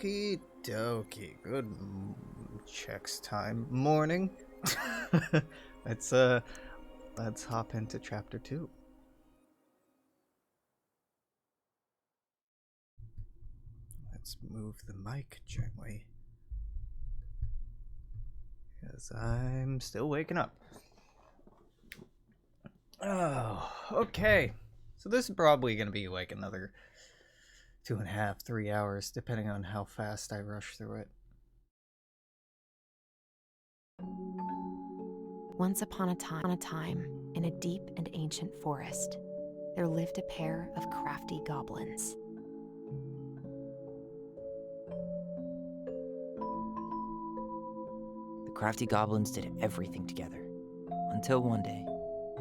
Okie dokie. Good checks time. Morning. let's hop into chapter 2. Let's move the mic gently. Because I'm still waking up. Oh, okay. So this is probably going to be like another 2.5, 3 hours, depending on how fast I rush through it. Once upon a time, in a deep and ancient forest, there lived a pair of crafty goblins. The crafty goblins did everything together, until one day,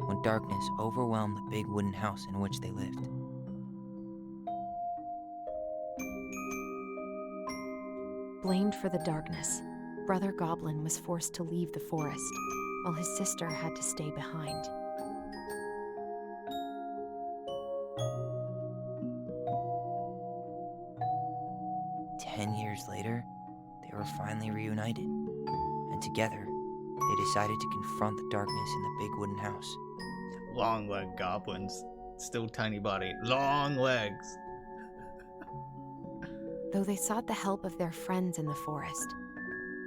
when darkness overwhelmed the big wooden house in which they lived. Blamed for the darkness, Brother Goblin was forced to leave the forest, while his sister had to stay behind. "10 years later, they were finally reunited, and together, they decided to confront the darkness in the big wooden house. Long leg goblins. Still tiny body. Long legs. Though they sought the help of their friends in the forest,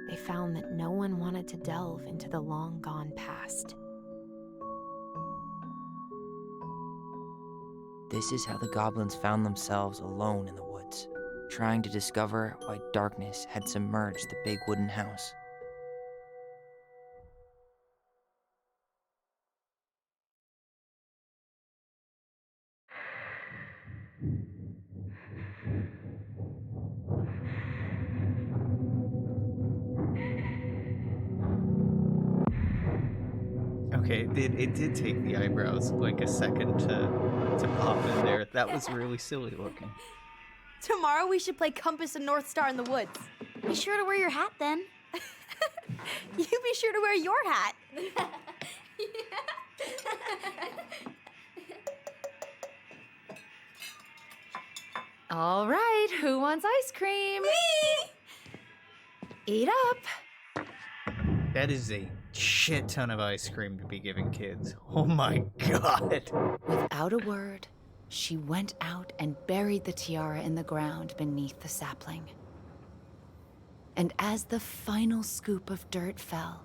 they found that no one wanted to delve into the long-gone past. This is how the goblins found themselves alone in the woods, trying to discover why darkness had submerged the big wooden house. Okay, it did take the eyebrows like a second to pop in there. That was really silly looking. Tomorrow we should play Compass and North Star in the woods. Be sure to wear your hat then. You be sure to wear your hat. All right, who wants ice cream? Me! Eat up. That is a shit ton of ice cream to be giving kids. Oh my god. Without a word, she went out and buried the tiara in the ground beneath the sapling. And as the final scoop of dirt fell,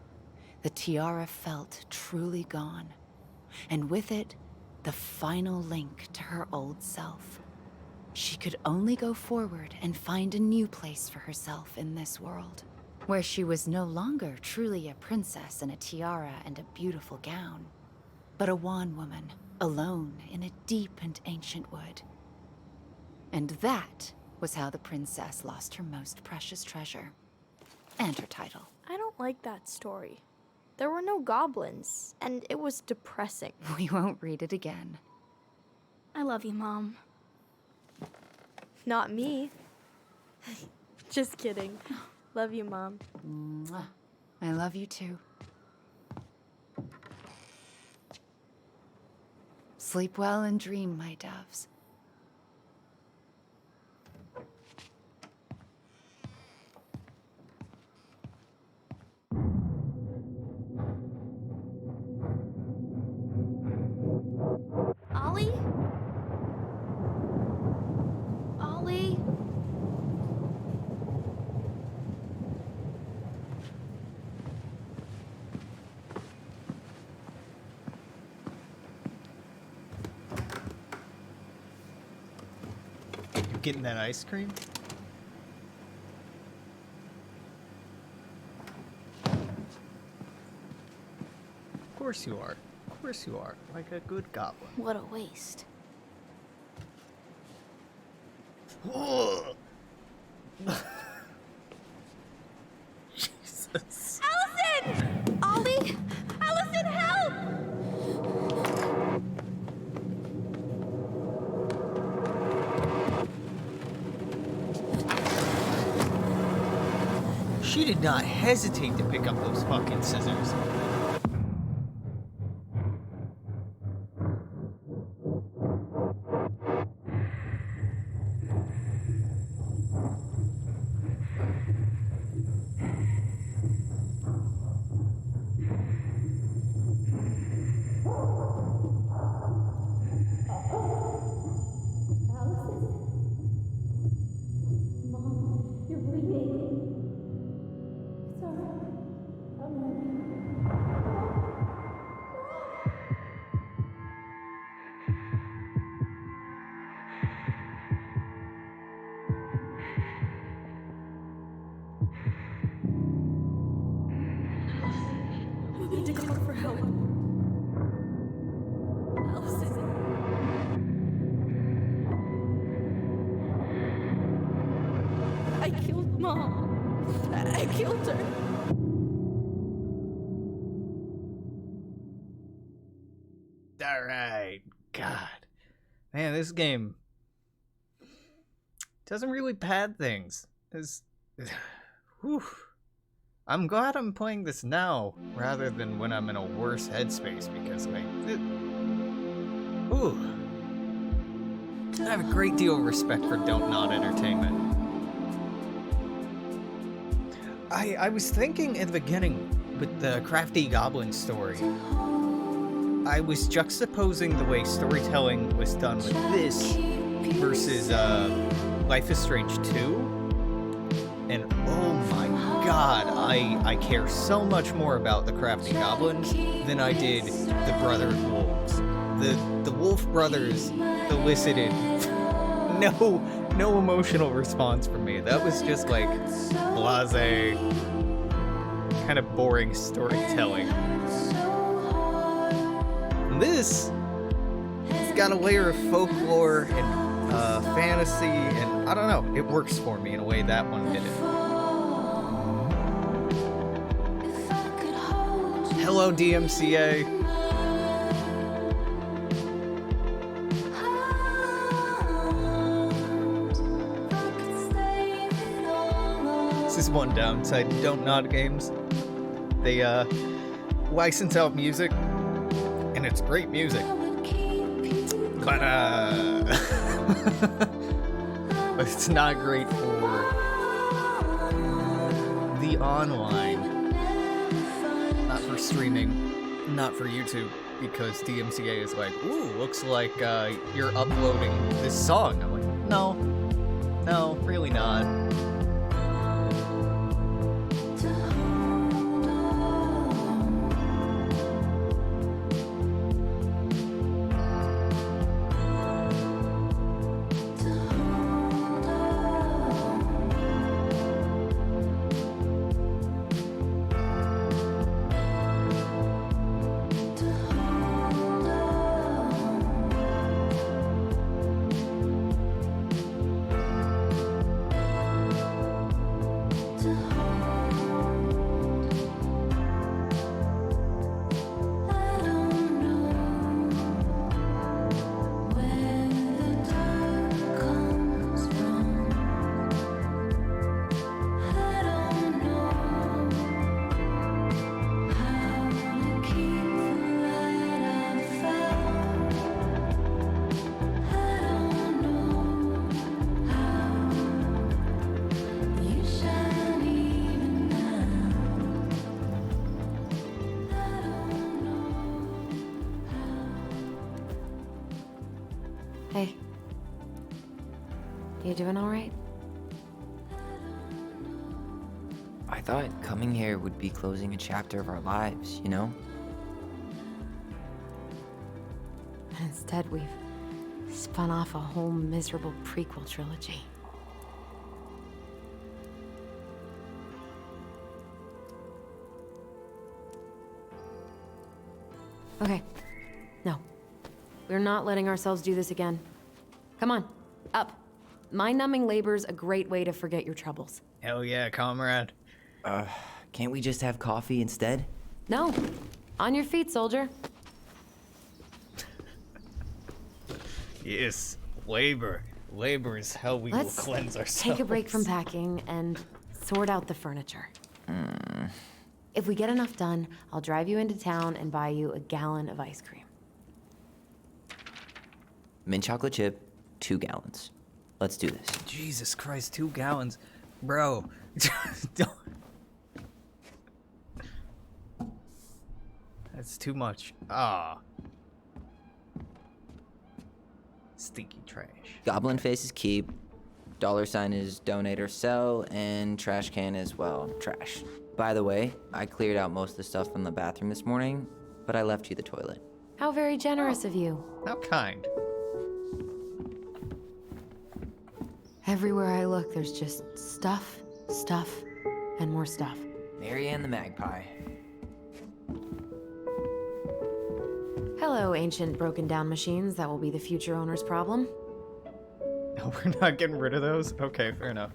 the tiara felt truly gone. And with it, the final link to her old self. She could only go forward and find a new place for herself in this world, where she was no longer truly a princess in a tiara and a beautiful gown, but a wan woman, alone in a deep and ancient wood. And that was how the princess lost her most precious treasure, and her title. I don't like that story. There were no goblins, and it was depressing. We won't read it again. I love you, Mom. Not me. Just kidding. Love you, Mom. Mwah. I love you too. Sleep well and dream, my doves. Ollie? Ollie? You getting that ice cream? Of course you are. Of course you are. Like a good goblin. What a waste. Jesus. Allison! Ollie! Allison, help! She did not hesitate to pick up those fucking scissors. to God for help. Allison. I killed Mom. I killed her. Alright. God. Man, this game doesn't really pad things. Whew. I'm glad I'm playing this now rather than when I'm in a worse headspace because, like, ooh. I have a great deal of respect for Don't Nod Entertainment. I was thinking in the beginning with the Crafty Goblin story, I was juxtaposing the way storytelling was done with this versus Life is Strange 2. And oh my god, I care so much more about the Crafty Goblins than I did the Brothered Wolves. The Wolf Brothers elicited no emotional response from me. That was just like blasé, kind of boring storytelling. This has got a layer of folklore and fantasy, and I don't know, it works for me in a way that one didn't. Hello, DMCA. This is one downside to Don't Nod Games. They license out music, and it's great music. But but it's not great for the online, not for streaming, not for YouTube, because DMCA is like, ooh, looks like you're uploading this song. I'm like, no, really not. Hey. You doing all right? I thought coming here would be closing a chapter of our lives, you know? Instead, we've spun off a whole miserable prequel trilogy. Okay. No. We're not letting ourselves do this again. Come on, up. Mind-numbing labor's a great way to forget your troubles. Hell yeah, comrade. Can't we just have coffee instead? No. On your feet, soldier. Yes, labor. Labor is how we Let's will cleanse ourselves. take a break from packing and sort out the furniture. If we get enough done, I'll drive you into town and buy you a gallon of ice cream. Mint chocolate chip, 2 gallons. Let's do this. Jesus Christ, 2 gallons. Bro. Don't. That's too much. Ah. Stinky trash. Goblin face is keep. $sign is donate or sell, and trash can is, well, trash. By the way, I cleared out most of the stuff from the bathroom this morning, but I left you the toilet. How very generous of you. How kind. Everywhere I look, there's just stuff, and more stuff. Marianne the Magpie. Hello, ancient broken down machines that will be the future owner's problem. Oh, we're not getting rid of those? Okay, fair enough.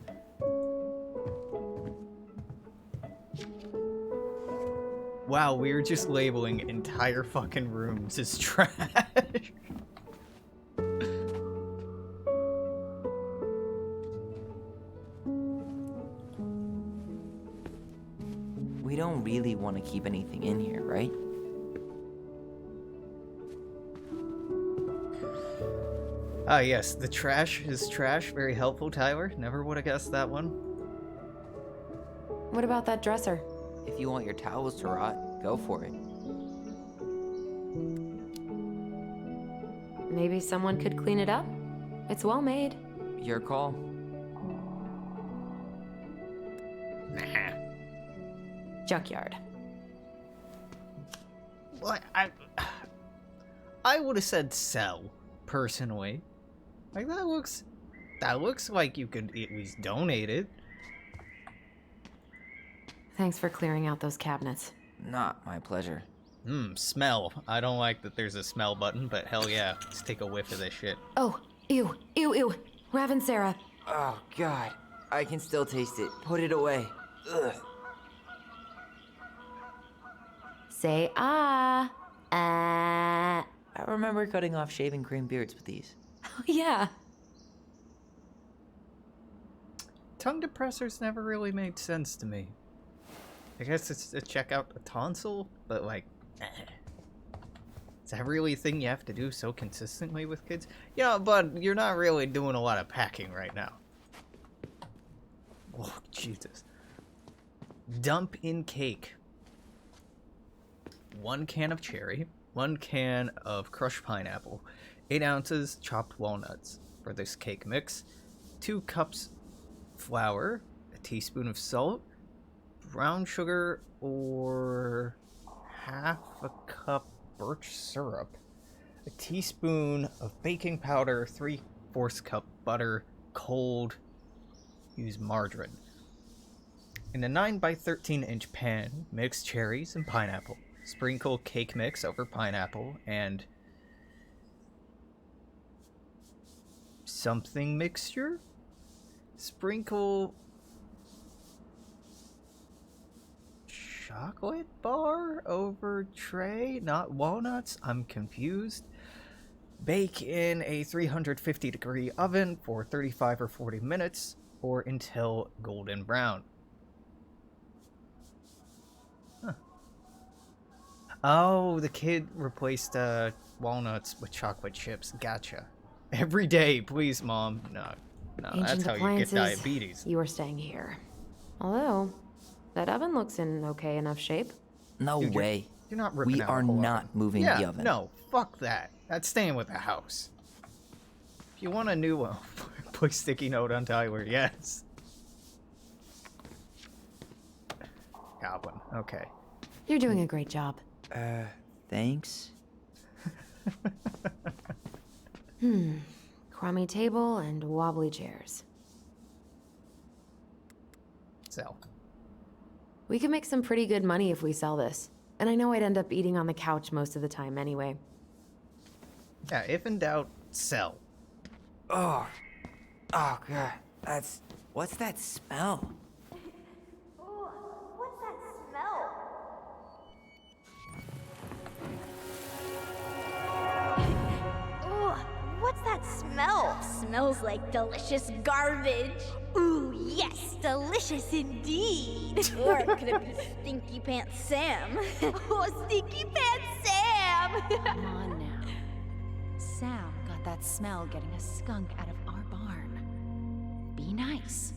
Wow, we were just labeling entire fucking rooms as trash. We don't really want to keep anything in here, right? Ah, yes, the trash is trash. Very helpful, Tyler. Never would have guessed that one. What about that dresser? If you want your towels to rot, go for it. Maybe someone could clean it up? It's well made. Your call. Nah. Junkyard. Well, I would have said sell, personally. Like, that looks like you could at least donate it. Thanks for clearing out those cabinets. Not my pleasure. Smell. I don't like that there's a smell button, but hell yeah, let's take a whiff of this shit. Oh, ew, ew, ew. Raven Sarah. Oh, God. I can still taste it. Put it away. Ugh. Say ah. Ah. I remember cutting off shaving cream beards with these. Oh, yeah. Tongue depressors never really made sense to me. I guess it's to check out a tonsil, but like, is that really a thing you have to do so consistently with kids? Yeah, but you're not really doing a lot of packing right now. Oh, Jesus. Dump in cake. 1 can of cherry, 1 can of crushed pineapple, 8 ounces chopped walnuts for this cake mix, 2 cups flour, a teaspoon of salt, brown sugar, or half a cup birch syrup, a teaspoon of baking powder, 3/4 cup butter, cold, use margarine. In a 9x13-inch pan, mix cherries and pineapple. Sprinkle cake mix over pineapple and something mixture. Sprinkle chocolate bar over tray, not walnuts. I'm confused. Bake in a 350-degree oven for 35 or 40 minutes or until golden brown. Oh, the kid replaced walnuts with chocolate chips. Gotcha. Every day, please, Mom. No, that's how you get diabetes. You are staying here. Although, that oven looks in okay enough shape. No Dude, way. You're not ripping We out are a whole not oven. moving Yeah, the oven. no, fuck that. That's staying with the house. If you want a new one, put sticky note on Tyler, yes. Goblin, okay. You're doing a great job. Thanks. Crummy table and wobbly chairs. So, We could make some pretty good money if we sell this. And I know I'd end up eating on the couch most of the time anyway. yeah, if in doubt, sell. Oh, God. What's that smell? Ooh, what's that smell? Ooh, what's that smell? Smells like delicious garbage. Ooh, yes, delicious indeed. Or could it be Stinky Pants Sam? Oh, Stinky Pants Sam! Come on now. Sam got that smell getting a skunk out of our barn. Be nice.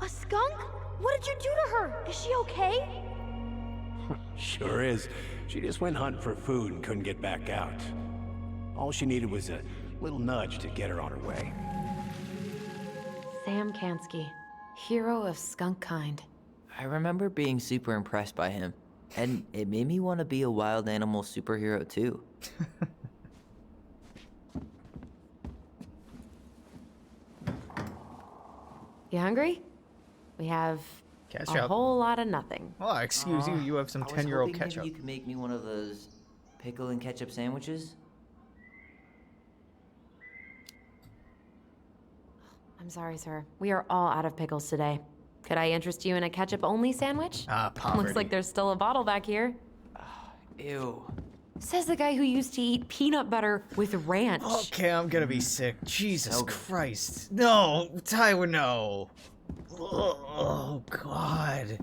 A skunk? What did you do to her? Is she okay? Sure is. She just went hunting for food and couldn't get back out. All she needed was a little nudge to get her on her way. Sam Kansky, hero of skunk kind. I remember being super impressed by him, and it made me want to be a wild animal superhero too. You hungry? We have Catch a up. whole lot of nothing. Oh, excuse you, you have some I was 10-year-old hoping maybe ketchup. you could make me one of those Pickle and ketchup sandwiches? I'm sorry, sir. We are all out of pickles today. Could I interest you in a ketchup-only sandwich? Poverty. Looks like there's still a bottle back here. Ew. Says the guy who used to eat peanut butter with ranch. Okay, I'm gonna be sick. Jesus So good. Christ. No, Tyler, no. Oh, God.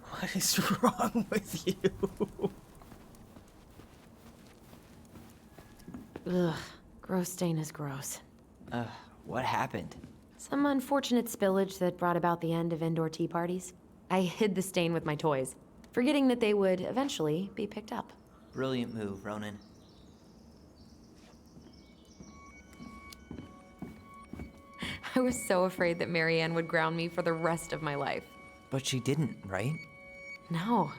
What is wrong with you? Ugh, gross stain is gross. What happened? Some unfortunate spillage that brought about the end of indoor tea parties. I hid the stain with my toys, forgetting that they would eventually be picked up. Brilliant move, Ronan. I was so afraid that Marianne would ground me for the rest of my life. But she didn't, right? No.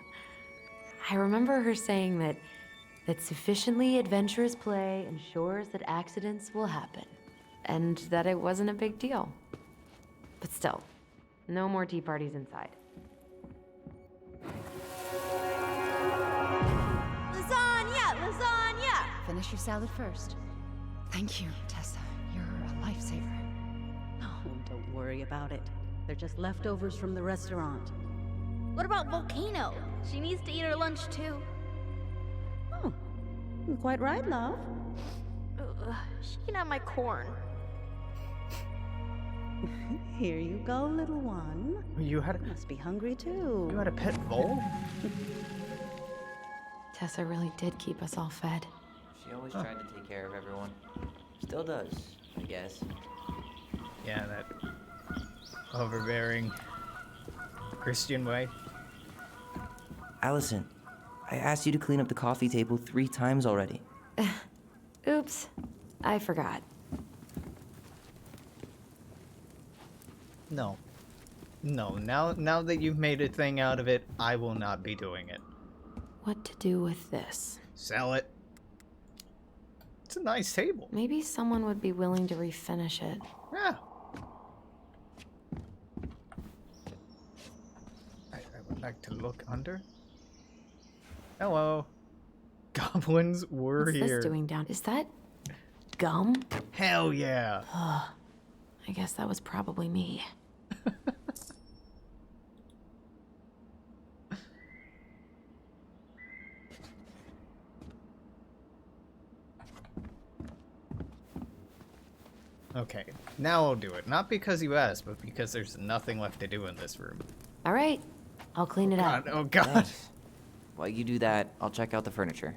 I remember her saying that sufficiently adventurous play ensures that accidents will happen, and that it wasn't a big deal. But still, no more tea parties inside. Lasagna! Lasagna! Finish your salad first. Thank you, Tessa. You're a lifesaver. Oh, don't worry about it. They're just leftovers from the restaurant. What about Volcano? She needs to eat her lunch too. Oh, quite right, love. She can have my corn. Here you go, little one. You had Must be hungry too. a pet vole? Tessa really did keep us all fed. She always tried to take care of everyone. Still does, I guess. Yeah, that overbearing Christian way. Allison, I asked you to clean up the coffee table 3 times already. Oops, I forgot. No. No, now that you've made a thing out of it, I will not be doing it. What to do with this? Sell it. It's a nice table. Maybe someone would be willing to refinish it. Yeah. I would like to look under. Hello. Goblins were What's here. this doing down? Is that gum? Hell yeah. I guess that was probably me. Okay, now I'll do it. Not because you asked, but because there's nothing left to do in this room. All right, I'll clean it up. God, oh god. Thanks. While you do that, I'll check out the furniture.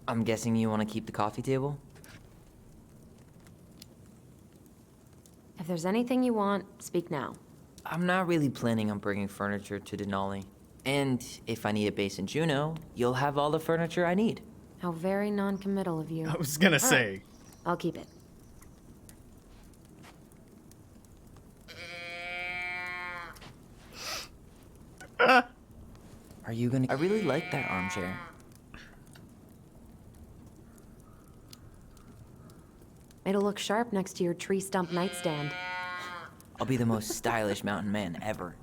I'm guessing you want to keep the coffee table? If there's anything you want, speak now. I'm not really planning on bringing furniture to Denali. And if I need a base in Juneau, you'll have all the furniture I need. How very non-committal of you. I was gonna say. I'll keep it. Are you gonna... I really like that armchair. It'll look sharp next to your tree stump nightstand. I'll be the most stylish mountain man ever.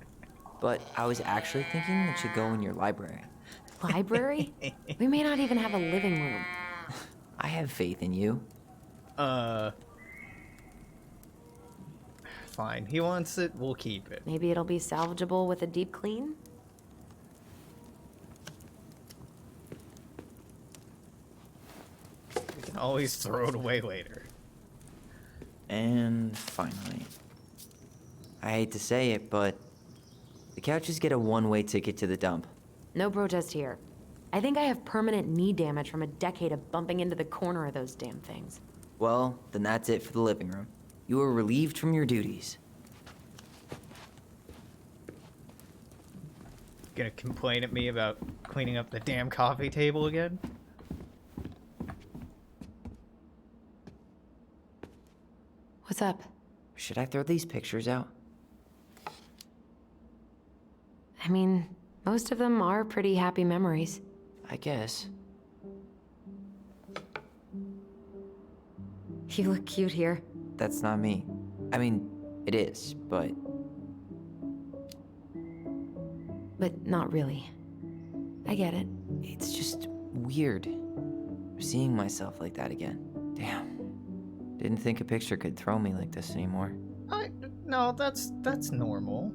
But I was actually thinking it should go in your library. Library? We may not even have a living room. I have faith in you. Fine. He wants it, we'll keep it. Maybe it'll be salvageable with a deep clean? We can always throw it away later. And finally, I hate to say it, but the couches get a one-way ticket to the dump. No protest here. I think I have permanent knee damage from a decade of bumping into the corner of those damn things. Well, then that's it for the living room. You are relieved from your duties. Gonna complain at me about cleaning up the damn coffee table again? What's up? Should I throw these pictures out? I mean, most of them are pretty happy memories. I guess. You look cute here. That's not me. I mean, it is, but But not really. I get it. It's just weird seeing myself like that again. Damn. Didn't think a picture could throw me like this anymore. No, that's normal.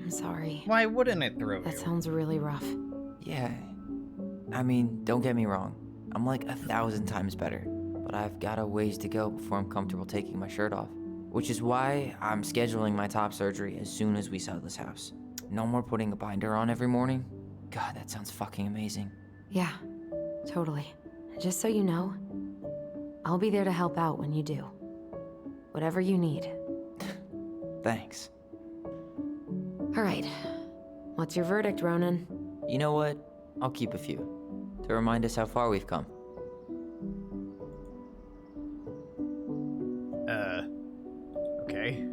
I'm sorry. Why wouldn't it throw That you? sounds really rough. Yeah. I mean, don't get me wrong. I'm like 1,000 times better. But I've got a ways to go before I'm comfortable taking my shirt off. Which is why I'm scheduling my top surgery as soon as we sell this house. No more putting a binder on every morning. God, that sounds fucking amazing. Yeah, totally. Just so you know, I'll be there to help out when you do. Whatever you need. Thanks. All right. What's your verdict, Ronan? You know what? I'll keep a few. To remind us how far we've come. Okay.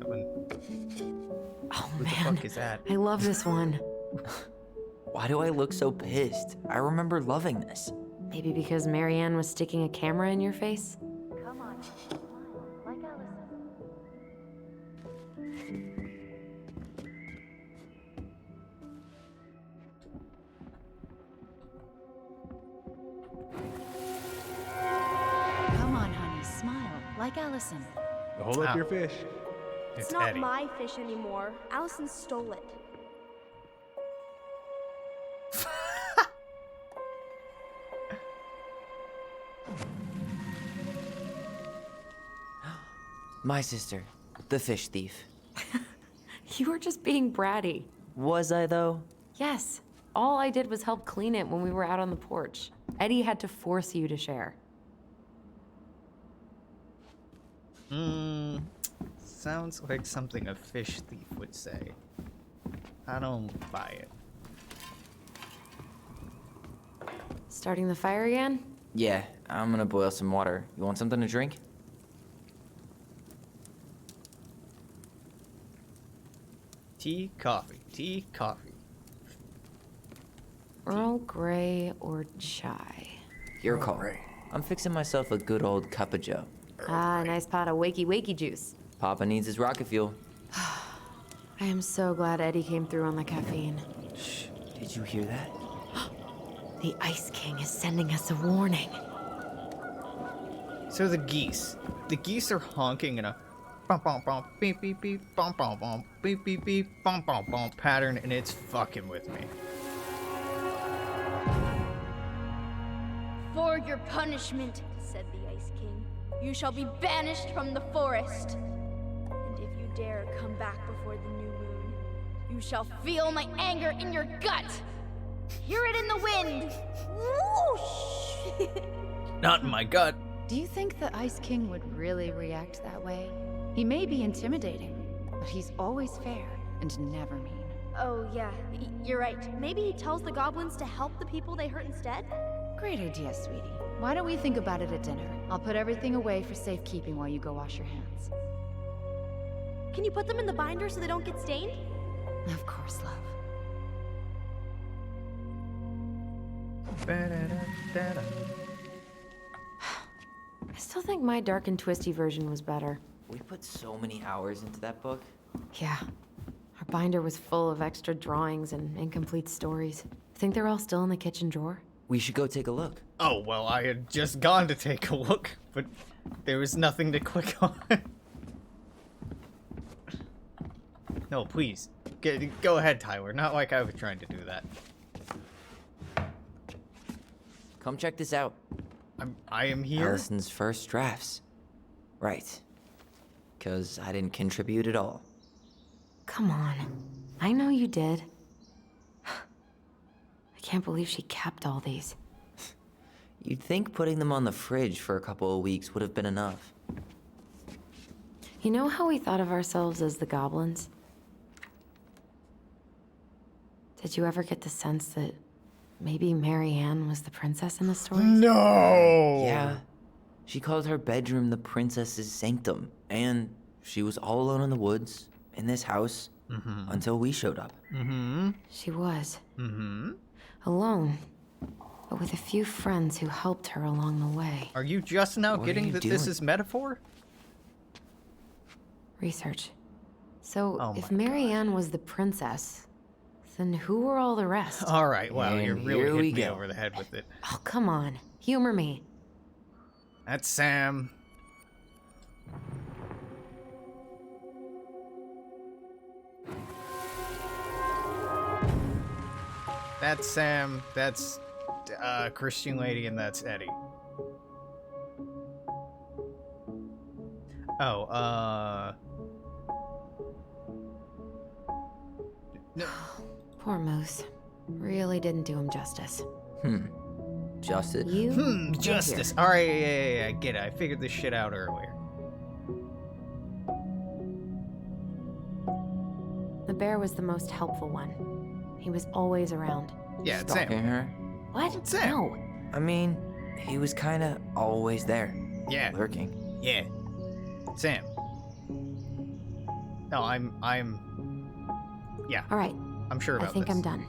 Oh, What the man. fuck is that? I love this one. Why do I look so pissed? I remember loving this. Maybe because Marianne was sticking a camera in your face? Come on, smile, like Allison. Come on, honey, smile, like Allison. Hold up Ow. your fish. It's It's not Eddie. my fish anymore. Allison stole it. My sister, the fish thief. You were just being bratty. Was I though? Yes. All I did was help clean it when we were out on the porch. Eddie had to force you to share. Sounds like something a fish thief would say. I don't buy it. Starting the fire again? Yeah, I'm gonna boil some water. You want something to drink? Tea, coffee. Tea, coffee. Earl Grey or chai? Your call. I'm fixing myself a good old cup of joe. Ah, a nice pot of wakey juice. Papa needs his rocket fuel. I am so glad Eddie came through on the caffeine. Shh, did you hear that? The Ice King is sending us a warning. So the geese. The geese are honking in a bum bum bum beep beep beep bum bum bum beep beep beep bum bum bum pattern, and it's fucking with me. For your punishment, said the Ice King, you shall be banished from the forest. And if you dare come back before the new moon, you shall feel my anger in your gut. Hear it in the wind. Whoosh! Not in my gut. Do you think the Ice King would really react that way? He may be intimidating, but he's always fair and never mean. Oh, yeah, you're right. Maybe he tells the goblins to help the people they hurt instead? Great idea, sweetie. Why don't we think about it at dinner? I'll put everything away for safekeeping while you go wash your hands. Can you put them in the binder so they don't get stained? Of course, love. Ba-da-da-da-da. I still think my dark and twisty version was better. We put so many hours into that book. Yeah. Our binder was full of extra drawings and incomplete stories. Think they're all still in the kitchen drawer? We should go take a look. Oh, well, I had just gone to take a look, but there was nothing to click on. No, please. Go ahead, Tyler. Not like I was trying to do that. Come check this out. I am here. Allison's first drafts. Right. 'Cause I didn't contribute at all. Come on. I know you did. I can't believe she kept all these. You'd think putting them on the fridge for a couple of weeks would have been enough. You know how we thought of ourselves as the goblins? Did you ever get the sense that maybe Marianne was the princess in the stories? No! Yeah. She called her bedroom the princess's sanctum. And she was all alone in the woods, in this house, until we showed up. She was. Alone. But with a few friends who helped her along the way. Are you just now What are getting you that this doing? is metaphor? Research. So, Oh if my God. Marianne was the princess, then who were all the rest? All right, wow, And you're really here we hitting me go. over the head with it. Oh, come on. Humor me. That's Sam. That's Sam. That's Christian lady, and that's Eddie. Oh, no. Poor Moose. Really didn't do him justice. Justice? You? go Justice. here. All right, yeah, I get it. I figured this shit out earlier. The bear was the most helpful one. He was always around. Yeah, it's Stalking Sam. her? What? Sam. No. I mean, he was kinda always there, Yeah, lurking. yeah. Sam. No, yeah, All right. I'm sure I about think this. I'm done.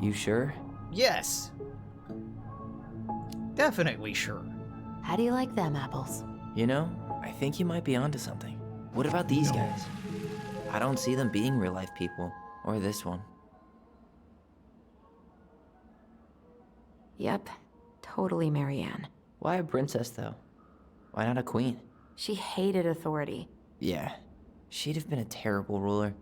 You sure? Yes. Definitely sure. How do you like them apples? You know, I think you might be onto something. What about these guys? I don't see them being real life people, or this one. Yep. Totally Marianne. Why a princess, though? Why not a queen? She hated authority. Yeah, she'd have been a terrible ruler.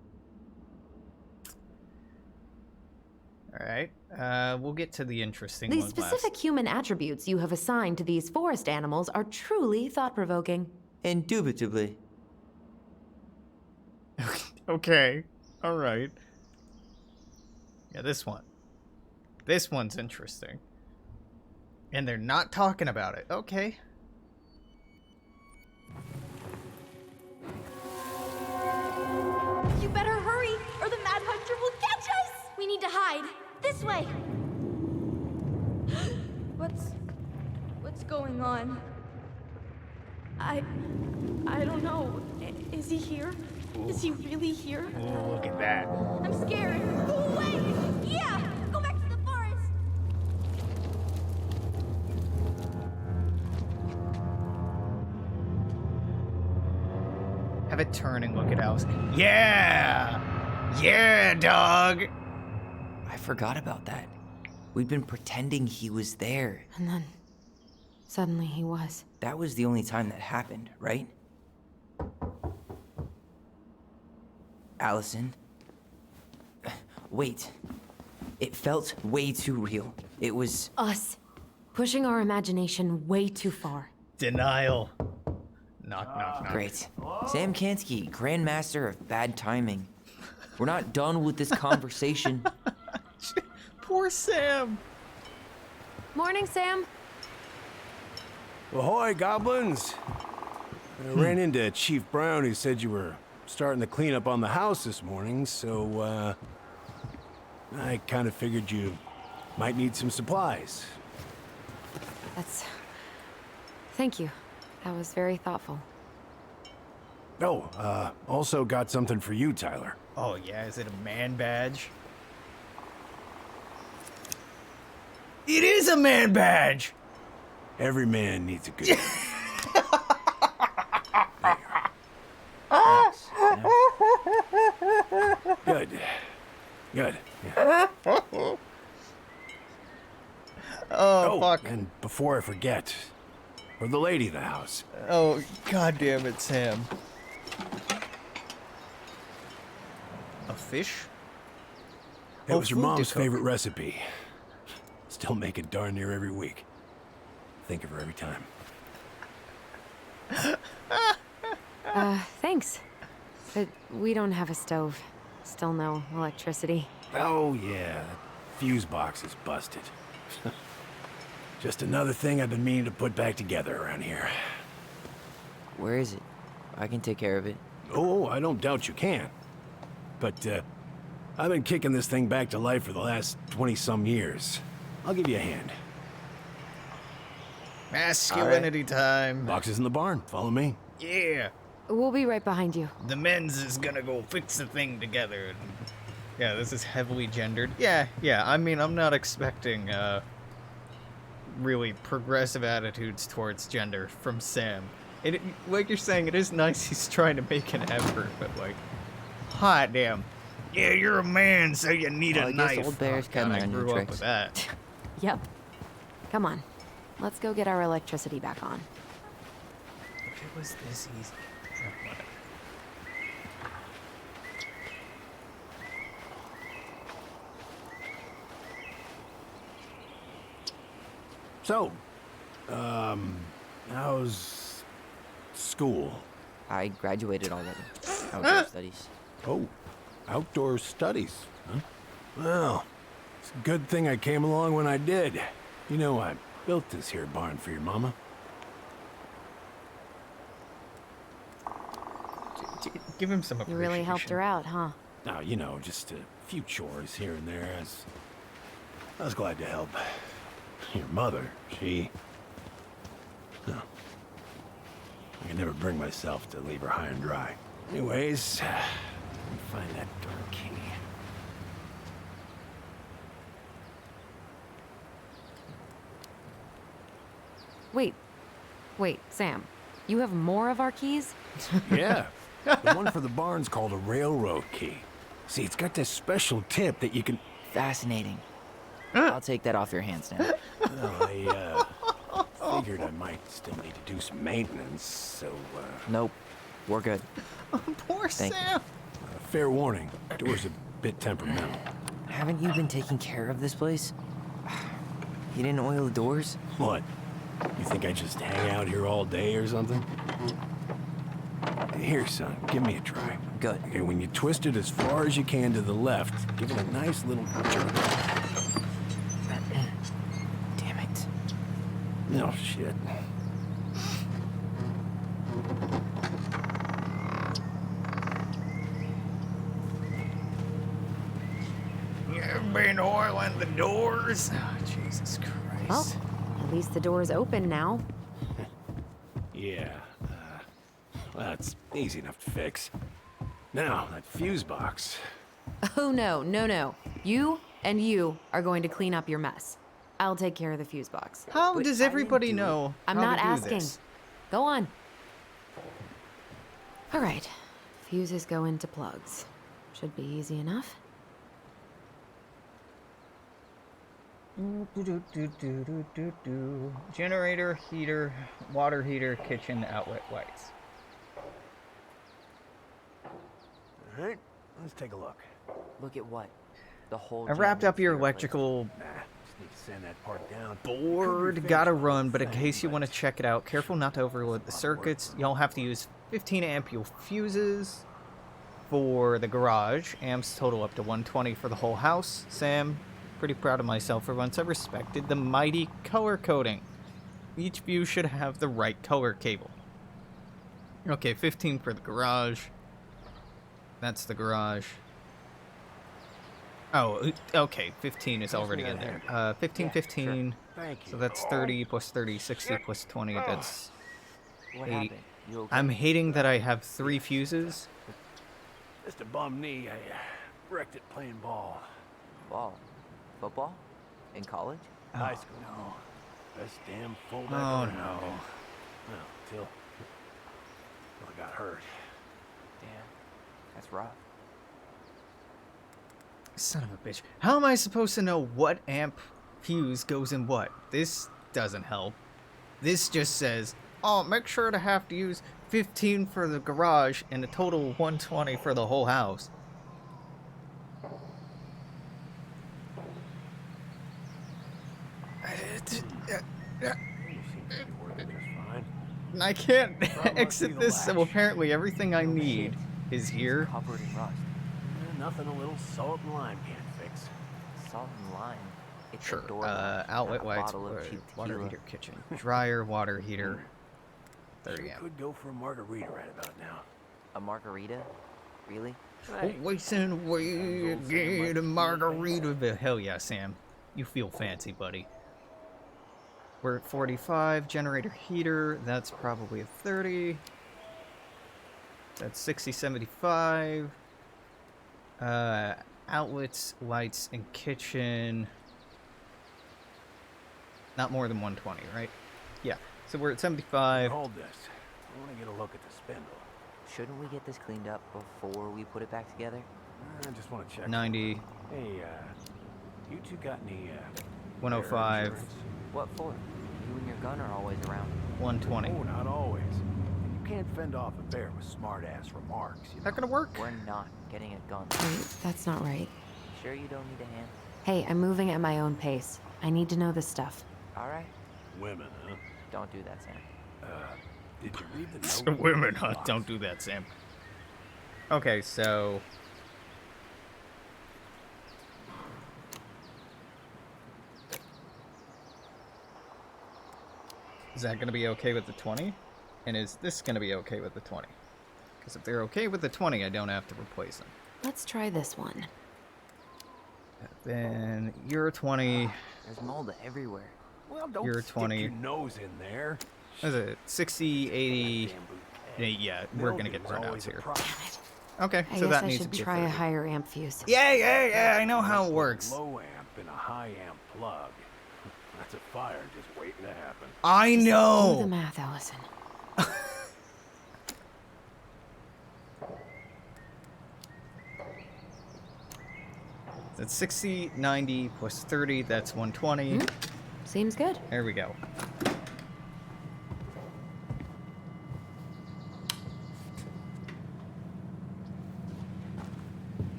All right. We'll get to the interesting The one specific human attributes you have assigned to these forest animals are truly thought-provoking. Indubitably. last. Okay. All right. Yeah, this one. This one's interesting. And they're not talking about it. Okay. You better hurry, or the Mad Hunter will catch us! We need to hide. This way! What's going on? I don't know. Is he here? Is he really here? Ooh, look at that. I'm scared. Go away! Yeah! Go back to the forest! Have it turn and look at Alice. Yeah! Yeah, dog! I forgot about that. We'd been pretending he was there. And then, suddenly he was. That was the only time that happened, right? Allison? Wait. It felt way too real. It was... Us. Pushing our imagination way too far. Denial. Knock, knock, knock. Great. Sam Kansky, Grandmaster of Bad Timing. We're not done with this conversation. Poor Sam. Morning, Sam. Ahoy, goblins! I ran into Chief Brown, who said you were starting the cleanup on the house this morning, so, I kind of figured you might need some supplies. Thank you. That was very thoughtful. Oh, also got something for you, Tyler. Oh, yeah, is it a man badge? It is a man badge! Every man needs a good Good. Good. Yeah. Oh, fuck. And before I forget, for the lady of the house. Oh, god damn it, Sam. A fish? It Oh, was your food mom's to cook. favorite recipe. Still make it darn near every week. Think of her every time. Thanks. But we don't have a stove. Still no electricity. Oh, yeah. That fuse box is busted. Just another thing I've been meaning to put back together around here. Where is it? I can take care of it. Oh, I don't doubt you can. But, I've been kicking this thing back to life for the last 20-some years. I'll give you a hand. Masculinity time. Boxes in the barn. Follow me. Yeah. We'll be right behind you. The men's is gonna go fix the thing together. And yeah, this is heavily gendered. Yeah. I mean, I'm not expecting, really progressive attitudes towards gender from Sam. Like you're saying, it is nice he's trying to make an effort, but like, hot damn. Yeah, you're a man, so you need Well, a I guess knife. old bears God, can I learn new grew up tricks. with that. Yep. Come on. Let's go get our electricity back on. If it was this easy. Oh, whatever. So, how's school? I graduated already. Outdoor studies. Oh, outdoor studies, huh? Well, it's a good thing I came along when I did. You know, I built this here barn for your mama. Give him some You appreciation. really helped her out, huh? Now, you know, just a few chores here and there. I was glad to help. Your mother, she... No. I can never bring myself to leave her high and dry. Anyways, let me find that darn key. Wait, Sam. You have more of our keys? Yeah, the one for the barn's called a railroad key. See, it's got this special tip that you can... Fascinating. I'll take that off your hands now. Well, I figured I might still need to do some maintenance, so, Nope. We're good. Poor Thank you. Sam. fair warning, door's a bit temperamental. Haven't you been taking care of this place? You didn't oil the doors? What? You think I just hang out here all day or something? Here, son, give me a try. Good. Okay, when you twist it as far as you can to the left, give it a nice little jerk. Damn it. No shit. You've been oiling the doors? Oh, Jesus Christ. Well, at least the door's open now. Yeah, well, that's easy enough to fix. Now, that fuse box. Oh, no. You and you are going to clean up your mess. I'll take care of the fuse box. How But does I didn't everybody do it. know I'm how not to do asking. this? Go on. All right. Fuses go into plugs. Should be easy enough. Generator, heater, water heater, kitchen, outlet lights. All right, let's take a look. Look at what? The whole I wrapped up your generator replaced. electrical Nah, just need to send that part down. board. Gotta run, but in case you want to check it out, careful not to overload the circuits. You'll have to use 15 ampule fuses for the garage. Amps total up to 120 for the whole house. Sam, pretty proud of myself for once I respected the mighty color coding. Each fuse should have the right color cable. Okay, 15 for the garage. That's the garage. Oh, okay, 15 is already in there. 15, 15. Thank you. So that's 30 plus 30, 60 plus 20, that's... What 80. happened? You okay? I'm hating that I have 3 fuses. Just a bum knee. I wrecked it playing ball. Ball. Football? In college? High school. No. Best damn fullback. Oh, around. no. Well, till I got hurt. Damn. That's rough. Son of a bitch. How am I supposed to know what amp fuse goes in what? This doesn't help. This just says, oh, make sure to have to use 15 for the garage and a total of 120 for the whole house. You seem to be working just fine. I can't must be exit the this, so latch. apparently everything I need is here. Covered in rust. Nothing a little salt and lime can't fix. Salt and lime. It's Sure. a door latch, Outlet not a lights, bottle of cheap water tequila. heater, kitchen, dryer, water heater. 30 Sure amp. could go for a margarita right about now. A margarita? Really? Wasting away again a margarita. Hell yeah, Sam. You feel fancy, buddy. We're at 45. Generator heater. That's probably a 30. That's 60, 75. Outlets, lights, and kitchen. Not more than 120, right? Yeah. So we're at 75. Hold this. I want to get a look at the spindle. shouldn't we get this cleaned up before we put it back together? I just want to check. 90, Hey, you two got any, 105, insurance? What for? You and your gun are always around. 120. Oh, not always. You can't fend off a bear with smart-ass remarks, you know? Not gonna work. We're not getting a gun. Wait, that's not right. Sure you don't need a hand? Hey, I'm moving at my own pace. I need to know this stuff. All right. Women, huh? Don't do that, Sam. Did you read the note? Women, huh? Don't do that, Sam. Okay, so... Is that gonna be okay with the 20? And is this gonna be okay with the 20? Because if they're okay with the 20, I don't have to replace them. Let's try this one. Then you're a 20. There's mold everywhere. Well, don't You're stick 20. your nose in there. What is it? 60, 80... Yeah, we're gonna get Mildew's burnouts always a here. problem. Okay, I so guess that I needs to should be a try a 30. higher amp fuse. Yeah, I know how it works. Low amp and a high amp plug. That's a fire just waiting to happen. I Do the know! math, Allison. That's 60, 90 plus 30, that's 120. Seems good. There we go.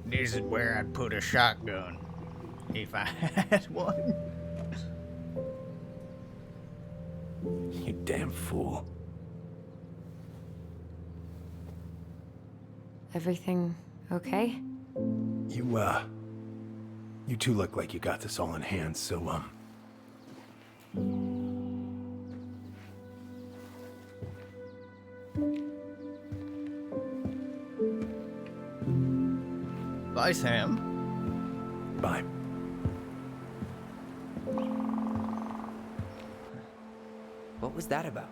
This is where I'd put a shotgun if I had one. You damn fool. Everything okay? You two look like you got this all in hand, so, Bye, Sam. bye. What was that about?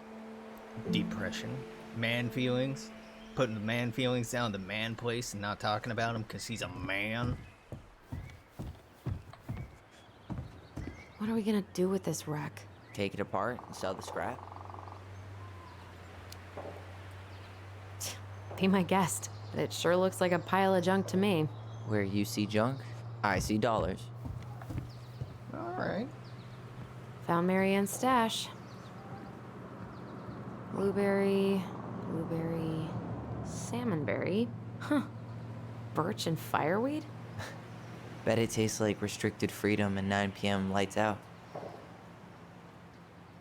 Depression. Man feelings. Putting the man feelings down the man place and not talking about him because he's a man. What are we gonna do with this wreck? Take it apart and sell the scrap? Be my guest. It sure looks like a pile of junk to me. Where you see junk, I see dollars. Alright. Found Marianne's stash. Blueberry, salmonberry. Huh. Birch and fireweed? Bet it tastes like restricted freedom and 9 p.m. lights out.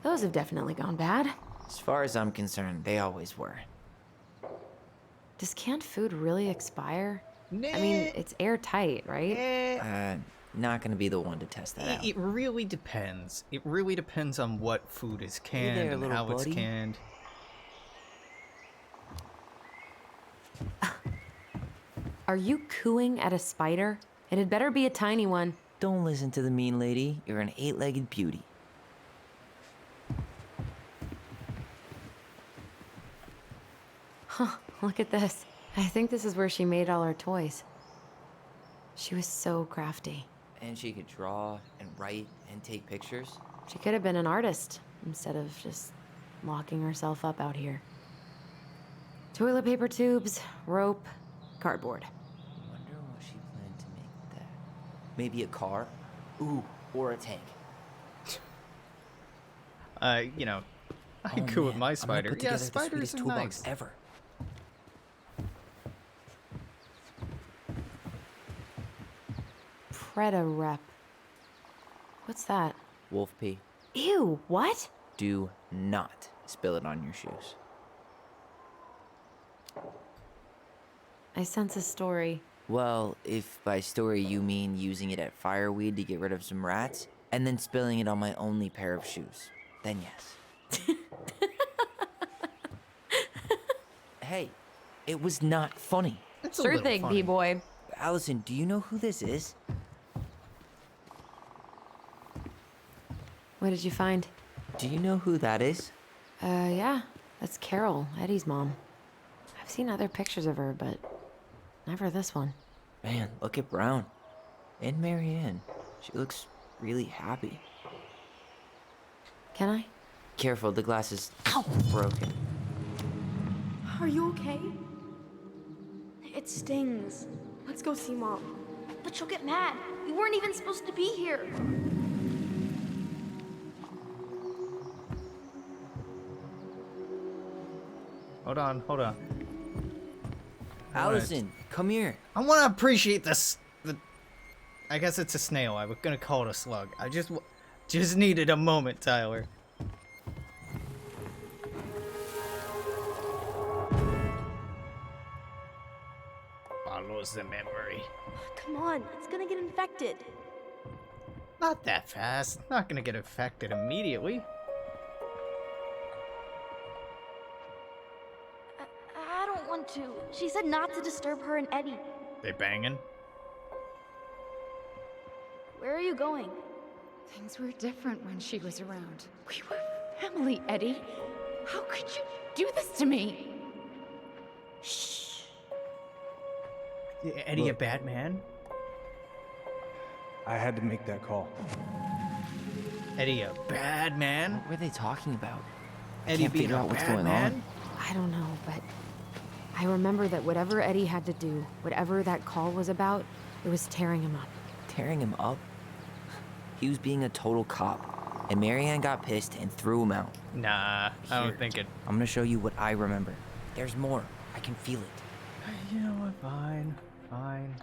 Those have definitely gone bad. As far as I'm concerned, they always were. Does canned food really expire? Nah. I mean, it's airtight, right? Not gonna be the one to test that out. It really depends. It really depends on what food is canned there, and little how it's buddy. canned. Are you cooing at a spider? It had better be a tiny one. Don't listen to the mean lady. You're an 8-legged beauty. Huh, look at this. I think this is where she made all her toys. She was so crafty. And she could draw and write and take pictures. She could have been an artist instead of just locking herself up out here. Toilet paper tubes, rope, cardboard. Wonder what she planned to make with that. Maybe a car? Ooh, or a tank. You know, I Oh, go with man, my I'm gonna spider. put Yeah, together the spiders sweetest are toolbox nice. ever. Preda rep. What's that? Wolf pee. Ew, what? Do not spill it on your shoes. I sense a story. Well, if by story you mean using it at fireweed to get rid of some rats, and then spilling it on my only pair of shoes, then yes. Hey, it was not funny. It's a Sure little thing, funny. B-boy. Allison, do you know who this is? What did you find? Do you know who that is? Yeah. That's Carol, Eddie's mom. I've seen other pictures of her, but never this one. Man, look at Brown. And Marianne. She looks really happy. Can I? Careful, the glass is broken. Are you okay? It stings. Let's go see Mom. But she'll get mad. We weren't even supposed to be here. Hold on, hold on. Allison, come here. I want to appreciate this. I guess it's a snail. I was gonna call it a slug. I just needed a moment, Tyler. Follows the memory. Come on, it's gonna get infected. Not that fast. Not gonna get infected immediately. I don't want to. She said not to disturb her and Eddie. They banging? Where are you going? Things were different when she was around. We were family, Eddie. How could you do this to me? Shh. Eddie, a bad man? I had to make that call. Eddie, a bad man? What were they talking about? I Eddie can't being figure a out what's bad going man? on. I don't know, but I remember that whatever Eddie had to do, whatever that call was about, it was tearing him up. Tearing him up? He was being a total cop, and Marianne got pissed and threw him out. Nah, I don't Here. think it. I'm gonna show you what I remember. There's more. I can feel it. You know what? Fine, fine.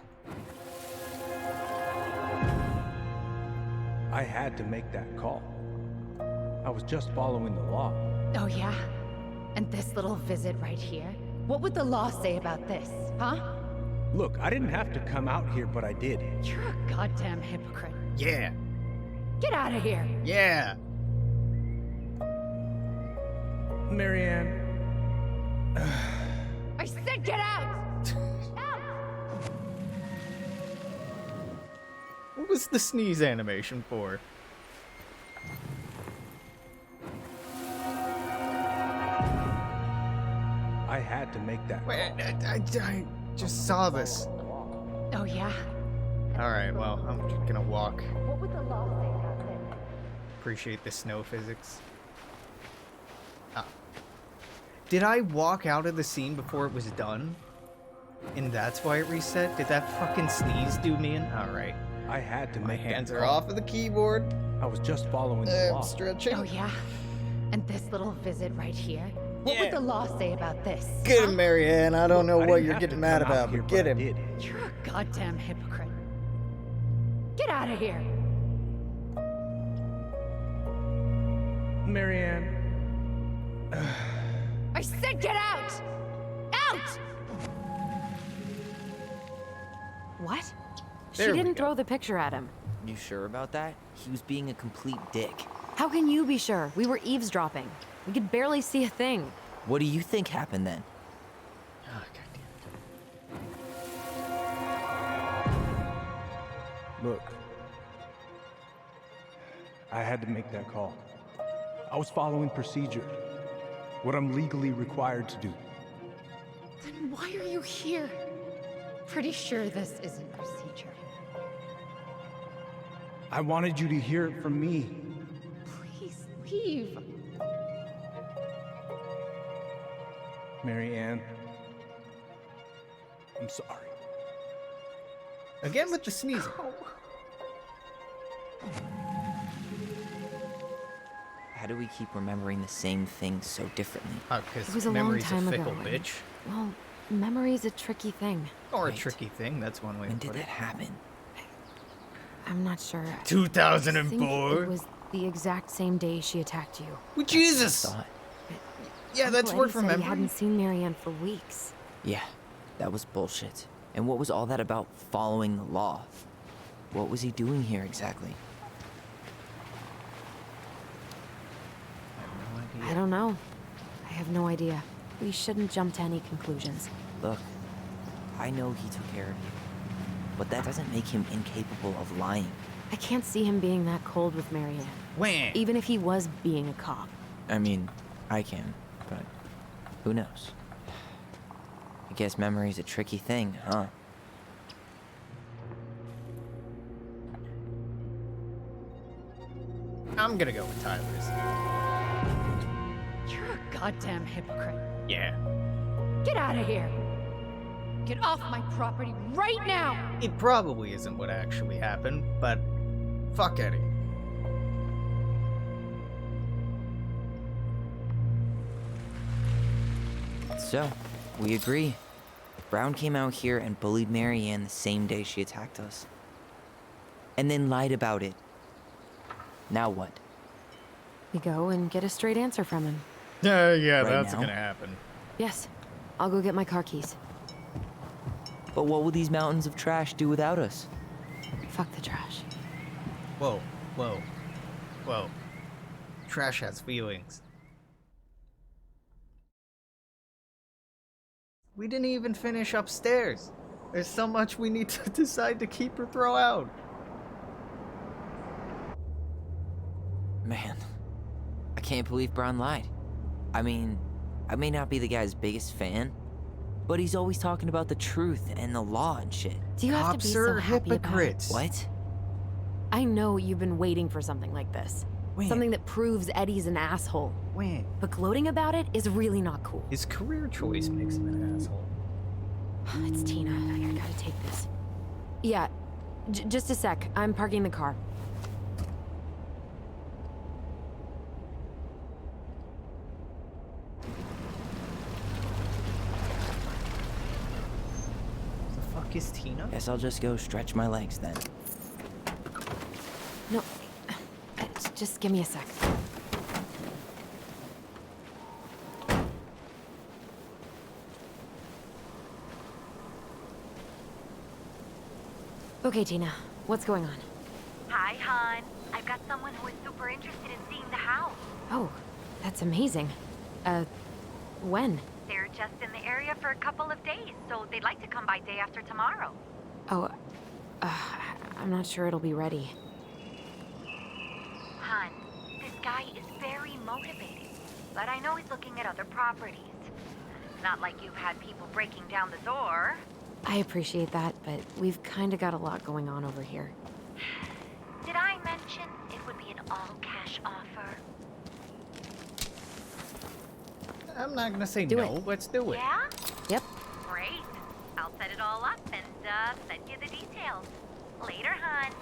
I had to make that call. I was just following the law. Oh, yeah? And this little visit right here? What would the law say about this, huh? Look, I didn't have to come out here, but I did. You're a goddamn hypocrite. Yeah, Get out of here! yeah. Marianne. I said get out! What was the sneeze animation for? I had to make that Wait, call. I just saw this. Oh, yeah? Alright, well, I'm just gonna walk. What would the law say about this? Appreciate the snow physics. Ah. Did I walk out of the scene before it was done? And that's why it reset? Did that fucking sneeze do me in? Alright. I had to My make hands that are call. off of the keyboard. I was just following the law. I'm stretching. Oh, yeah? And this little visit right here? What Yeah. would the law say about this? Get huh? him, Marianne. I don't know I what didn't you're have getting to mad come out about, here, but get I him. did. You're a goddamn hypocrite. Get out of here! Marianne. I said get out! Out! What? There She we didn't go. throw the picture at him. You sure about that? He was being a complete dick. How can you be sure? We were eavesdropping. We could barely see a thing. What do you think happened then? Oh, goddamn. Look. I had to make that call. I was following procedure. What I'm legally required to do. Then why are you here? Pretty sure this isn't procedure. I wanted you to hear it from me. Please leave. Marianne. I'm sorry. Again with the sneezing. How do we keep remembering the same things so differently? Oh, It was because a long memory's time a ago. fickle bitch. Well, memory's a tricky thing. Or Right. a tricky thing, that's one way When to did put that it. happen? I'm not sure. I think it 2004? was the exact same day she attacked you. Well, Jesus! Thought. Yeah, that's Uncle word Eddie for said memory. He hadn't seen Marianne for weeks. Yeah, that was bullshit. And what was all that about following the law? What was he doing here exactly? I don't know. I have no idea. We shouldn't jump to any conclusions. Look, I know he took care of you, but that doesn't make him incapable of lying. I can't see him being that cold with Marianne, Wham! even if he was being a cop. I mean, I can, but who knows? I guess memory's a tricky thing, huh? I'm gonna go with Tyler's. You're a goddamn hypocrite. Yeah. Get out of here. Get off my property right now. It probably isn't what actually happened, but fuck Eddie. So, we agree. Brown came out here and bullied Mary Ann the same day she attacked us. And then lied about it. Now what? We go and get a straight answer from him. Yeah, Right that's now? gonna happen. Yes. I'll go get my car keys. But what will these mountains of trash do without us? Fuck the trash. Whoa, whoa, whoa. Trash has feelings. We didn't even finish upstairs. There's so much we need to decide to keep or throw out. Man, I can't believe Brown lied. I mean, I may not be the guy's biggest fan, but he's always talking about the truth and the law and shit. Do you have to be Cops so are happy about it? hypocrites. What? I know you've been waiting for something like this. When? Something that proves Eddie's an asshole. When? But gloating about it is really not cool. His career choice makes him an asshole. It's Tina. I gotta take this. Yeah, just a sec. I'm parking the car. The fuck is Tina? Guess I'll just go stretch my legs then. No, just give me a sec. Okay, Tina, what's going on? Hi, hon. I've got someone who is super interested in seeing the house. Oh, that's amazing. When? They're just in the area for a couple of days, so they'd like to come by day after tomorrow. Oh, I'm not sure it'll be ready. Hon, this guy is very motivated, but I know he's looking at other properties. It's not like you've had people breaking down the door. I appreciate that, but we've kinda got a lot going on over here. Did I mention it would be an all-cash offer? I'm not gonna say Do no. it. Let's do it. Yeah? Yep. Great. I'll set it all up and send you the details. Later, hon.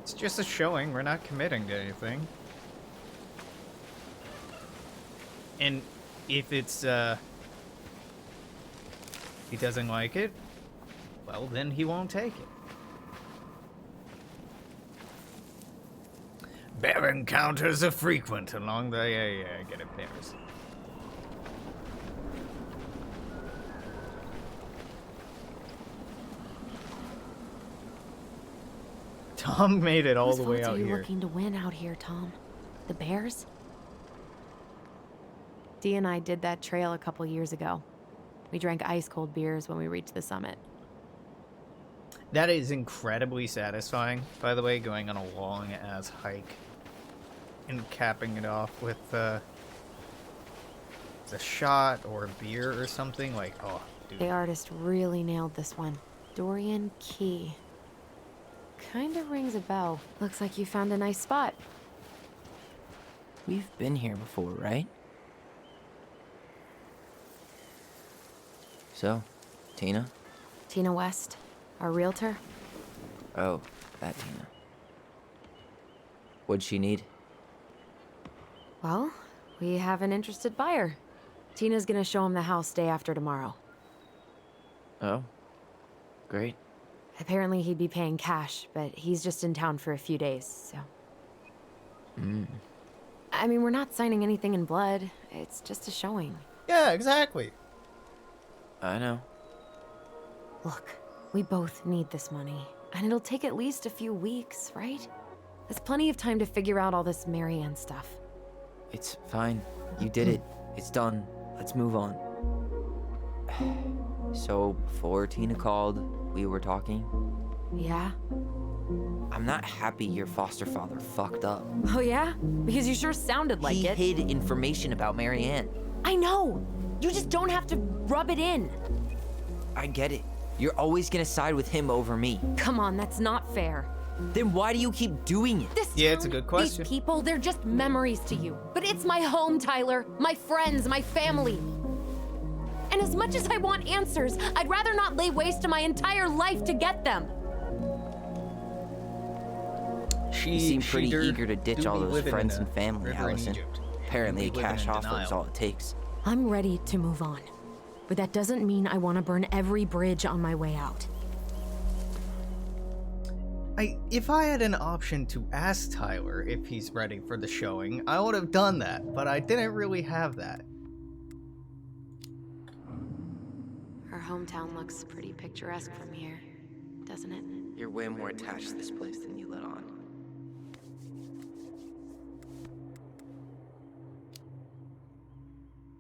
It's just a showing. We're not committing to anything. And if it's, he doesn't like it, well, then he won't take it. Bear encounters are frequent along the... Yeah, I get it, bears. Tom made it all Whose the way votes out are you here. looking to win out here, Tom? The Bears? Dee and I did that trail a couple years ago. We drank ice-cold beers when we reached the summit. That is incredibly satisfying, by the way, going on a long-ass hike and capping it off with a shot or a beer or something. Like, oh, dude. The artist really nailed this one. Dorian Key. Kinda rings a bell. Looks like you found a nice spot. We've been here before, right? So, Tina? Tina West, our realtor. Oh, that Tina. What'd she need? Well, we have an interested buyer. Tina's gonna show him the house day after tomorrow. Oh, great. Apparently he'd be paying cash, but he's just in town for a few days, so... I mean, we're not signing anything in blood. It's just a showing. Yeah, exactly. I know. Look, we both need this money, and it'll take at least a few weeks, right? There's plenty of time to figure out all this Mary Ann stuff. It's fine. You did it. It's done. Let's move on. So, before Tina called, we were talking. Yeah? I'm not happy your foster father fucked up. Oh yeah? Because you sure sounded like He it. hid information about Mary Ann. I know! You just don't have to rub it in. I get it. You're always gonna side with him over me. Come on, that's not fair. Then why do you keep doing it? This Yeah, it's a town, good question. These people, they're just memories to you. But it's my home, Tyler. My friends, my family. And as much as I want answers, I'd rather not lay waste to my entire life to get them. You seem pretty She eager to ditch do all be those living friends in and a family, river in Allison. Egypt. Apparently, a Do be living cash in offer is denial. all it takes. I'm ready to move on. But that doesn't mean I want to burn every bridge on my way out. If I had an option to ask Tyler if he's ready for the showing, I would have done that, but I didn't really have that. Our hometown looks pretty picturesque from here, doesn't it? You're way more attached to this place than you let on.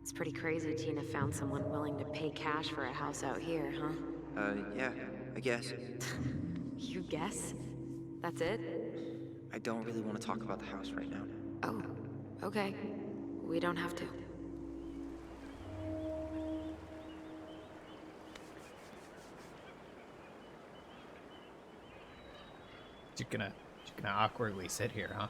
It's pretty crazy Tina found someone willing to pay cash for a house out here, huh? Yeah, I guess. You guess? That's it? I don't really want to talk about the house right now. Oh, okay. We don't have to. Just gonna awkwardly sit here, huh?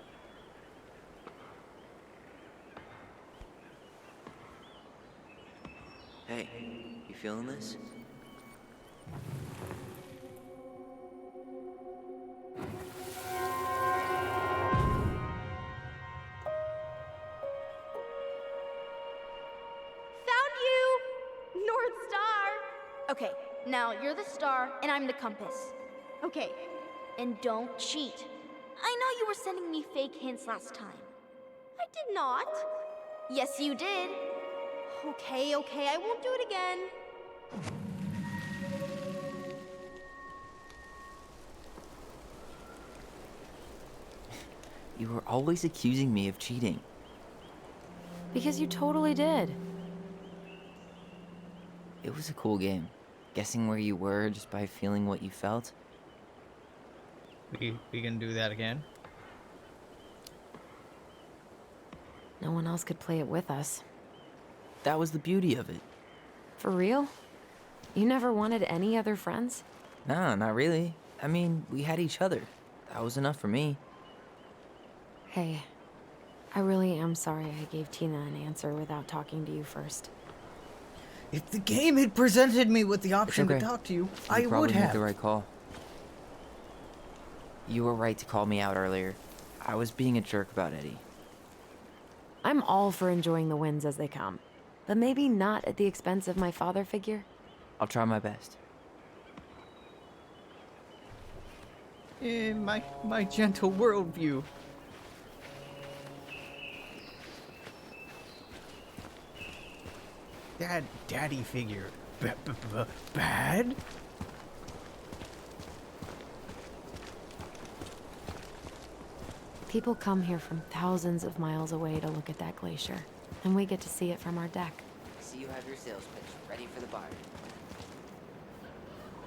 Hey, you feeling this? Found you! North Star! Okay, now you're the star and I'm the compass. Okay, and don't cheat. I know you were sending me fake hints last time. I did not. Yes, you did. Okay, I won't do it again. You were always accusing me of cheating. Because you totally did. It was a cool game. Guessing where you were just by feeling what you felt. We can do that again? No one else could play it with us. That was the beauty of it. For real? You never wanted any other friends? Nah, not really. I mean, we had each other. That was enough for me. Hey, I really am sorry I gave Tina an answer without talking to you first. If the game had presented me with the option okay. to talk to you, You I probably would made have. the right call. You were right to call me out earlier. I was being a jerk about Eddie. I'm all for enjoying the wins as they come, but maybe not at the expense of my father figure. I'll try my best. My gentle worldview. Daddy figure. Bad? People come here from thousands of miles away to look at that glacier, and we get to see it from our deck. See, you have your sales pitch ready for the buyer.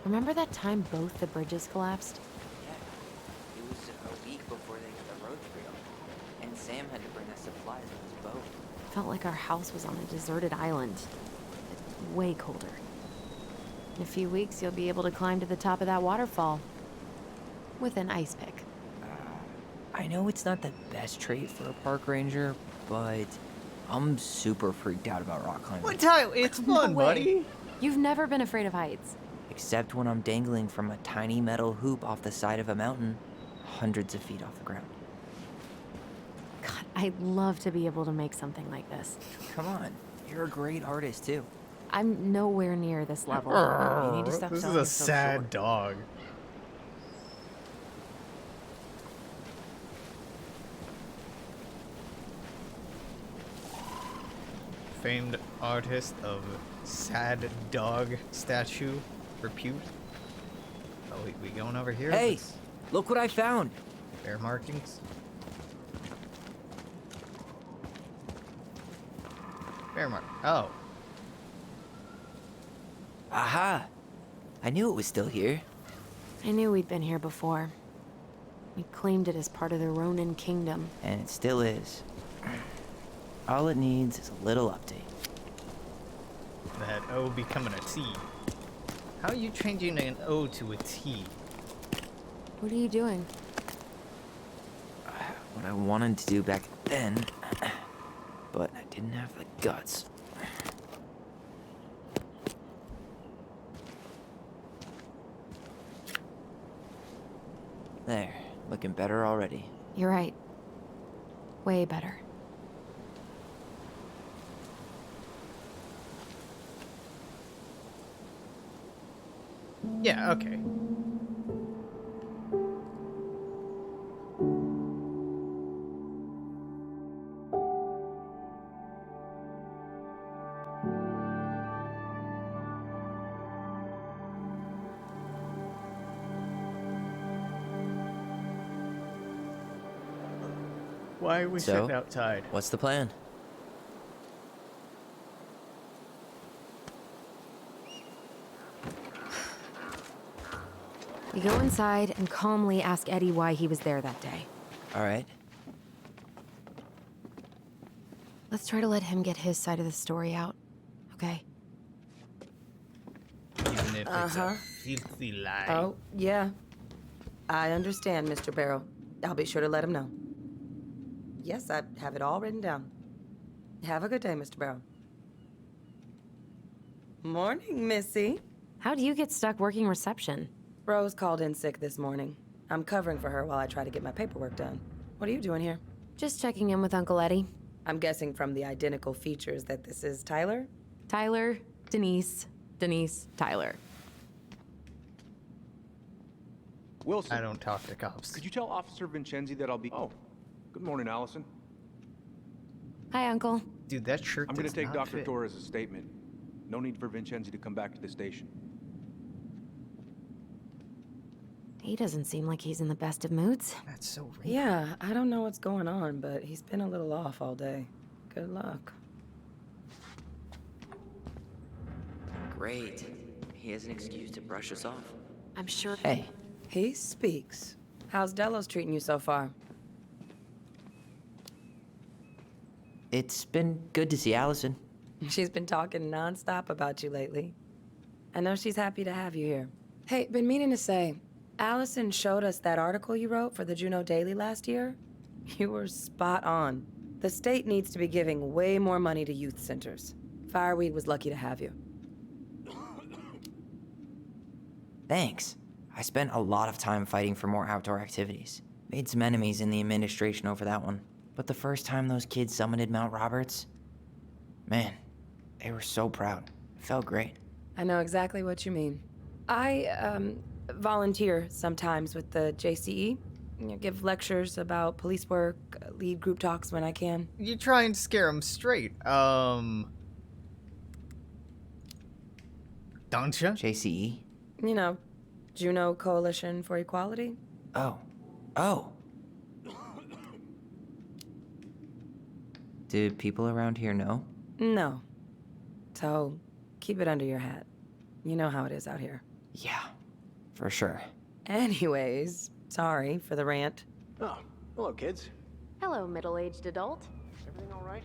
Remember that time both the bridges collapsed? Yeah, it was a week before they got the road reopened, and Sam had to bring us supplies on his boat. Felt like our house was on a deserted island. It's way colder. In a few weeks, you'll be able to climb to the top of that waterfall. With an ice pick. I know it's not the best trait for a park ranger, but I'm super freaked out about rock climbing. What time? It's fun, way. buddy. You've never been afraid of heights. Except when I'm dangling from a tiny metal hoop off the side of a mountain, hundreds of feet off the ground. God, I'd love to be able to make something like this. Come on, you're a great artist too. I'm nowhere near this level. You need to stop This is selling a yourself sad short. dog. Famed artist of sad dog statue repute. Oh, we going over here? Hey, This look what I found. bear markings. Bear mark. Oh, Aha! I knew it was still here. I knew we'd been here before. We claimed it as part of the Ronin Kingdom. And it still is. All it needs is a little update. that O becoming a T. How are you changing an O to a T? What are you doing? what I wanted to do back then, but I didn't have the guts. There, looking better already. You're right. Way better. Yeah, okay. Why are we So? sitting outside? What's the plan? We go inside and calmly ask Eddie why he was there that day. All right. Let's try to let him get his side of the story out, okay? Even if it's a filthy lie. Oh, yeah. I understand, Mr. Barrow. I'll be sure to let him know. Yes, I have it all written down. Have a good day, Mr. Barrow. Morning, Missy. How'd you get stuck working reception? Rose called in sick this morning. I'm covering for her while I try to get my paperwork done. What are you doing here? Just checking in with Uncle Eddie. I'm guessing from the identical features that this is Tyler? Tyler, Denise, Tyler. Wilson, I don't talk to cops. could you tell Officer Vincenzi that I'll be... Oh, good morning, Allison. Hi, Uncle. Dude, that shirt I'm gonna does take not Dr. fit. Torres' statement. No need for Vincenzi to come back to the station. He doesn't seem like he's in the best of moods. That's so weird. Yeah, I don't know what's going on, but he's been a little off all day. Good luck. Great. He has an excuse to brush us off. I'm sure. Hey, He speaks. How's Delos treating you so far? it's been good to see Allison. She's been talking nonstop about you lately. I know she's happy to have you here. Hey, been meaning to say, Allison showed us that article you wrote for the Juneau Daily last year. You were spot on. The state needs to be giving way more money to youth centers. Fireweed was lucky to have you. Thanks. I spent a lot of time fighting for more outdoor activities. Made some enemies in the administration over that one. But the first time those kids summited Mount Roberts, man, they were so proud. It felt great. I know exactly what you mean. I, volunteer sometimes with the JCE. You know, give lectures about police work, lead group talks when I can. You try and scare him straight. Don't ya? JCE? You know, Juneau Coalition for Equality. Oh. Oh. Do people around here know? No. So, keep it under your hat. You know how it is out here. Yeah, for sure. Anyways, sorry for the rant. Oh, hello, kids. Hello, middle-aged adult. Everything all right?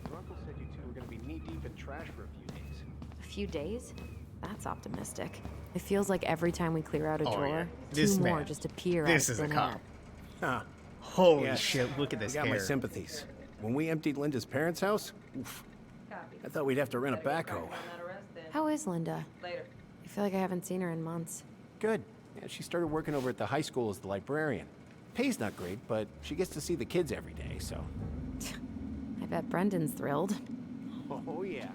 Your uncle said you two were gonna be knee-deep in trash for a few days. A few days? That's optimistic. It feels like every time we clear out a Oh, drawer, yeah. two This more man. just appear This out is of a thin cop. air. Huh. Holy Yes. shit, look at this I got hair. my sympathies. When we emptied Linda's parents' house, oof, I thought we'd have to rent a backhoe. How is Linda? Later. I feel like I haven't seen her in months. Good. Yeah, she started working over at the high school as the librarian. Pay's not great, but she gets to see the kids every day, so. I bet Brendan's thrilled. Oh, yeah.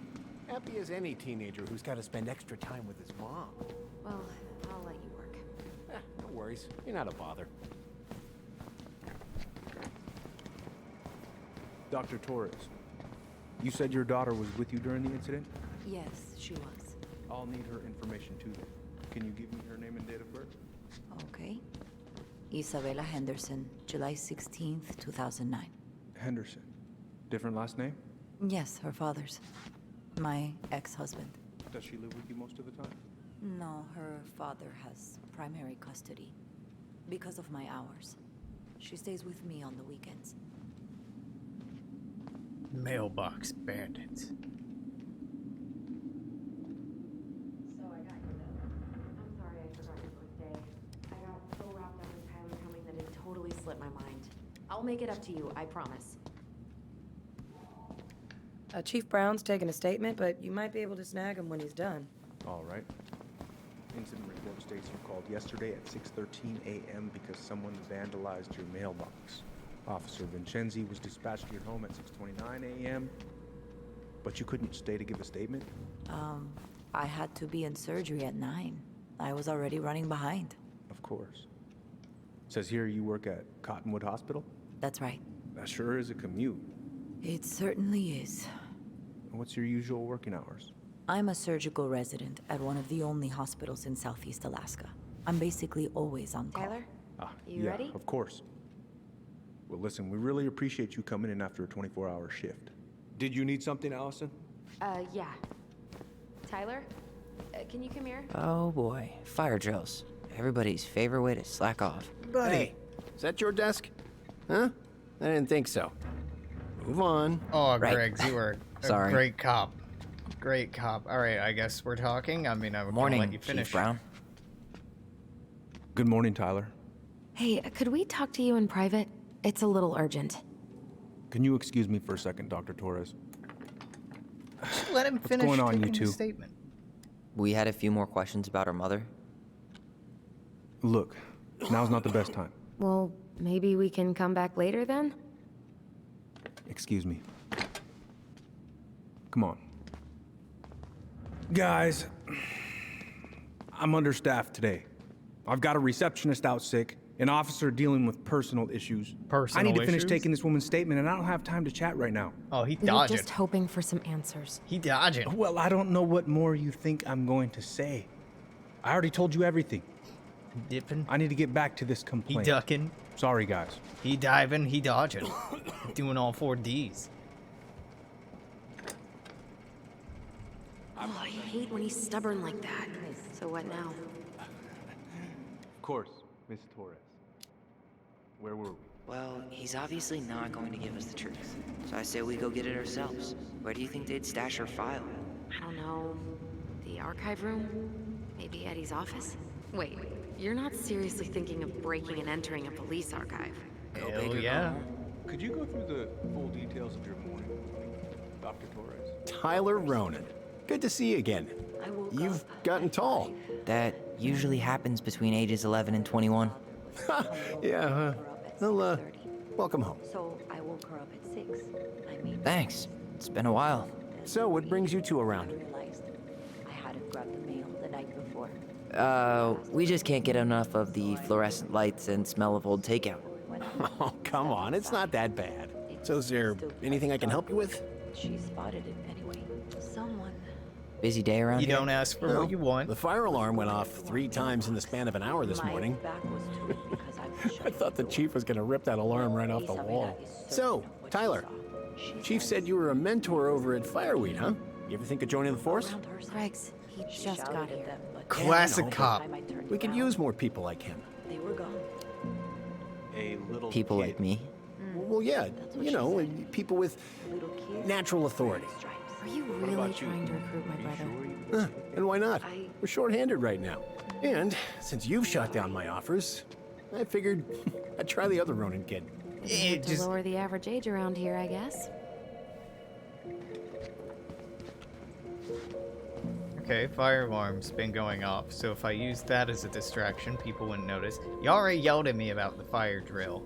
Happy as any teenager who's got to spend extra time with his mom. Well, I'll let you work. No worries. You're not a bother. Dr. Torres, you said your daughter was with you during the incident? Yes, she was. I'll need her information too. Can you give me her name and date of birth? Okay. Isabella Henderson, July 16th, 2009. Henderson. Different last name? Yes, her father's. My ex-husband. Does she live with you most of the time? No, her father has primary custody. Because of my hours. She stays with me on the weekends. Mailbox bandits. So I got you I'm sorry I forgot your birthday. I got so wrapped up in Tyler coming that it totally slipped my mind. I'll make it up to you, I promise. Chief Brown's taking a statement, but you might be able to snag him when he's done. All right. Incident report states you called yesterday at 6:13 a.m. because someone vandalized your mailbox. Officer Vincenzi was dispatched to your home at 6:29 a.m. But you couldn't stay to give a statement? I had to be in surgery at 9. I was already running behind. Of course. Says here you work at Cottonwood Hospital? That's right. That sure is a commute. It certainly is. What's your usual working hours? I'm a surgical resident at one of the only hospitals in Southeast Alaska. I'm basically always on call. Tyler? You You ready? Of course. Well, listen, we really appreciate you coming in after a 24-hour shift. Did you need something, Allison? Yeah. Tyler? Can you come here? Oh boy, fire drills. Everybody's favorite way to slack off. Buddy, Hey. is that your desk? Huh? I didn't think so. Move on. Oh, Right. Griggs, you were a Sorry. great cop. Great cop. All right, I guess we're talking. I mean, I would Morning, let you finish. Chief Brown. Good morning, Tyler. Hey, could we talk to you in private? It's a little urgent. Can you excuse me for a second, Dr. Torres? Just let him finish going on, you taking the two? statement. We had a few more questions about our mother. Look, now's not the best time. Well, maybe we can come back later then? Excuse me. Come on. Guys, I'm understaffed today. I've got a receptionist out sick, an officer dealing with personal issues. I need to finish issues? taking this woman's statement, and I don't have time to chat right now. Oh, he We're dodging. just hoping for some answers. He dodging. Well, I don't know what more you think I'm going to say. I already told you everything. Dipping. I need to get back to this He complaint. ducking. Sorry, guys. He diving. He dodging. Doing all 4 Ds. Oh, I hate when he's stubborn like that. So what now? Of course, Miss Torres. Where were we? Well, he's obviously not going to give us the truth. So I say we go get it ourselves. Where do you think they'd stash her file? I don't know. The archive room? Maybe Eddie's office? Wait, you're not seriously thinking of breaking and entering a police archive? Go Hell big or go yeah. home. Could you go through the full details of your morning, Dr. Torres? Tyler Ronan. Good to see you again. You've gotten tall. That usually happens between ages 11 and 21. Yeah, well, welcome home. So I woke her up at 6. I mean, Thanks. It's been a while. So, what brings you two I around? realized I hadn't grabbed the mail the night before. We just can't get enough of the fluorescent lights and smell of old takeout. Oh, come on, it's not that bad. So, is there anything I can help you with? She spotted it anyway. Someone. Busy day around You here? don't ask for No, what you want. The fire alarm went off 3 times in the span of an hour this morning. Back was to it because I was I thought the chief was gonna rip that alarm right off the wall. So, Tyler, Chief said you were a mentor over at Fireweed, huh? You ever think of joining the force? Greg's, he just got here. Classic know, cop. We could use more people like him. They were gone. A little People kid. like me. Well, yeah, you know, people with Little kids. natural authority. Are you really trying to recruit my brother? And why not? We're short-handed right now. And since you've shot down my offers, I figured I'd try the other Ronin kid. It To just lower the average age around here, I guess. okay. Fire alarm's been going off, so if I use that as a distraction, people wouldn't notice. You already yelled at me about the fire drill.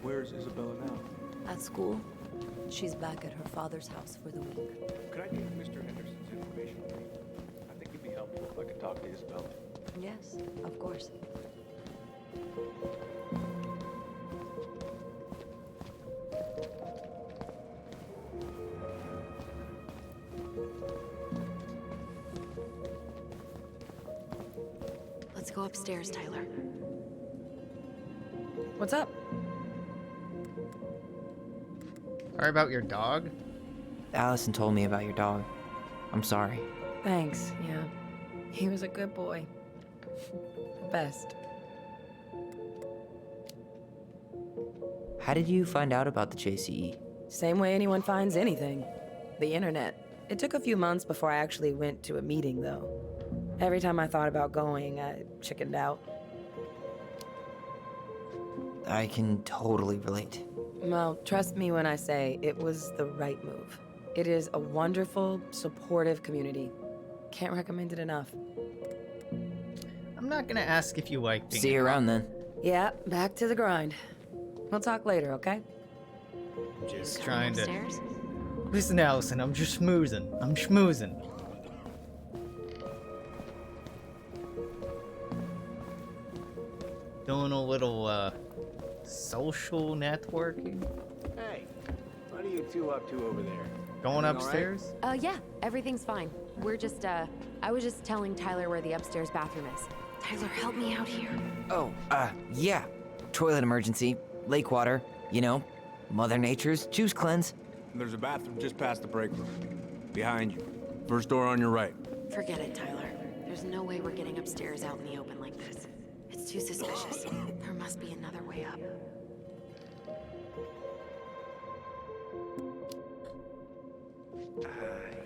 Where's Isabella now? At school. She's back at her father's house for the week. Could I get Mr. Henderson's information, please? I think it'd be helpful if I could talk to Isabella. Yes, of course. Let's go upstairs, Tyler. What's up? Sorry about your dog. Allison told me about your dog. I'm sorry. Thanks, yeah. He was a good boy. Best. How did you find out about the JCE? Same way anyone finds anything. The internet. It took a few months before I actually went to a meeting, though. Every time I thought about going, I chickened out. I can totally relate. Well, trust me when I say it was the right move. It is a wonderful, supportive community. Can't recommend it enough. I'm not gonna ask if you like being See you around then. Yeah, back to the grind. We'll talk later, okay? just trying to... Upstairs? Listen, Allison, I'm just schmoozing. I'm schmoozing. Doing a little, social networking. Hey, what are you two up to over there? Going Everything upstairs? Yeah, everything's fine. We're just, I was just telling Tyler where the upstairs bathroom is. Tyler, help me out here. Oh, yeah. Toilet emergency, lake water, you know, Mother Nature's juice cleanse. There's a bathroom just past the break room. Behind you. First door on your right. Forget it, Tyler. There's no way we're getting upstairs out in the open like this. It's too suspicious. There must be another way up.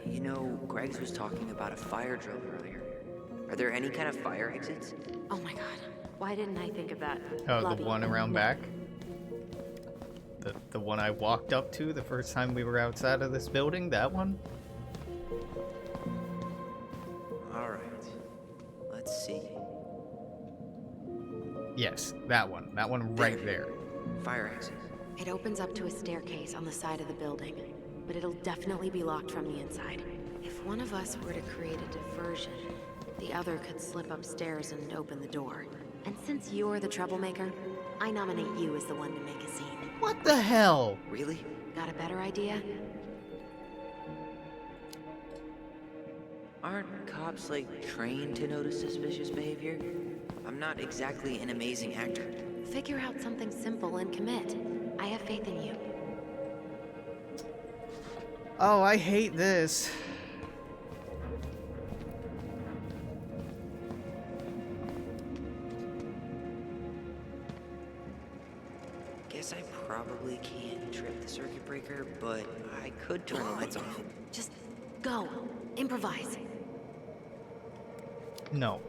You know, Greggs was talking about a fire drill earlier. Are there any kind of fire exits? Oh my god. Why didn't I think of that? Oh, Lobby. the one around back? The one I walked up to the first time we were outside of this building? That one? Alright. Let's see. Yes, that one. That one right there. Fire exit. It opens up to a staircase on the side of the building, but it'll definitely be locked from the inside. If one of us were to create a diversion, the other could slip upstairs and open the door. And since you're the troublemaker, I nominate you as the one to make a scene. What the hell? Really? Got a better idea? Aren't cops, like, trained to notice suspicious behavior? I'm not exactly an amazing actor. Figure out something simple and commit. I have faith in you. Oh, I hate this. Guess I probably can't trip the circuit breaker, but I could turn the lights off. Just go. Improvise. No.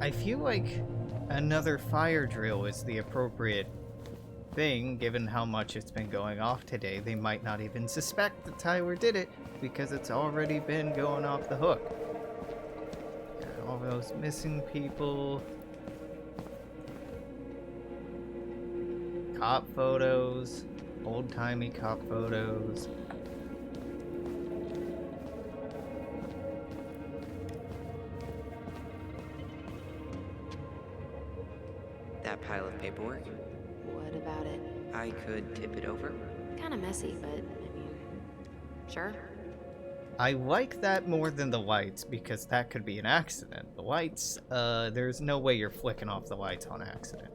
I feel like another fire drill is the appropriate thing, given how much it's been going off today. They might not even suspect that Tyler did it, because it's already been going off the hook. All those missing people. Cop photos. Old-timey cop photos. That pile of paperwork? What about it? I could tip it over. Kinda messy, but, I mean, sure. I like that more than the lights, because that could be an accident. The lights, there's no way you're flicking off the lights on accident.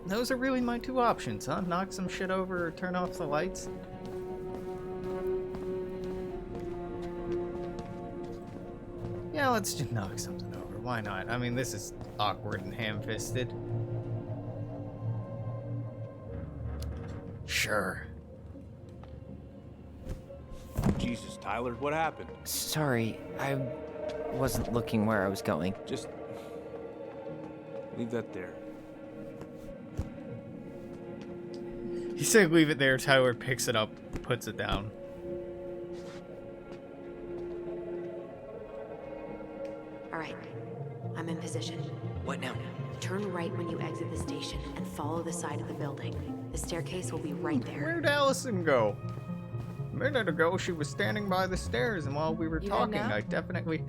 Those are really my two options, huh? Knock some shit over or turn off the lights? Yeah, let's just knock something over. Why not? I mean, this is awkward and ham-fisted. Sure. Jesus, Tyler, what happened? Sorry, I wasn't looking where I was going. Just leave that there. He said leave it there. Tyler picks it up, puts it down. Alright. I'm in position. What now? Turn right when you exit the station and follow the side of the building. The staircase will be right there. Where'd Allison go? A minute ago, she was standing by the stairs, and while we were You talking, head now? I definitely...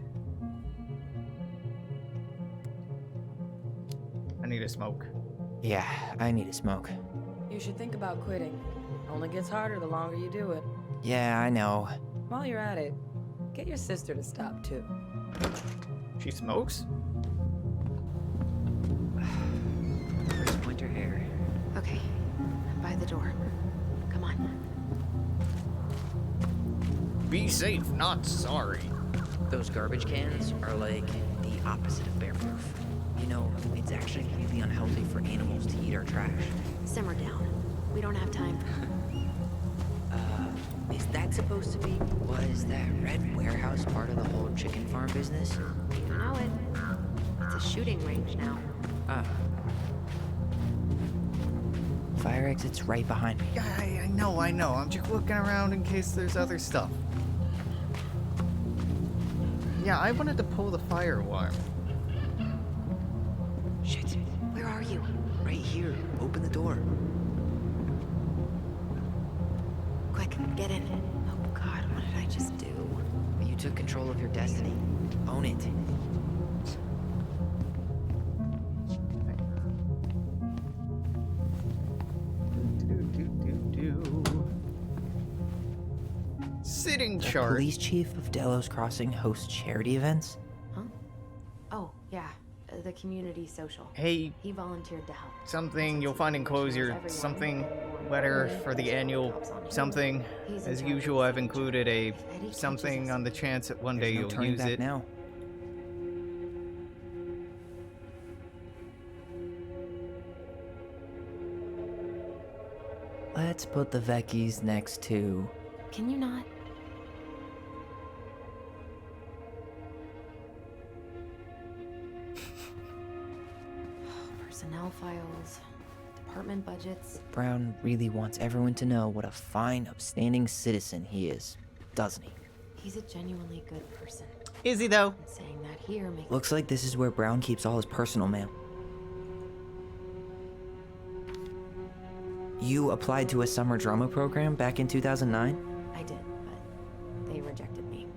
I need a smoke. Yeah, I need a smoke. You should think about quitting. Only gets harder the longer you do it. Yeah, I know. While you're at it, get your sister to stop too. She smokes? Where's winter hair? Okay. I'm by the door. Come on. Be safe, not sorry. Those garbage cans are like the opposite of bear proof. You know, it's actually really unhealthy for animals to eat our trash. Simmer down. We don't have time. Is that supposed to be... Was that red warehouse part of the whole chicken farm business? You know it. It's a shooting range now. Fire exit's right behind me. I know. I'm just looking around in case there's other stuff. Yeah, I wanted to pull the fire alarm. Shit. Where are you? Right here. Open the door. Quick, get in. Oh God, what did I just do? You took control of your destiny. Own it. Sitting The chart. police chief of Delos Crossing hosts charity events? Huh? Oh, yeah. The community social. Hey, He volunteered to help. something you'll find enclosed your something letter for the annual something. As usual, I've included a something on the chance that one day No you'll turning use back it. now. Let's put the Vecchies next to... Can you not? Personnel files, department budgets. Brown really wants everyone to know what a fine, upstanding citizen he is, doesn't he? He's a genuinely good person. Is he though? And saying that here makes Looks like this is where Brown keeps all his personal mail. You applied to a summer drama program back in 2009? I did, but they rejected me.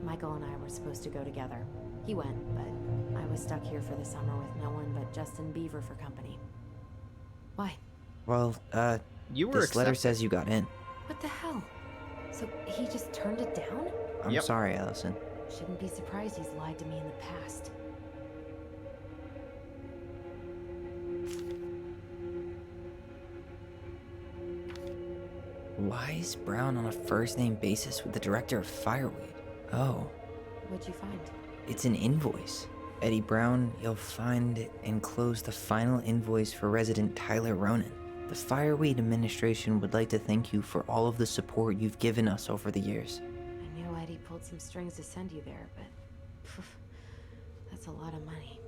Michael and I were supposed to go together. He went, but I was stuck here for the summer with no one but Justin Beaver for company. Why? Well, You were this letter accepted. says you got in. What the hell? So he just turned it down? I'm Yep. sorry, Allison. Shouldn't be surprised he's lied to me in the past. Why is Brown on a first-name basis with the director of Fireweed? Oh, What'd you find? it's an invoice. Eddie Brown, you'll find enclosed the final invoice for resident Tyler Ronan. The Fireweed administration would like to thank you for all of the support you've given us over the years. I knew Eddie pulled some strings to send you there, but phew, that's a lot of money.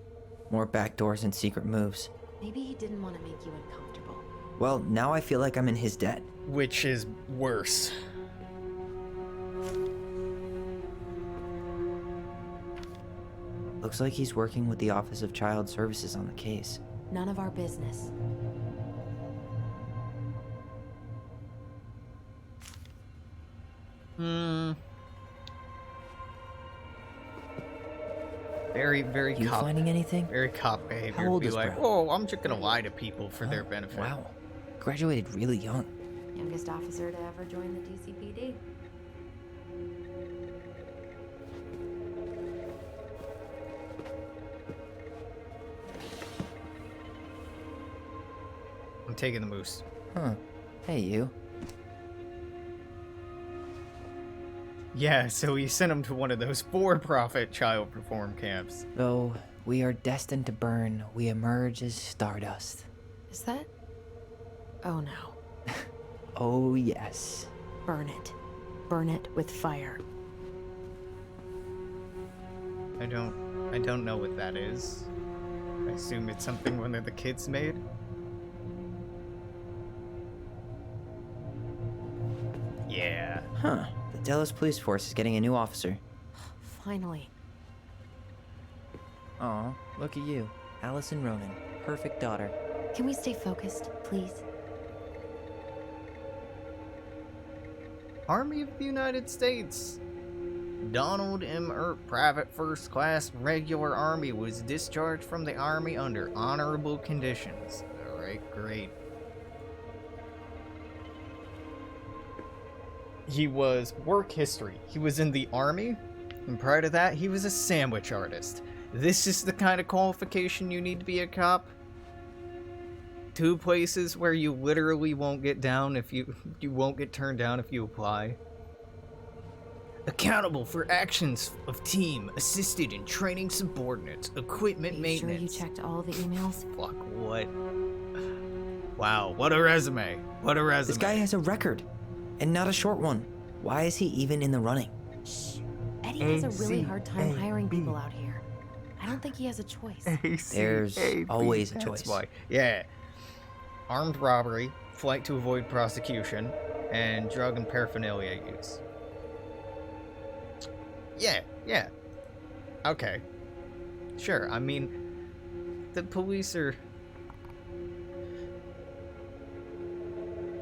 More backdoors and secret moves. Maybe he didn't want to make you uncomfortable. Well, now I feel like I'm in his debt. Which is worse. Looks like he's working with the Office of Child Services on the case. None of our business. Very You cop. finding anything? Very cop behavior. How to old be is like, Brown? oh, I'm just gonna lie to people for their benefit. Wow. Graduated really young. Youngest officer to ever join the DCPD. I'm taking the moose. Huh. Hey, you. Yeah, so he sent him to one of those for-profit child reform camps. Though we are destined to burn, we emerge as stardust. Is that? Oh no. Oh, yes. Burn it. Burn it with fire. I don't know what that is. I assume it's something one of the kids made. Yeah. Huh. The Delos Police Force is getting a new officer. Finally. Aw, look at you. Allison Ronan. Perfect daughter. Can we stay focused, please? Army of the United States. Donald M. Earp, Private First Class Regular Army, was discharged from the Army under honorable conditions. Alright, great. He was work history. He was in the Army, and prior to that, he was a sandwich artist. This is the kind of qualification you need to be a cop. 2 places where you literally won't get down if you won't get turned down if you apply. Accountable for actions of team, assisted in training subordinates, equipment Are you sure maintenance. you checked all the emails? Fuck, what? Wow, what a resume. What a resume. This guy has a record, and not a short one. Why is he even in the running? Shh. Eddie has a really hard time hiring people out here. I don't think he has a choice. There's always a choice. That's why. Yeah. Armed robbery, flight to avoid prosecution, and drug and paraphernalia use. Yeah. Okay. Sure, I mean, the police are...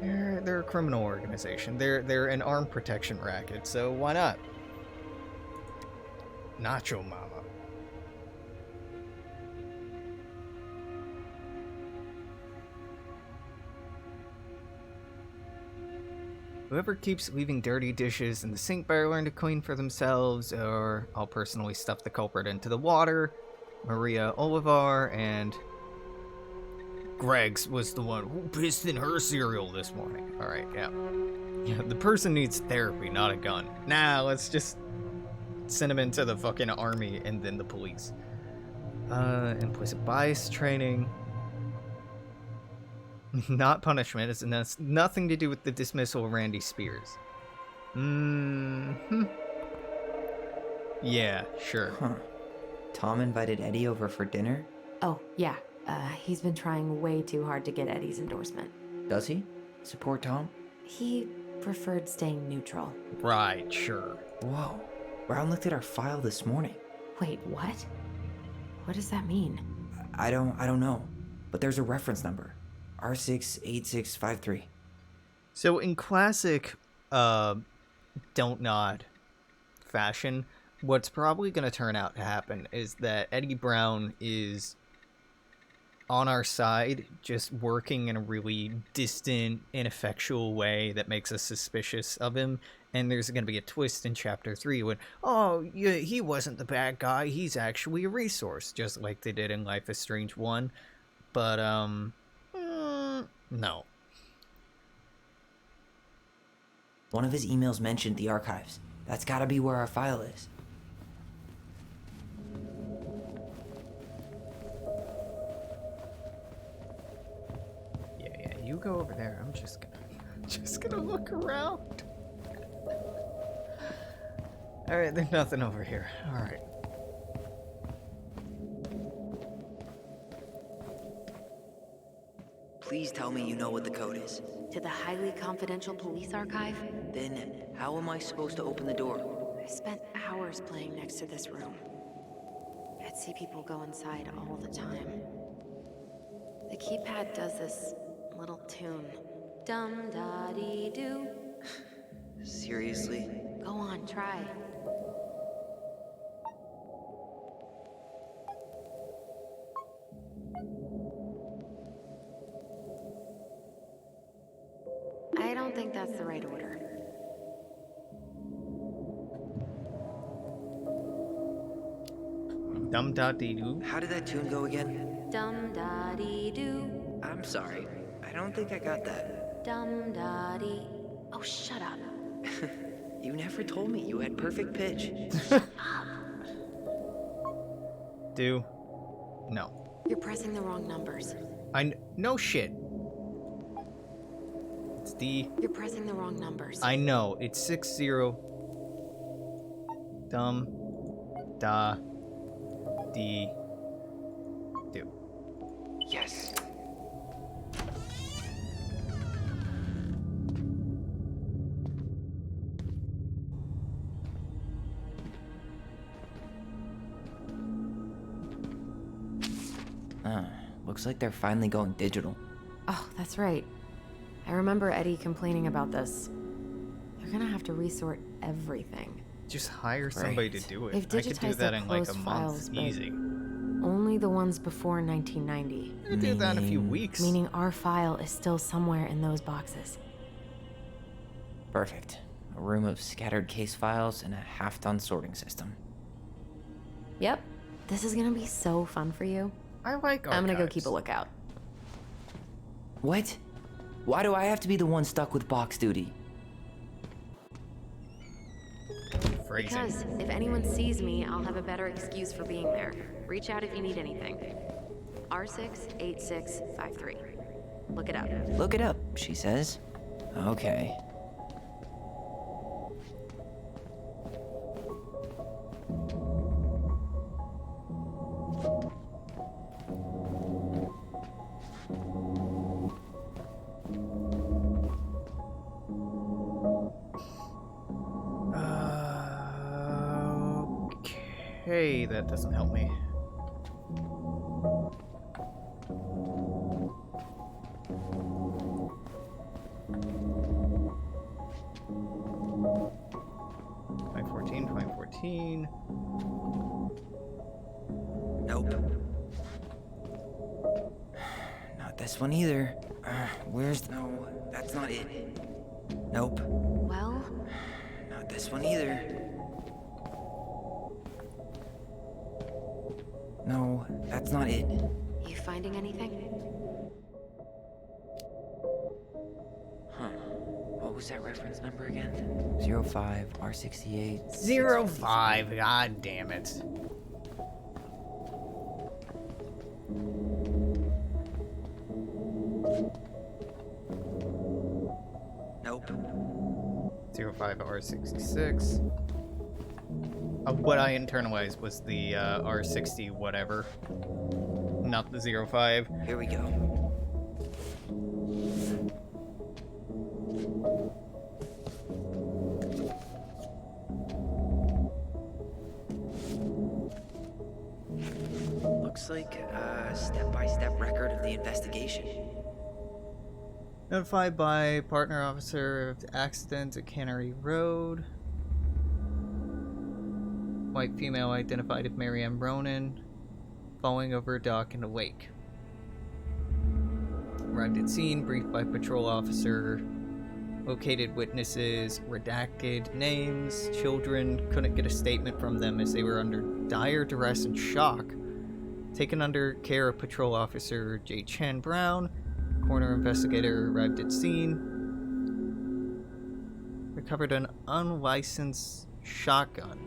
They're a criminal organization. They're an armed protection racket, so why not? Nacho Mama. Whoever keeps leaving dirty dishes in the sink better learn to clean for themselves, or I'll personally stuff the culprit into the water. Maria Olivar and Greg's was the one who pissed in her cereal this morning. Alright, yeah. Yeah, the person needs therapy, not a gun. Nah, let's just send him into the fucking army and then the police. Implicit bias training. Not punishment, and that's nothing to do with the dismissal of Randy Spears. Yeah, sure. Huh. Tom invited Eddie over for dinner? Oh, yeah. He's been trying way too hard to get Eddie's endorsement. Does he? Support Tom? He preferred staying neutral. Right, sure. Whoa. Brown looked at our file this morning. Wait, what? What does that mean? I don't know. But there's a reference number. R68653. So in classic don't nod fashion, what's probably going to turn out to happen is that Eddie Brown is on our side, just working in a really distant, ineffectual way that makes us suspicious of him. And there's going to be a twist in Chapter 3 when, oh, yeah, he wasn't the bad guy, he's actually a resource, just like they did in Life is Strange 1. But, no. One of his emails mentioned the archives. That's gotta be where our file is. Yeah, you go over there. I'm just gonna look around. Alright, there's nothing over here. Alright. Please tell me you know what the code is. To the highly confidential police archive? Then, how am I supposed to open the door? I spent hours playing next to this room. I'd see people go inside all the time. The keypad does this little tune. Dum-da-dee-doo. Seriously? Go on, try. I don't think that's the right order. Dum-da-dee-doo. How did that tune go again? Dum-da-dee-doo. I'm sorry. I don't think I got that. Dum-da-dee. Oh, shut up. You never told me you had perfect pitch. Do. No. You're pressing the wrong numbers. No shit. It's D. You're pressing the wrong numbers. I know. It's 6-0. Dum. Da. D. Do. Yes. Looks like they're finally going digital. Oh, that's right. I remember Eddie complaining about this. They're gonna have to resort everything. Just hire somebody to do it. They've I could do digitized that their in like a closed month. files, but Easy. only the ones before 1990. I could do that in a few weeks. Meaning our file is still somewhere in those boxes. Perfect. A room of scattered case files and a half-done sorting system. Yep. This is gonna be so fun for you. I like archives. I'm gonna go keep a lookout. What? Why do I have to be the one stuck with box duty? phrasing. Because if anyone sees me, I'll have a better excuse for being there. Reach out if you need anything. R68653. Look it up. Look it up, she says. Okay. Okay, that doesn't help me. Nope. Not this one either. No, that's not it. Nope. Well? Not this one either. No, that's not it. You finding anything? Huh. What was that reference number again? 05 R68. 05, god damn it. Nope. 05 R66. What I internalized was the R60 whatever, not the 05. Here we go. Looks like a step-by-step record of the investigation. Notified by partner officer of the accident at Cannery Road. White female identified as Marianne Ronan, falling over a dock in a wake. Arrived at scene, briefed by patrol officer. Located witnesses, redacted names, children, couldn't get a statement from them as they were under dire duress and shock. Taken under care of patrol officer J. Chan Brown. Coroner investigator arrived at scene. Recovered an unlicensed shotgun.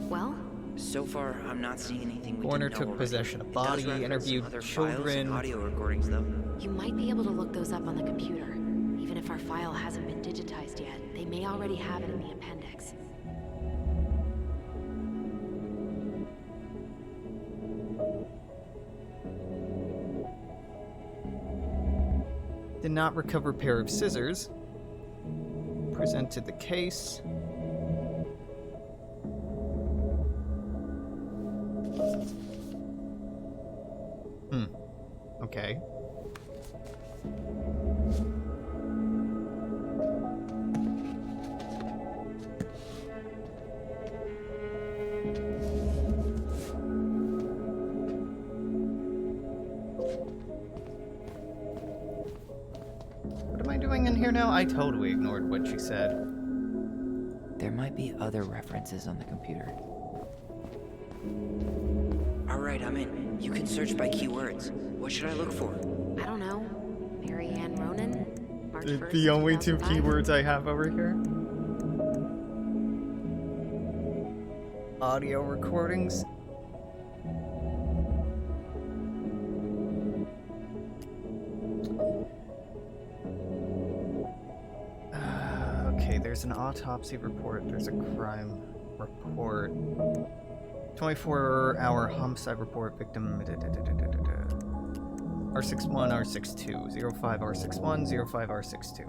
Well? So far, I'm not seeing anything we Coroner didn't know took already. possession of It does body, reference interviewed other files and children. audio recordings, though. You might be able to look those up on the computer. Even if our file hasn't been digitized yet, they may already have it in the appendix. Did not recover a pair of scissors. Presented the case. Okay. What am I doing in here now? I totally ignored what she said. There might be other references on the computer. Alright, I'm in. You can search by keywords. What should I look for? I don't know. Marianne Ronan? March 1st, The only two 2005? keywords I have over here. Audio recordings. Okay, there's an autopsy report. There's a crime report. 24-hour homicide report. Victim. R61, R62. 05, R61, 05, R62.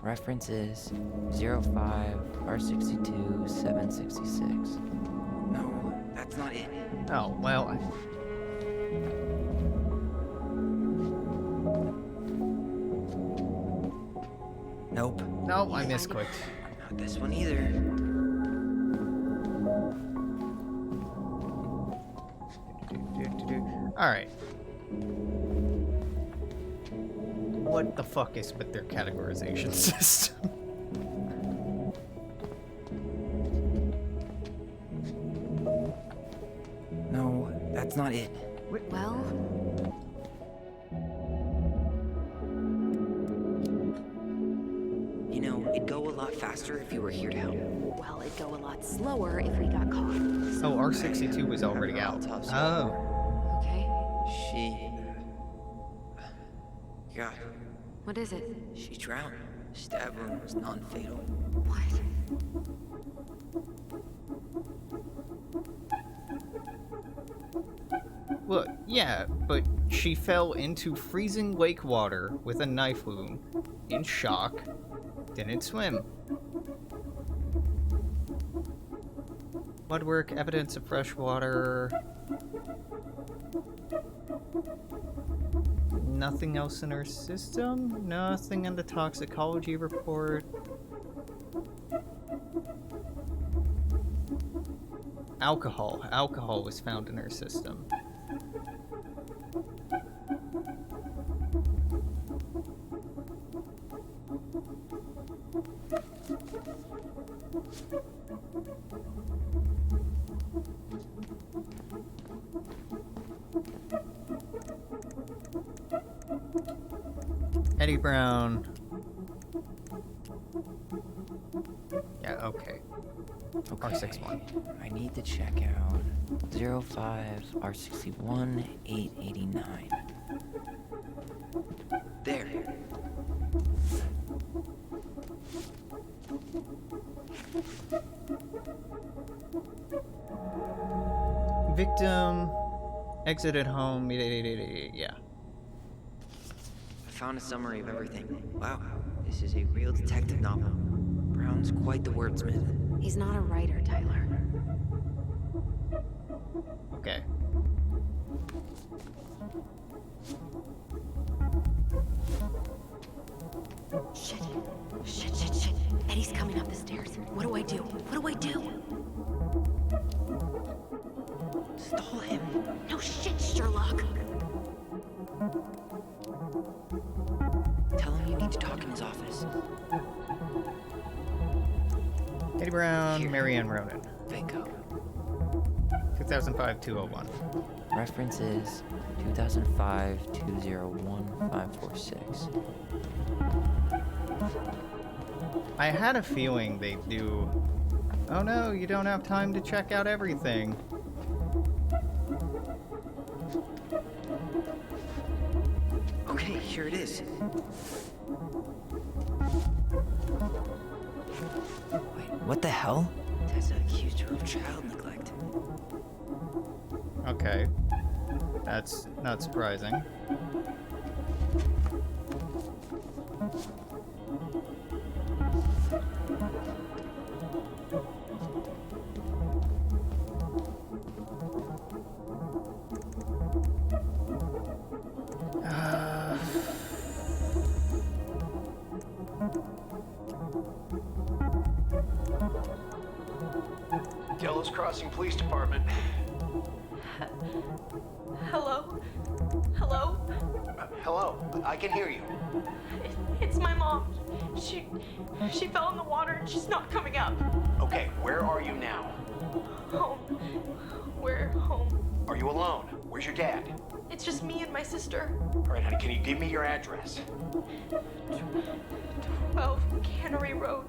References 05 R62 766. No, that's not it. Oh, well, Nope. No, I misclicked. Not this one either. Alright. What the fuck is with their categorization system? No, that's not it. Well? You know, it'd go a lot faster faster if you were here to help. Well, it'd go a lot slower if we got caught. Oh, R62 was already out. Oh. Okay. She... God, What is it? she drowned. Stab wound was non-fatal. What? Well, yeah, but she fell into freezing lake water with a knife wound, in shock, didn't swim. Mudwork, evidence of fresh water. Nothing else in her system? Nothing in the toxicology report. Alcohol. Alcohol was found in her system. Eddie Brown. Yeah, okay. R61. I need to check out 05 R61 889. There. Victim exited home. Yeah. I found a summary of everything. Wow, this is a real detective novel. Brown's quite the wordsmith. He's not a writer, Tyler. Okay. Shit. Shit. Eddie's coming up the stairs. What do I do? Stall him. No shit, Sherlock. Tell him you need to talk in his office. Eddie Brown, Marianne Ronan. Bingo. 2005-201. Reference is 2005-201-546. I had a feeling they'd do... Oh no, you don't have time to check out everything. Okay, here it is. Wait, what the hell? Tessa accused her of child neglect. Okay. That's not surprising. Delos Crossing Police Department. Hello? Hello? Hello, I can hear you. It's my mom. She fell in the water and she's not coming up. Okay, where are you now? Home. We're home. Are you alone? Where's your dad? It's just me and my sister. All right, honey, can you give me your address? 12 Cannery Road.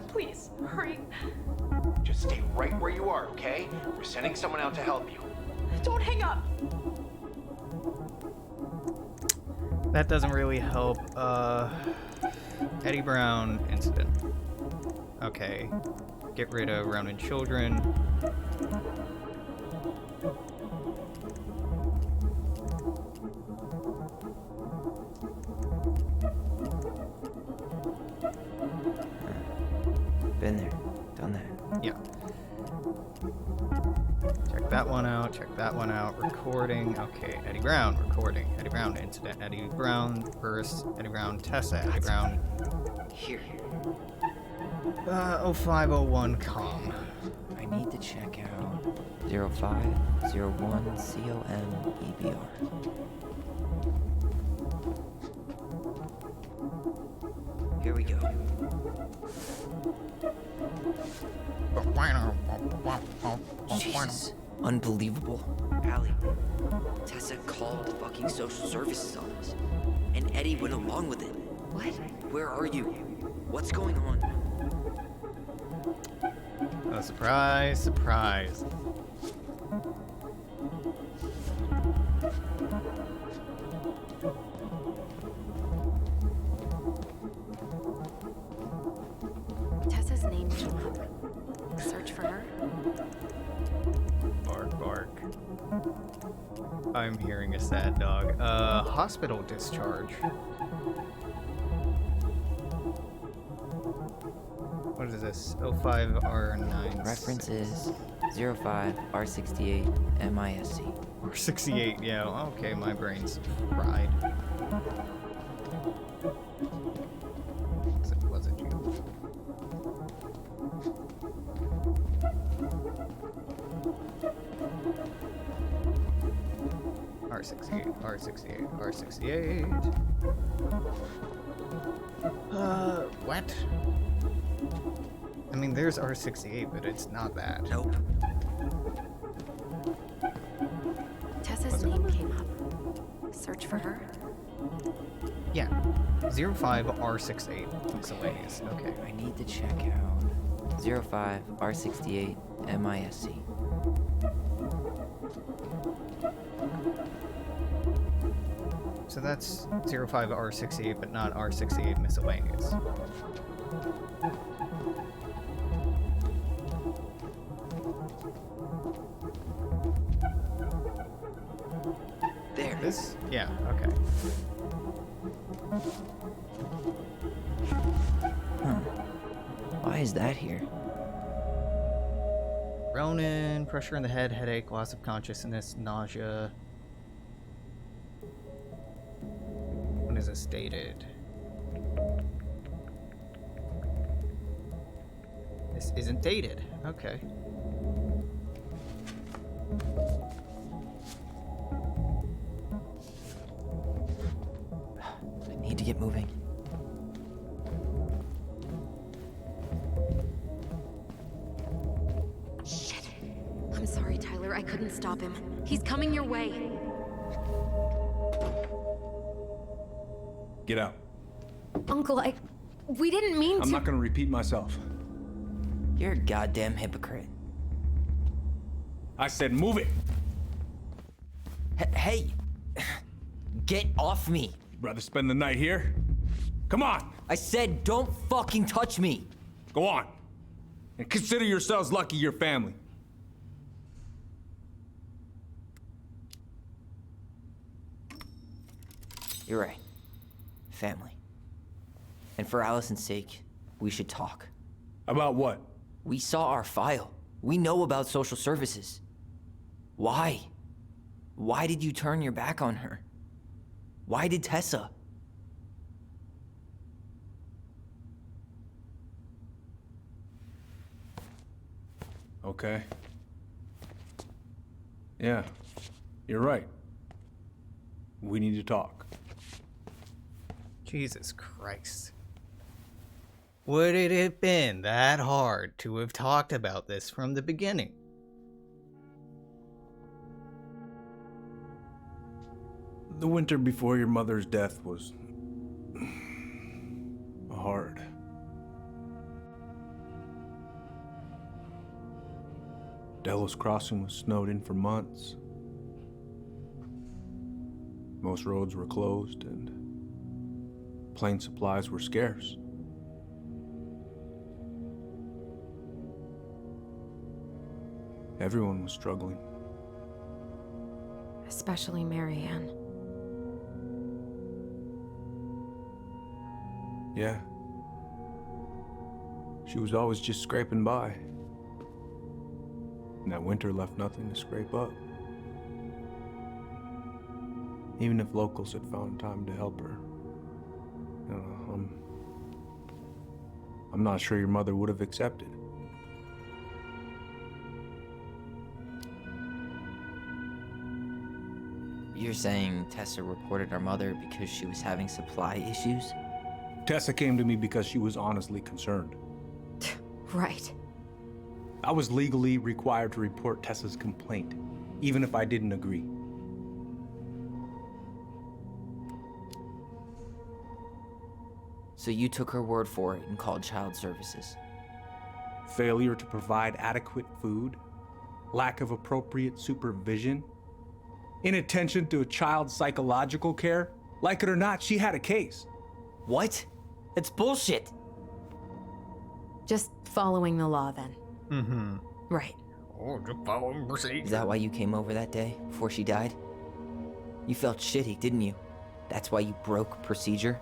Please, hurry. Just stay right where you are, okay? We're sending someone out to help you. Don't hang up. That doesn't really help. Eddie Brown incident. Okay. Get rid of Ronan children. Been there, done that. Yeah. Check that one out, check that one out. Recording. Okay, Eddie Brown, recording. Eddie Brown incident. Eddie Brown burst. Eddie Brown Tessa. Eddie Brown. Here. 0501 com. I need to check out 0501 COM-EBR. Here we go. Jesus. Unbelievable. Allie, Tessa called the fucking social services on us. And Eddie went along with it. What? Where are you? What's going on? Oh, surprise, surprise. Tessa's name came up. Search for her? Bark, bark. I'm hearing a sad dog. Hospital discharge. What is this? 05R9. Reference is 05R68 MISC. R68, yeah, okay, my brain's fried. Was it you? R68, R68, R68. What? I mean, there's R68, but it's not that. Nope. Tessa's name came up. Search for her? Yeah. 05R68. Miscellaneous. Okay. I need to check out 05R68 MISC. So that's 05R68, but not R68 miscellaneous. There. This? Yeah, okay. Why is that here? Ronan, pressure in the head, headache, loss of consciousness, nausea. When is this dated? This isn't dated. Okay. I need to get moving. Shit. I'm sorry, Tyler. I couldn't stop him. He's coming your way. Get out. Uncle, we didn't mean to. I'm not gonna repeat myself. You're a goddamn hypocrite. I said move it. Hey! Get off me! You'd rather spend the night here? Come on! I said don't fucking touch me! Go on. And consider yourselves lucky you're family. You're right. Family. And for Allison's sake, we should talk. About what? We saw our file. We know about social services. Why? Why did you turn your back on her? Why did Tessa? Okay. Yeah, you're right. We need to talk. Jesus Christ. Would it have been that hard to have talked about this from the beginning? The winter before your mother's death was hard. Delos Crossing was snowed in for months. Most roads were closed and plane supplies were scarce. Everyone was struggling. Especially Marianne. Yeah. She was always just scraping by. And that winter left nothing to scrape up. Even if locals had found time to help her. I'm not sure your mother would have accepted. You're saying Tessa reported our mother because she was having supply issues? Tessa came to me because she was honestly concerned. Right. I was legally required to report Tessa's complaint, even if I didn't agree. So you took her word for it and called child services? failure to provide adequate food, lack of appropriate supervision, inattention to a child's psychological care. Like it or not, she had a case. What? That's bullshit. Just following the law then. Mm-hmm. Right. Oh, just following procedure. Is that why you came over that day, before she died? You felt shitty, didn't you? That's why you broke procedure?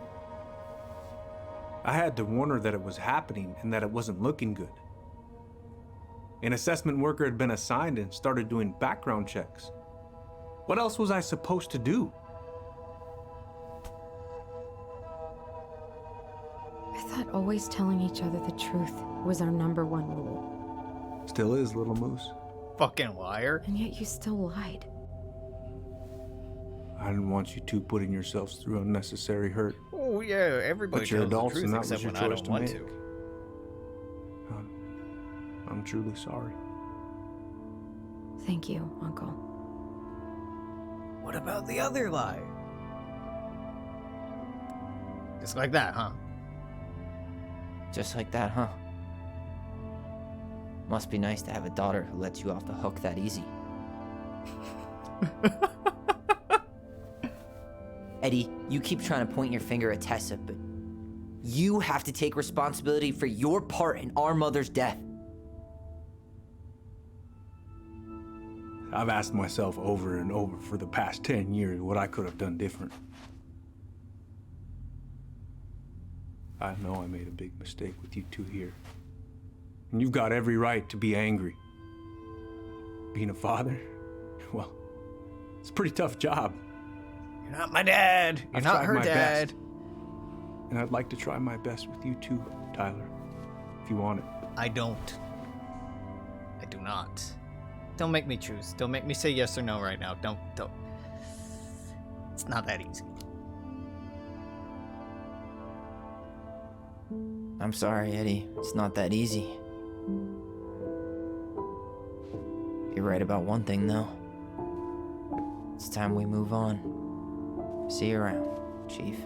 I had to warn her that it was happening and that it wasn't looking good. An assessment worker had been assigned and started doing background checks. What else was I supposed to do? I thought always telling each other the truth was our #1 rule. Still is, little moose. Fucking liar. And yet you still lied. I didn't want you two putting yourselves through unnecessary hurt. Oh yeah, everybody But you're tells adults the and truth that was except your when I choice don't to want make. to. I'm truly sorry. Thank you, Uncle. What about the other lie? Just like that, huh? Just like that, huh? Must be nice to have a daughter who lets you off the hook that easy. Eddie, you keep trying to point your finger at Tessa, but you have to take responsibility for your part in our mother's death. I've asked myself over and over for the past 10 years what I could have done different. I know I made a big mistake with you two here. And you've got every right to be angry. Being a father, well, it's a pretty tough job. You're not my dad. You're I've not tried her my dad. best. And I'd like to try my best with you too, Tyler, if you want it. I don't. I do not. Don't make me choose. Don't make me say yes or no right now. Don't. It's not that easy. I'm sorry, Eddie. It's not that easy. You're right about one thing, though. It's time we move on. See you around, Chief.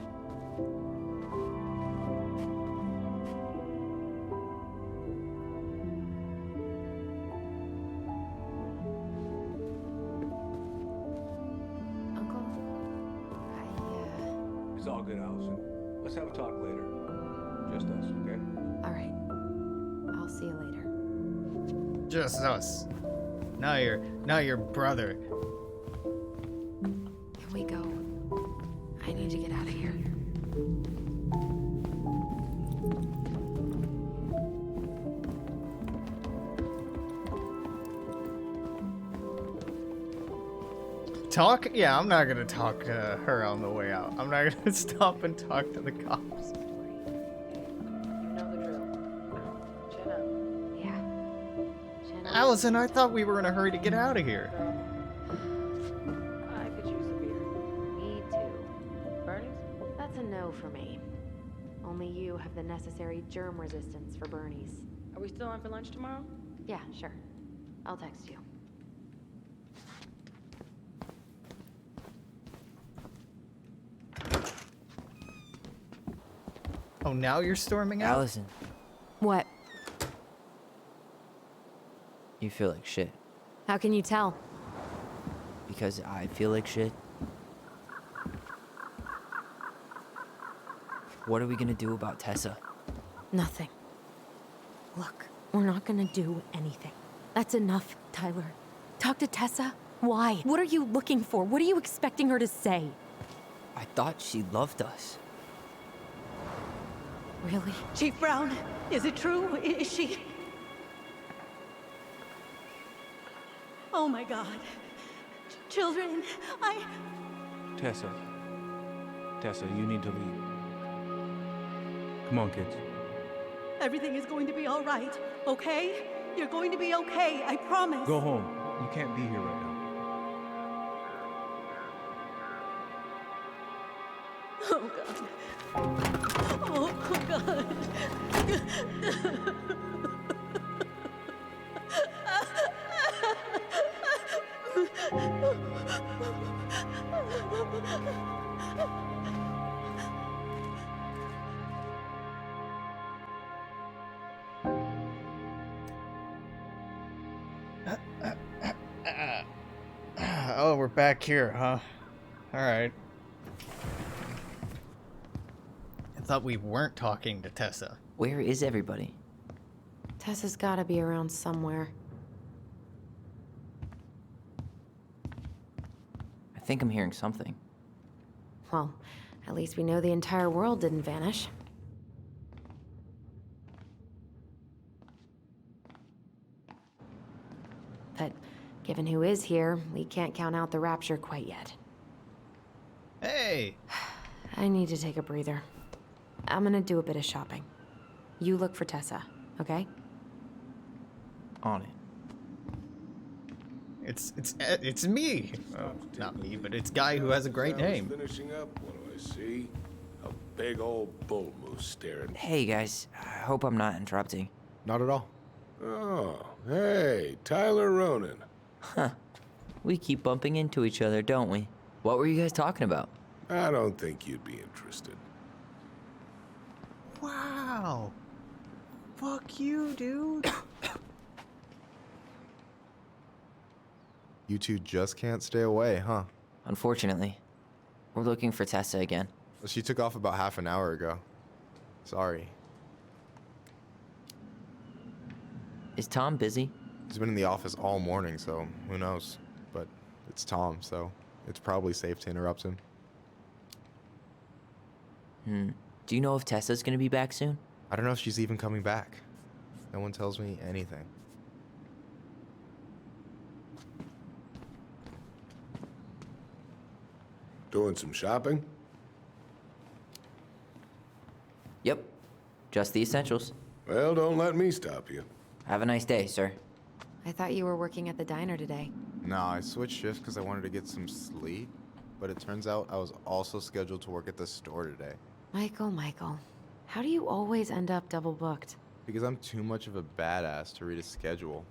It's all good, Allison. Let's have a talk later. Just us, okay? All right. I'll see you later. Just us. Not your brother. Can we go? I need to get out of here. Talk? Yeah, I'm not gonna talk to her on the way out. I'm not gonna stop and talk to the cops. Allison, I thought we were in a hurry to get out of here. I could use a beer. Me too. Bernie's? That's a no for me. Only you have the necessary germ resistance for Bernie's. Are we still on for lunch tomorrow? Yeah, sure. I'll text you. Oh, now you're storming out? Allison, What? you feel like shit. How can you tell? Because I feel like shit. What are we gonna do about Tessa? Nothing. Look, we're not gonna do anything. That's enough, Tyler. Talk to Tessa? Why? What are you looking for? What are you expecting her to say? I thought she loved us. Really? Chief Brown, is it true? Is she... Oh my God. Children, Tessa, you need to leave. Come on, kids. Everything is going to be all right, okay? You're going to be okay, I promise. Go home. You can't be here right now. Oh God. Oh God. Oh, we're back here, huh? Alright. I thought we weren't talking to Tessa. Where is everybody? Tessa's gotta be around somewhere. I think I'm hearing something. Well, at least we know the entire world didn't vanish. But given who is here, we can't count out the rapture quite yet. Hey! I need to take a breather. I'm gonna do a bit of shopping. You look for Tessa, okay? On it. It's me. Oh, not me, but it's Guy who has a great name. Finishing up, what do I see? A big old bull moose staring. Hey guys, I hope I'm not interrupting. Not at all. Oh, hey, Tyler Ronan. Huh. We keep bumping into each other, don't we? What were you guys talking about? I don't think you'd be interested. Wow. Fuck you, dude. You two just can't stay away, huh? Unfortunately. We're looking for Tessa again. Well, she took off about half an hour ago. Sorry. Is Tom busy? He's been in the office all morning, so who knows? But it's Tom, so it's probably safe to interrupt him. Do you know if Tessa's gonna be back soon? I don't know if she's even coming back. No one tells me anything. Doing some shopping? Yep. Just the essentials. Well, don't let me stop you. Have a nice day, sir. I thought you were working at the diner today. No, I switched shifts because I wanted to get some sleep, but it turns out I was also scheduled to work at the store today. Michael, how do you always end up double booked? Because I'm too much of a badass to read a schedule.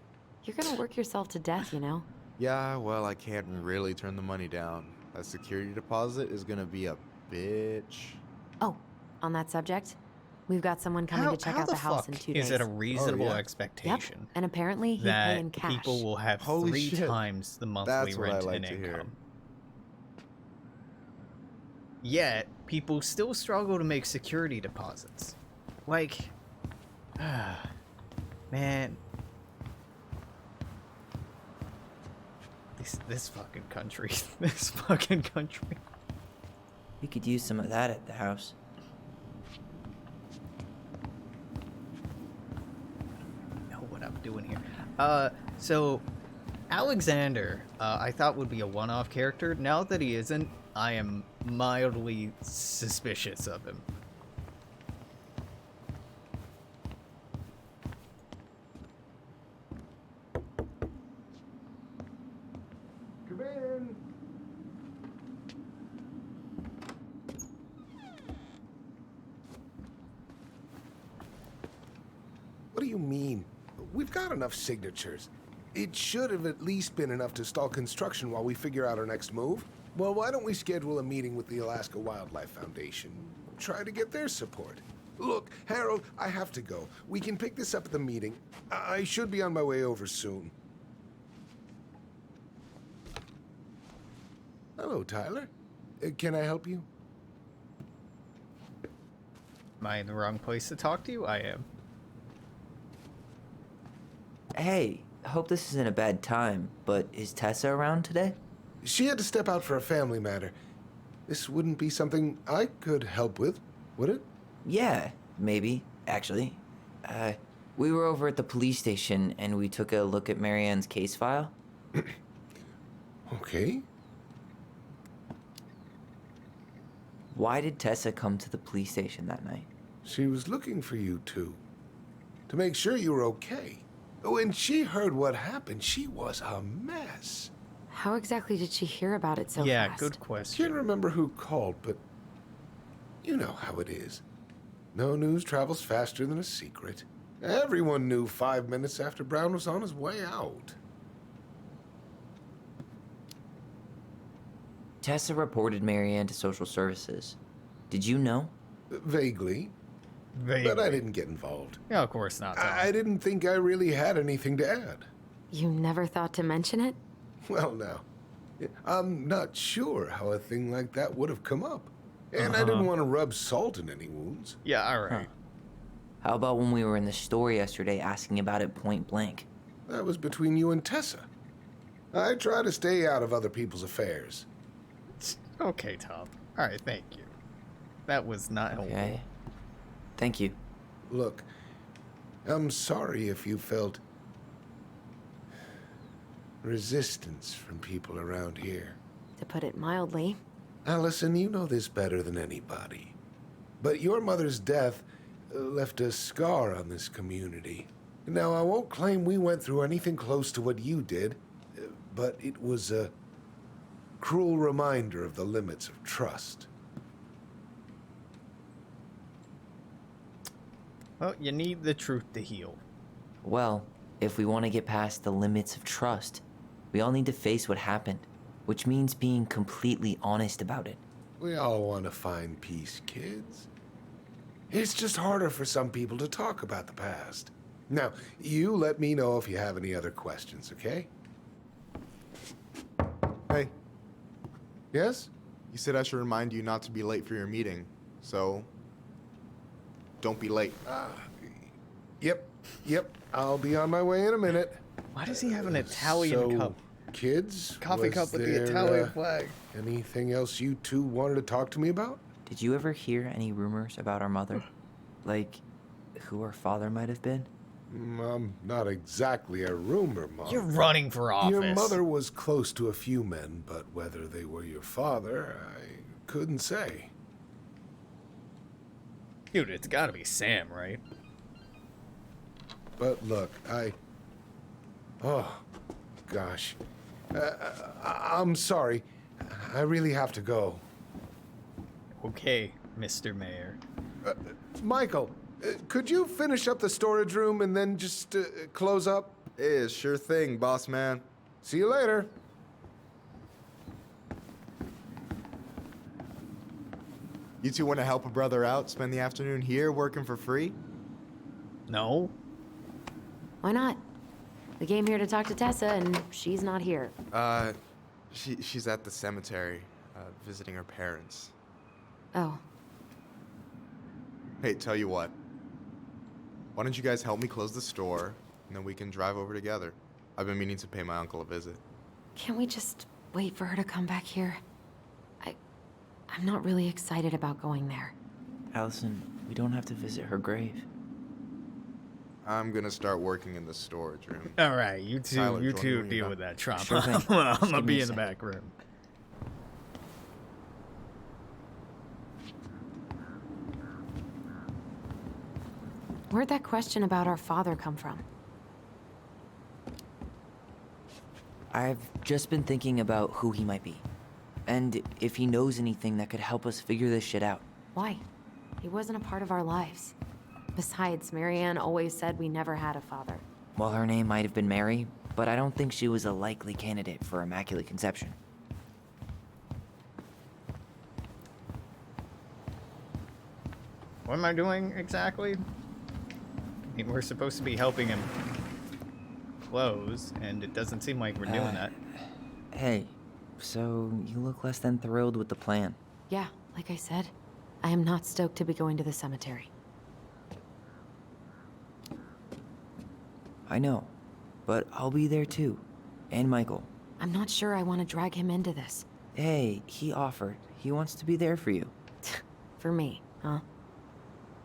You're gonna work yourself to death, you know? Yeah, well, I can't really turn the money down. That security deposit is gonna be a bitch. Oh, on that subject, we've got someone coming to check out the house in 2 days. Is it a reasonable expectation? Yep, and apparently he'd that pay in cash. people will have Holy 3 shit. times the monthly That's what I rent like and to income. hear. Yet, people still struggle to make security deposits. Like, man. This fucking country. This fucking country. We could use some of that at the house. Know what I'm doing here. So Alexander, I thought would be a one-off character. Now that he isn't, I am mildly suspicious of him. Come in. What do you mean? We've got enough signatures. It should have at least been enough to stall construction while we figure out our next move. Well, why don't we schedule a meeting with the Alaska Wildlife Foundation? Try to get their support. Look, Harold, I have to go. We can pick this up at the meeting. I should be on my way over soon. Hello, Tyler. Can I help you? Am I in the wrong place to talk to you? I am. Hey, hope this isn't a bad time, but is Tessa around today? She had to step out for a family matter. This wouldn't be something I could help with, would it? Yeah, maybe, actually. We were over at the police station and we took a look at Marianne's case file. Okay. Why did Tessa come to the police station that night? She was looking for you two. To make sure you were okay. When she heard what happened, she was a mess. How exactly did she hear about it so fast? Yeah, good question. Can't remember who called, but you know how it is. No news travels faster than a secret. Everyone knew 5 minutes after Brown was on his way out. Tessa reported Marianne to social services. Did you know? Vaguely. But I didn't get involved. Yeah, of course not. Tom. I didn't think I really had anything to add. You never thought to mention it? Well, now, I'm not sure how a thing like that would have come up. And I didn't want to rub salt in any wounds. Yeah, alright. Huh. How about when we were in the store yesterday asking about it point blank? That was between you and Tessa. I try to stay out of other people's affairs. Okay, Tom. Alright, thank you. That was not helpful. Okay. Thank you. Look, I'm sorry if you felt resistance from people around here. To put it mildly. Allison, you know this better than anybody. But your mother's death left a scar on this community. Now, I won't claim we went through anything close to what you did, but it was a cruel reminder of the limits of trust. Well, you need the truth to heal. Well, if we want to get past the limits of trust, we all need to face what happened, which means being completely honest about it. We all want to find peace, kids. It's just harder for some people to talk about the past. Now, you let me know if you have any other questions, okay? Hey. Yes? You said I should remind you not to be late for your meeting, so don't be late. Yep. I'll be on my way in a minute. Why does he have an Italian cup? Kids, Coffee cup with the Italian flag. Anything else you two wanted to talk to me about? Did you ever hear any rumors about our mother? Like, who our father might have been? Not exactly a rumor, Mom. You're running for office. Your mother was close to a few men, but whether they were your father, I couldn't say. Dude, it's gotta be Sam, right? But look, oh, gosh. I'm sorry. I really have to go. Okay, Mr. Mayor. Michael, could you finish up the storage room and then just close up? Sure thing, boss man. See you later. You two want to help a brother out, spend the afternoon here working for free? No. Why not? We came here to talk to Tessa, and she's not here. She's at the cemetery, visiting her parents. Oh. Hey, tell you what. Why don't you guys help me close the store, and then we can drive over together. I've been meaning to pay my uncle a visit. Can't we just wait for her to come back here? I'm not really excited about going there. Allison, we don't have to visit her grave. I'm gonna start working in the storage room. All right, you two, Tyler, you join two me, deal with that, Trump. Sure thing. I'm Just gonna give me be a in the sec. back room. Where'd that question about our father come from? I've just been thinking about who he might be. And if he knows anything that could help us figure this shit out. Why? He wasn't a part of our lives. Besides, Marianne always said we never had a father. Well, her name might have been Mary, but I don't think she was a likely candidate for Immaculate Conception. What am I doing exactly? I mean, we're supposed to be helping him close, and it doesn't seem like we're doing that. Hey, so you look less than thrilled with the plan. Yeah, like I said, I am not stoked to be going to the cemetery. I know, but I'll be there too. And Michael. I'm not sure I want to drag him into this. Hey, he offered. He wants to be there for you. For me, huh?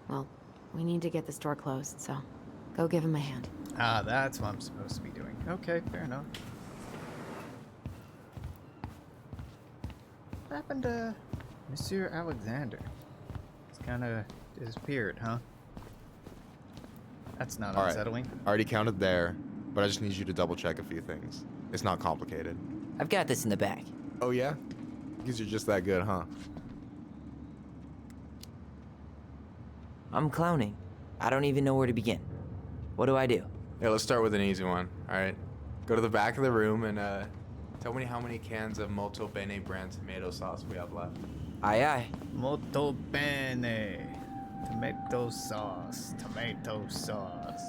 Well, we need to get the store closed, so go give him a hand. Ah, that's what I'm supposed to be doing. Okay, fair enough. What happened to Monsieur Alexander? He's kind of disappeared, huh? That's not All unsettling. right, already counted there, but I just need you to double check a few things. It's not complicated. I've got this in the bag. Oh yeah? Because you're just that good, huh? I'm clowning. I don't even know where to begin. What do I do? Yeah, let's start with an easy one, all right? Go to the back of the room and tell me how many cans of Molto Bene brand tomato sauce we have left. Aye, aye. Molto bene. Tomato sauce. Tomato sauce.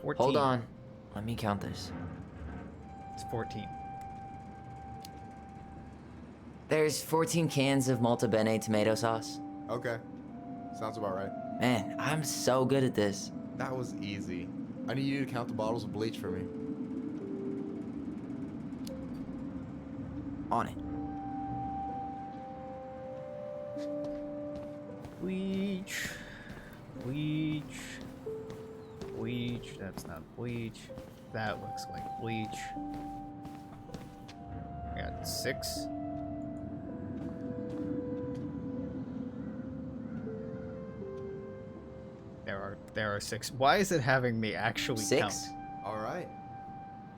14. Hold on. Let me count this. It's 14. There's 14 cans of Malta Bene tomato sauce. Okay. Sounds about right. Man, I'm so good at this. That was easy. I need you to count the bottles of bleach for me. On it. Bleach. Bleach. Bleach. That's not bleach. That looks like bleach. I got 6. There are 6. Why is it having me actually 6? count? All right.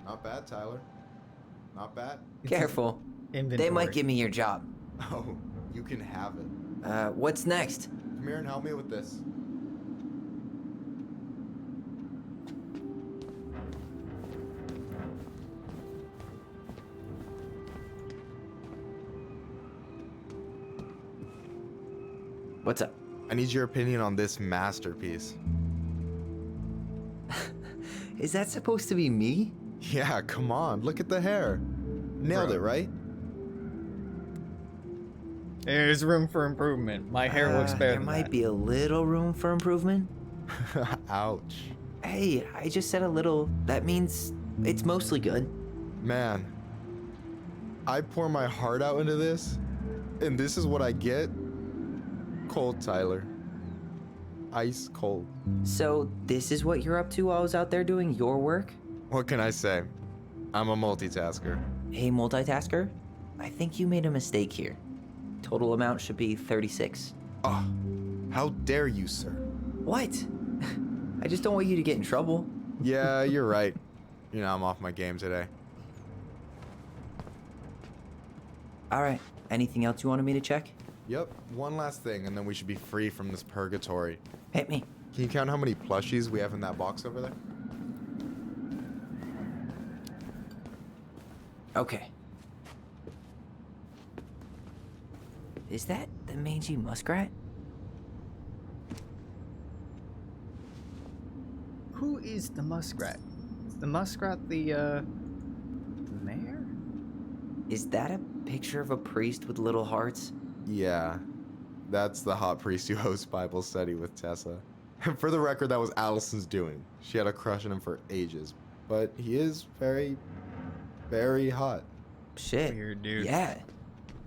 Not bad, Tyler. Not bad. Careful. Inventory. They might give me your job. Oh, you can have it. What's next? Come here and help me with this. What's up? I need your opinion on this masterpiece. Is that supposed to be me? Yeah, come on. Look at the hair. Nailed it, right? There's room for improvement. My hair looks better There than might that. be a little room for improvement. Ouch. Hey, I just said a little. That means it's mostly good. Man, I pour my heart out into this, and this is what I get? Cold, Tyler. Ice cold. So this is what you're up to while I was out there doing your work? What can I say? I'm a multitasker. Hey, multitasker, I think you made a mistake here. Total amount should be 36. Oh, how dare you, sir? What? I just don't want you to get in trouble. Yeah, you're right. You know, I'm off my game today. All right, anything else you wanted me to check? Yep, one last thing, and then we should be free from this purgatory. Hit me. Can you count how many plushies we have in that box over there? Okay. Is that the mangy muskrat? Who is the muskrat? Is the muskrat the mayor? Is that a picture of a priest with little hearts? Yeah, that's the hot priest who hosts Bible study with Tessa. For the record, that was Allison's doing. She had a crush on him for ages, but he is very, very hot. Shit. Weird dude. Yeah.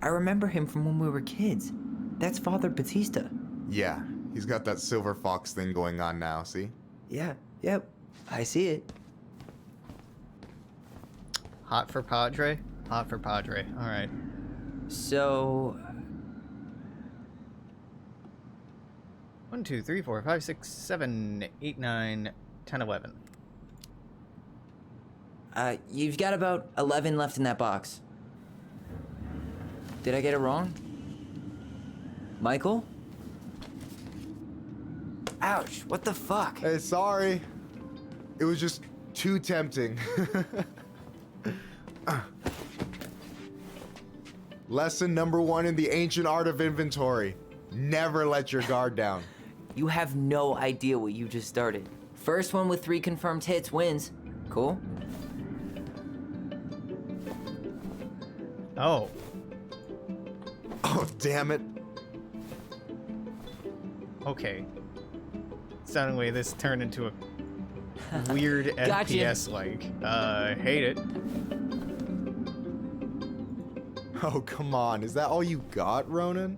I remember him from when we were kids. That's Father Batista. Yeah, he's got that silver fox thing going on now, see? Yeah, yep. I see it. Hot for Padre? Hot for Padre. All right. So, 1, 2, 3, 4, 5, 6, 7, 8, 9, 10, 11. You've got about 11 left in that box. Did I get it wrong? Michael? Ouch, what the fuck? Hey, sorry. It was just too tempting. Lesson number 1 in the ancient art of inventory. Never let your guard down. You have no idea what you just started. First one with 3 confirmed hits wins. Cool? Oh. Oh, damn it. Okay. Suddenly this turned into a weird Gotcha. FPS like. Hate it. Oh, come on. Is that all you got, Ronan?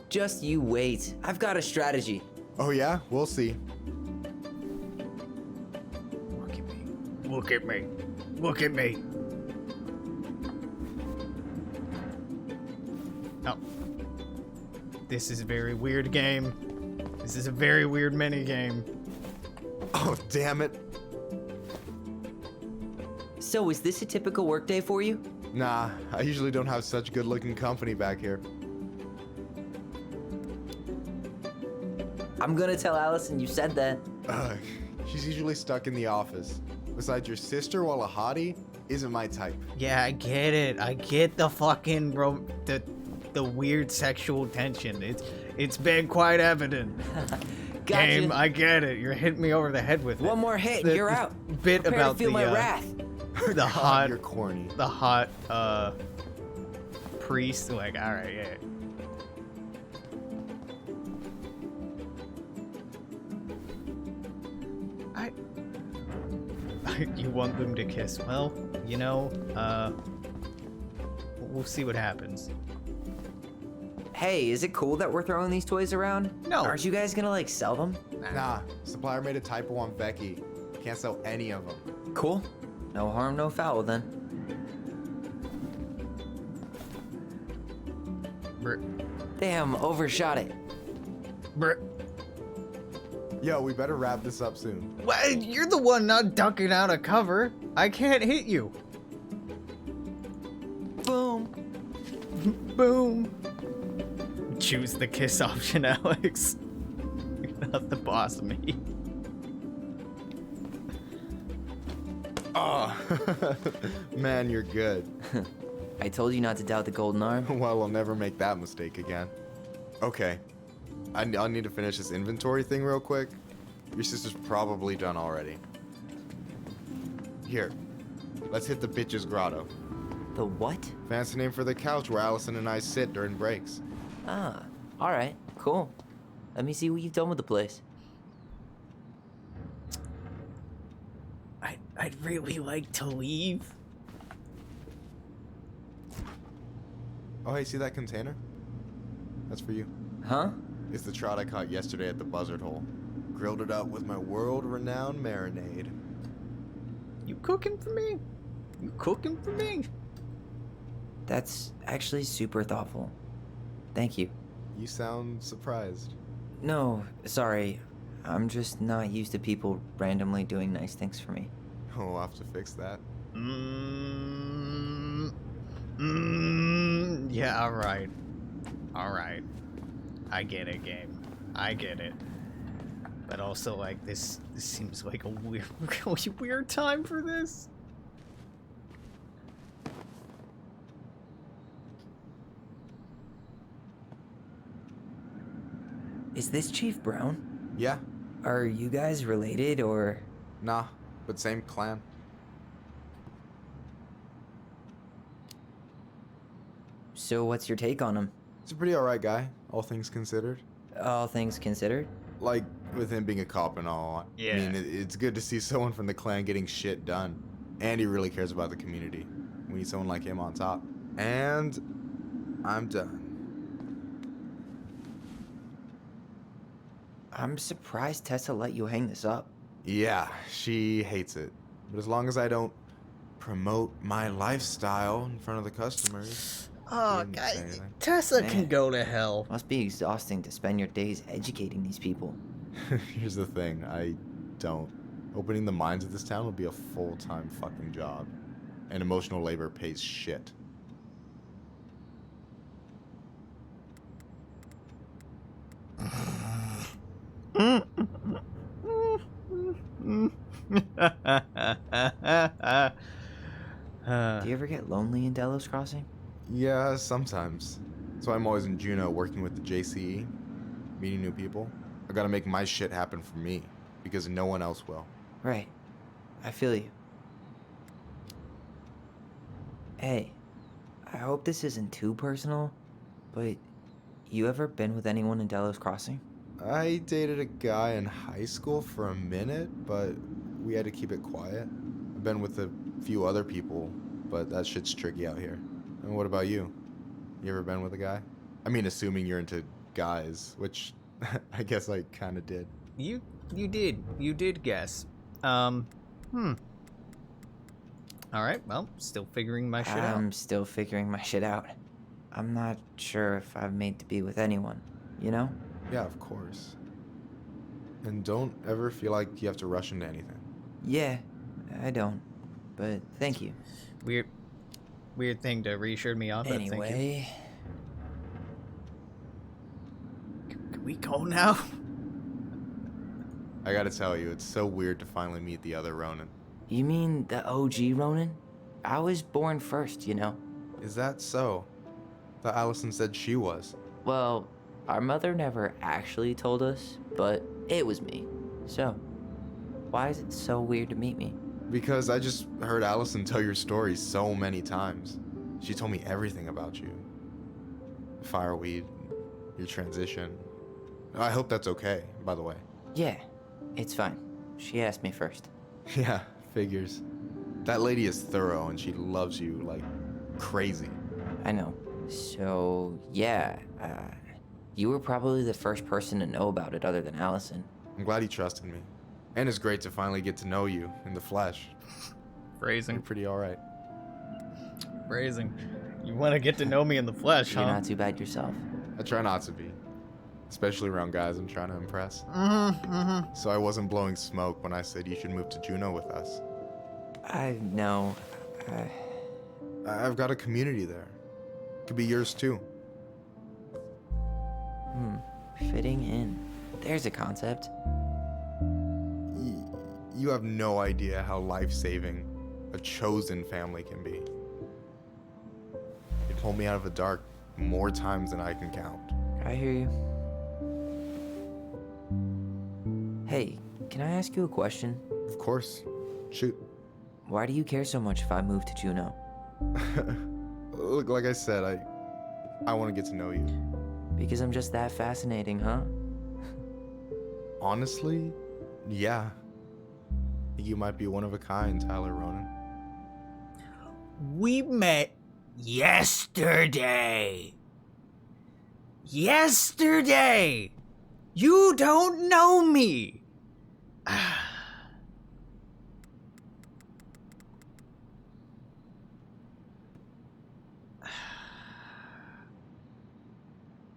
Just you wait. I've got a strategy. Oh, yeah? We'll see. Look at me. Look at me. Look at me. Oh. This is a very weird game. This is a very weird mini game. Oh, damn it. So, is this a typical workday for you? Nah, I usually don't have such good-looking company back here. I'm gonna tell Allison you said that. She's usually stuck in the office. Besides, your sister, while a hottie, isn't my type. Yeah, I get it. I get the fucking the weird sexual tension. It's been quite evident. Gotcha. Game, I get it. You're hitting me over the head with it. One more hit, The- you're the out. Bit Prepare about to feel the my wrath. the God, hot, you're corny. the hot priest. Like, all right, yeah. You want them to kiss? Well, you know, we'll see what happens. Hey, is it cool that we're throwing these toys around? No. Aren't you guys gonna like sell them? Nah, supplier made a typo on Becky. Can't sell any of them. Cool. No harm, no foul then. Brr. Damn, overshot it. Brr. Yo, we better wrap this up soon. What? You're the one not ducking out of cover. I can't hit you. Boom. Boom. Choose the kiss option, Alex. You're not the boss of me. Oh, man, you're good. I told you not to doubt the golden arm. Well, I'll never make that mistake again. Okay, I'll need to finish this inventory thing real quick. Your sister's probably done already. Here, let's hit the bitch's grotto. The what? Fancy name for the couch where Allison and I sit during breaks. Ah, alright, cool. Let me see what you've done with the place. I'd really like to leave. Oh, hey, see that container? That's for you. Huh? It's the trout I caught yesterday at the Buzzard Hole. Grilled it up with my world-renowned marinade. You cooking for me? You cooking for me? That's actually super thoughtful. Thank you. You sound surprised. No, sorry. I'm just not used to people randomly doing nice things for me. We'll have to fix that. Yeah, alright. Alright. I get it, game. I get it. But also, like, this seems like a weird, really weird time for this. Is this Chief Brown? Yeah. Are you guys related, or...? Nah, but same clan. So what's your take on him? He's a pretty alright guy, all things considered. All things considered? Like, with him being a cop and all. Yeah. I mean, it's good to see someone from the clan getting shit done. And he really cares about the community. We need someone like him on top. And I'm done. I'm surprised Tessa let you hang this up. Yeah, she hates it. But as long as I don't promote my lifestyle in front of the customers. Oh, she didn't say God. anything. Tessa Man. can go to hell. Must be exhausting to spend your days educating these people. Here's the thing, I don't. Opening the mines of this town would be a full-time fucking job. And emotional labor pays shit. Do you ever get lonely in Delos Crossing? Yeah, sometimes. That's why I'm always in Juneau working with the JCE, meeting new people. I gotta make my shit happen for me, because no one else will. Right. I feel you. Hey, I hope this isn't too personal, but you ever been with anyone in Delos Crossing? I dated a guy in high school for a minute, but we had to keep it quiet. I've been with a few other people, but that shit's tricky out here. And what about you? You ever been with a guy? I mean, assuming you're into guys, which I guess I kind of did. You did guess. Alright, well, still figuring my shit out. I'm still figuring my shit out. I'm not sure if I'm made to be with anyone, you know? Yeah, of course. And don't ever feel like you have to rush into anything. Yeah, I don't. But thank you. Weird thing to reassure me on, but thank you. Anyway, Can we go now? I gotta tell you, it's so weird to finally meet the other Ronin. you mean the OG Ronin? I was born first, you know? Is that so? Thought Allison said she was. Well, Our mother never actually told us, but it was me. So, why is it so weird to meet me? Because I just heard Allison tell your story so many times. She told me everything about you. Fireweed, your transition. I hope that's okay, by the way. Yeah, it's fine. She asked me first. Yeah, figures. That lady is thorough and she loves you like crazy. I know. So, yeah, you were probably the first person to know about it other than Allison. I'm glad he trusted me. And it's great to finally get to know you in the flesh. Phrasing. You're pretty alright. Phrasing. You want to get to know me in the flesh, huh? You're not too bad yourself. I try not to be. Especially around guys I'm trying to impress. Mm-hmm. So I wasn't blowing smoke when I said you should move to Juneau with us. I know. I've got a community there. Could be yours too. Fitting in. There's a concept. You have no idea how life-saving a chosen family can be. It pulled me out of the dark more times than I can count. I hear you. Hey, can I ask you a question? Of course. Shoot. Why do you care so much if I move to Juneau? Look, like I said, I want to get to know you. Because I'm just that fascinating, huh? Honestly, yeah. I think you might be one of a kind, Tyler Ronan. We met yesterday. Yesterday! You don't know me!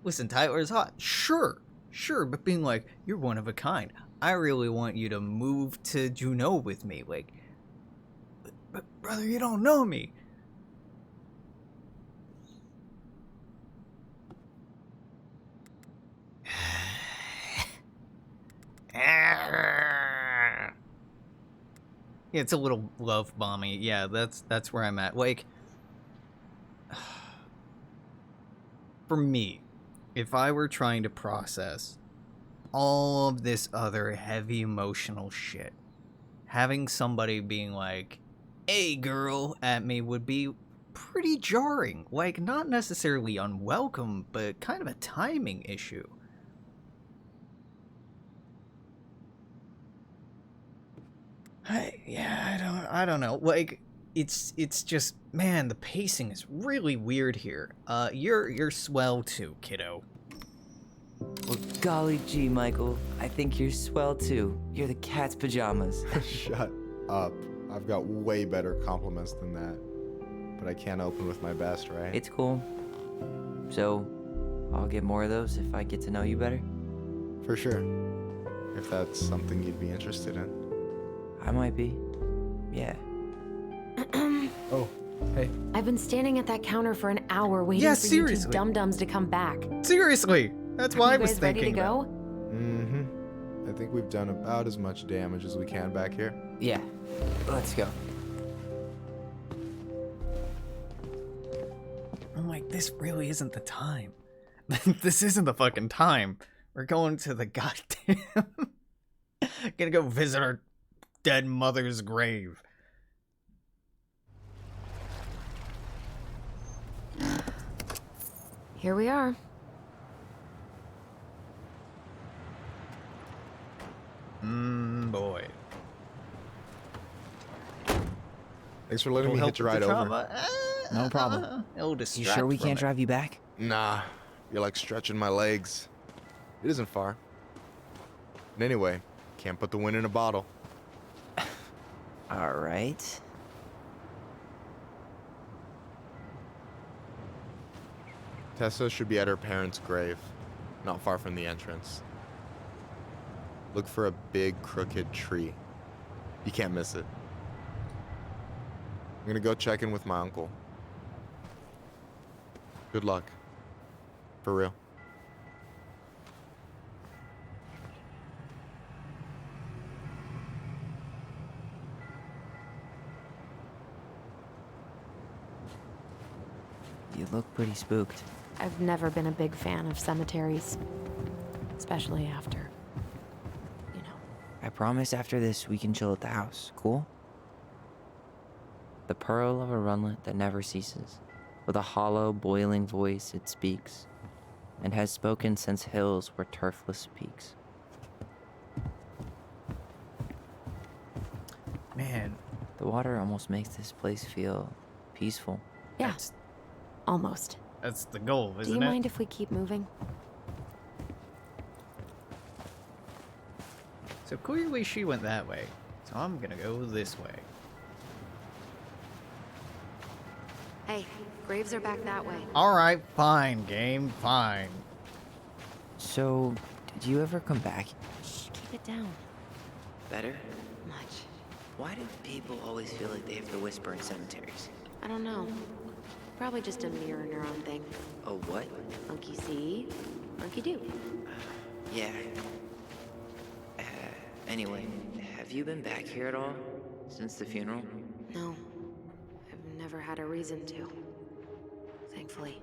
Listen, Tyler's hot. Sure, but being like, you're one of a kind. I really want you to move to Juneau with me. Like, but brother, you don't know me. Yeah, it's a little love bomby. Yeah, that's where I'm at. Like, for me, if I were trying to process all of this other heavy emotional shit, having somebody being like, "Hey girl," at me would be pretty jarring. Like, not necessarily unwelcome, but kind of a timing issue. I don't know. Like, it's just, man, the pacing is really weird here. You're swell too, kiddo. Well, golly gee, Michael. I think you're swell too. You're the cat's pajamas. Shut up. I've got way better compliments than that. But I can't open with my best, right? It's cool. So, I'll get more of those if I get to know you better? For sure. If that's something you'd be interested in. I might be. Yeah. Oh, hey. I've been standing at that counter for an hour waiting Yeah, for you seriously. two dum-dums to come back. Seriously, that's why I was You guys ready to thinking. go? I think we've done about as much damage as we can back here. Yeah. Let's go. I'm like, this really isn't the time. This isn't the fucking time. We're going to the goddamn... Gonna go visit our dead mother's grave. Here we are. Boy. Thanks for letting me hitch a ride over. No problem. It'll You distract sure we from can't it. drive you back? Nah, you're like stretching my legs. It isn't far. And anyway, can't put the wind in a bottle. All right. Tessa should be at her parents' grave, not far from the entrance. Look for a big crooked tree. You can't miss it. I'm gonna go check in with my uncle. Good luck. For real. You look pretty spooked. I've never been a big fan of cemeteries, especially after. I promise after this we can chill at the house, cool? The pearl of a runlet that never ceases, with a hollow, boiling voice it speaks, and has spoken since hills were turfless peaks. Man. The water almost makes this place feel peaceful. Yeah, almost. That's the goal, isn't it? Do you mind if we keep moving? So clearly she went that way, so I'm gonna go this way. Hey, graves are back that way. Alright, fine, game, fine. So, did you ever come back? Shh, keep it down. Better? Much. Why do people always feel like they have to whisper in cemeteries? I don't know. Probably just a mirror neuron thing. Oh, what? Monkey see, monkey do. Yeah. Anyway, have you been back here at all? Since the funeral? No. I've never had a reason to. Thankfully.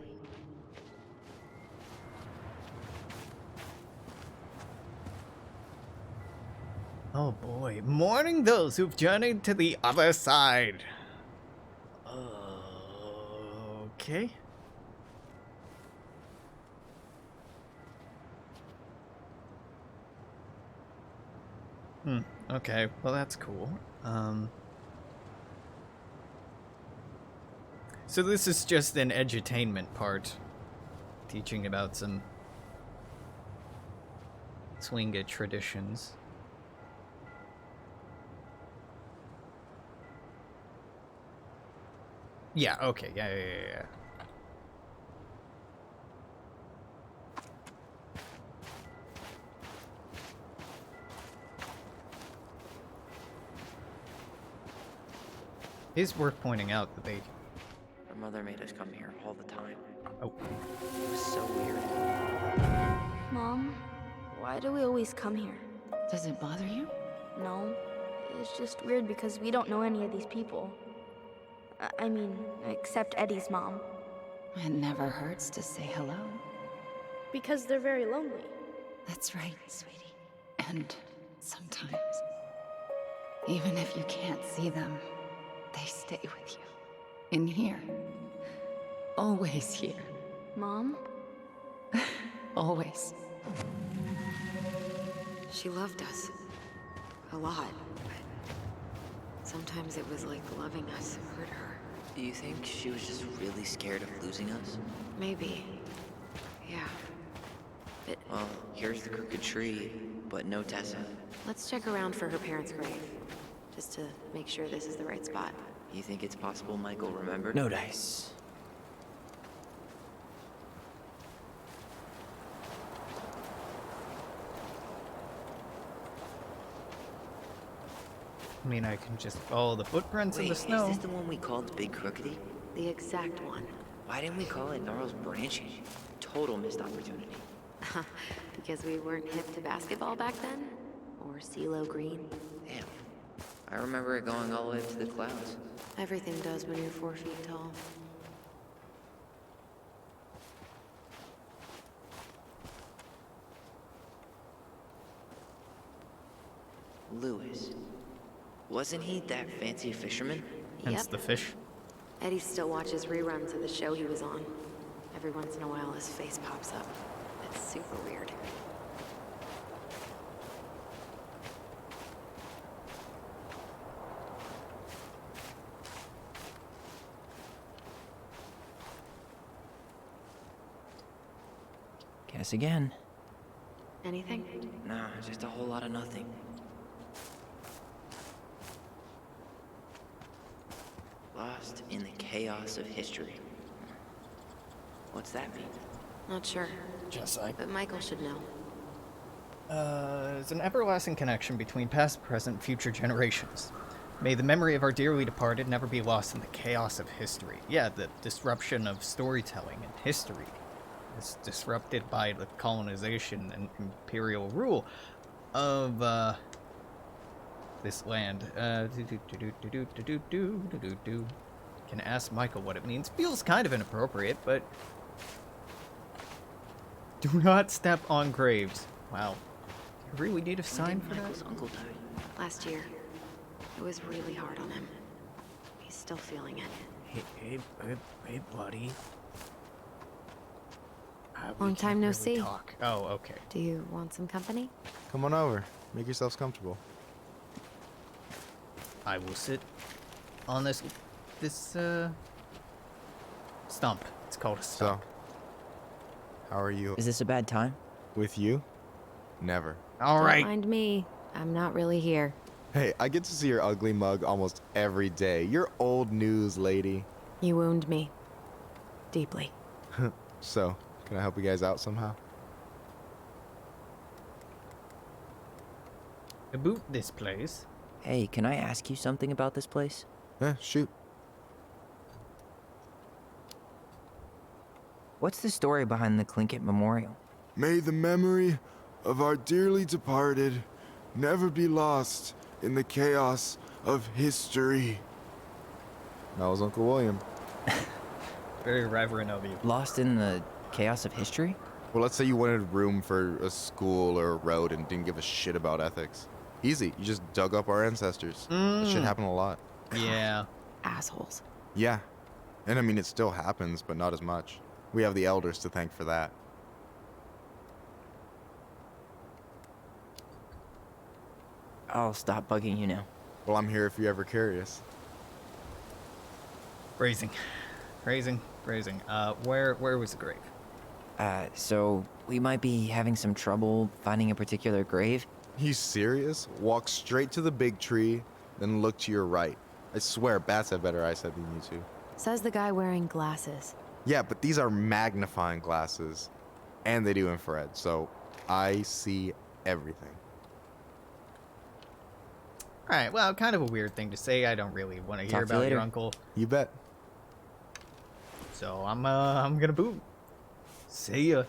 Oh boy. Mourning those who've journeyed to the other side. Okay. Okay, well that's cool. So this is just an edutainment part. Teaching about some Swinga traditions. Yeah, okay, yeah. It is worth pointing out that they... Her mother made us come here all the time. Oh. It was so weird. Mom, why do we always come here? Does it bother you? No. It's just weird because we don't know any of these people. I mean, except Eddie's mom. It never hurts to say hello. Because they're very lonely. That's right, sweetie. And sometimes, even if you can't see them, they stay with you. In here. Always here. Mom? Always. She loved us. A lot. But sometimes it was like loving us hurt her. Do you think she was just really scared of losing us? Maybe. Yeah. But Well, here's the crooked tree, but no Tessa. let's check around for her parents' grave. Just to make sure this is the right spot. You think it's possible Michael remembered? No dice. I mean, I can just follow the footprints in the snow. Is this the one we called Big Crookedy? The exact one. Why didn't we call it Gnarls Branching? Total missed opportunity. Because we weren't hip to basketball back then? Or CeeLo Green? Damn. I remember it going all the way up to the clouds. Everything does when you're 4 feet tall. Lewis. Wasn't he that fancy fisherman? Hence the fish. Eddie still watches reruns of the show he was on. Every once in a while, his face pops up. It's super weird. Guess again. Anything? Nah, just a whole lot of nothing. Lost in the chaos of history. What's that mean? Not sure. Just like. But Michael should know. There's an everlasting connection between past, present, future generations. May the memory of our dearly departed never be lost in the chaos of history. Yeah, the disruption of storytelling and history is disrupted by the colonization and imperial rule of, this land. Can ask Michael what it means. Feels kind of inappropriate, but Do not step on graves. Wow. You really need a sign for that? Michael's uncle died last year. It was really hard on him. He's still feeling it. Hey, buddy. Long time no see. Talk. Oh, okay. Do you want some company? Come on over. Make yourselves comfortable. I will sit on this stump. It's called a stump. So, how are you? Is this a bad time? With you? Never. All right. Don't mind me. I'm not really here. Hey, I get to see your ugly mug almost every day. You're old news, lady. You wound me. Deeply. So, can I help you guys out somehow? About this place. Hey, can I ask you something about this place? Yeah, shoot. What's the story behind the Tlingit Memorial? May the memory of our dearly departed never be lost in the chaos of history. That was Uncle William. Very reverent of you. Lost in the chaos of history? Well, let's say you wanted room for a school or a road and didn't give a shit about ethics. Easy. You just dug up our ancestors. That shit happened a lot. Yeah. Assholes. Yeah. And I mean, it still happens, but not as much. We have the elders to thank for that. I'll stop bugging you now. Well, I'm here if you're ever curious. Raising. Where was the grave? So we might be having some trouble finding a particular grave. You serious? Walk straight to the big tree, then look to your right. I swear, bats have better eyesight than you two. Says the guy wearing glasses. Yeah, but these are magnifying glasses. And they do infrared, so I see everything. Alright, well, kind of a weird thing to say. I don't really want to hear Talk to you about later. your uncle. You bet. So I'm gonna boot. See ya.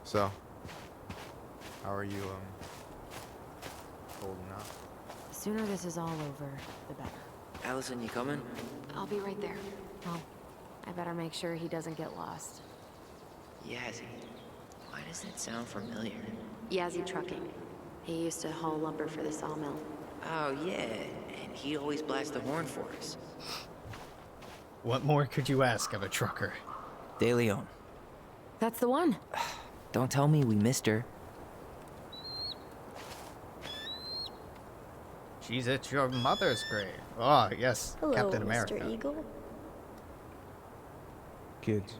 So, how are you, holding up? The sooner this is all over, the better. Allison, you coming? I'll be right there. Well, I better make sure he doesn't get lost. Yazzie. Why does that sound familiar? Yazzie Trucking. He used to haul lumber for the sawmill. Oh, yeah. And he always blasts the horn for us. What more could you ask of a trucker? De Leon. That's the one. Don't tell me we missed her. She's at your mother's grave. Ah, yes, Hello, Captain America. Mr. Eagle. Kids.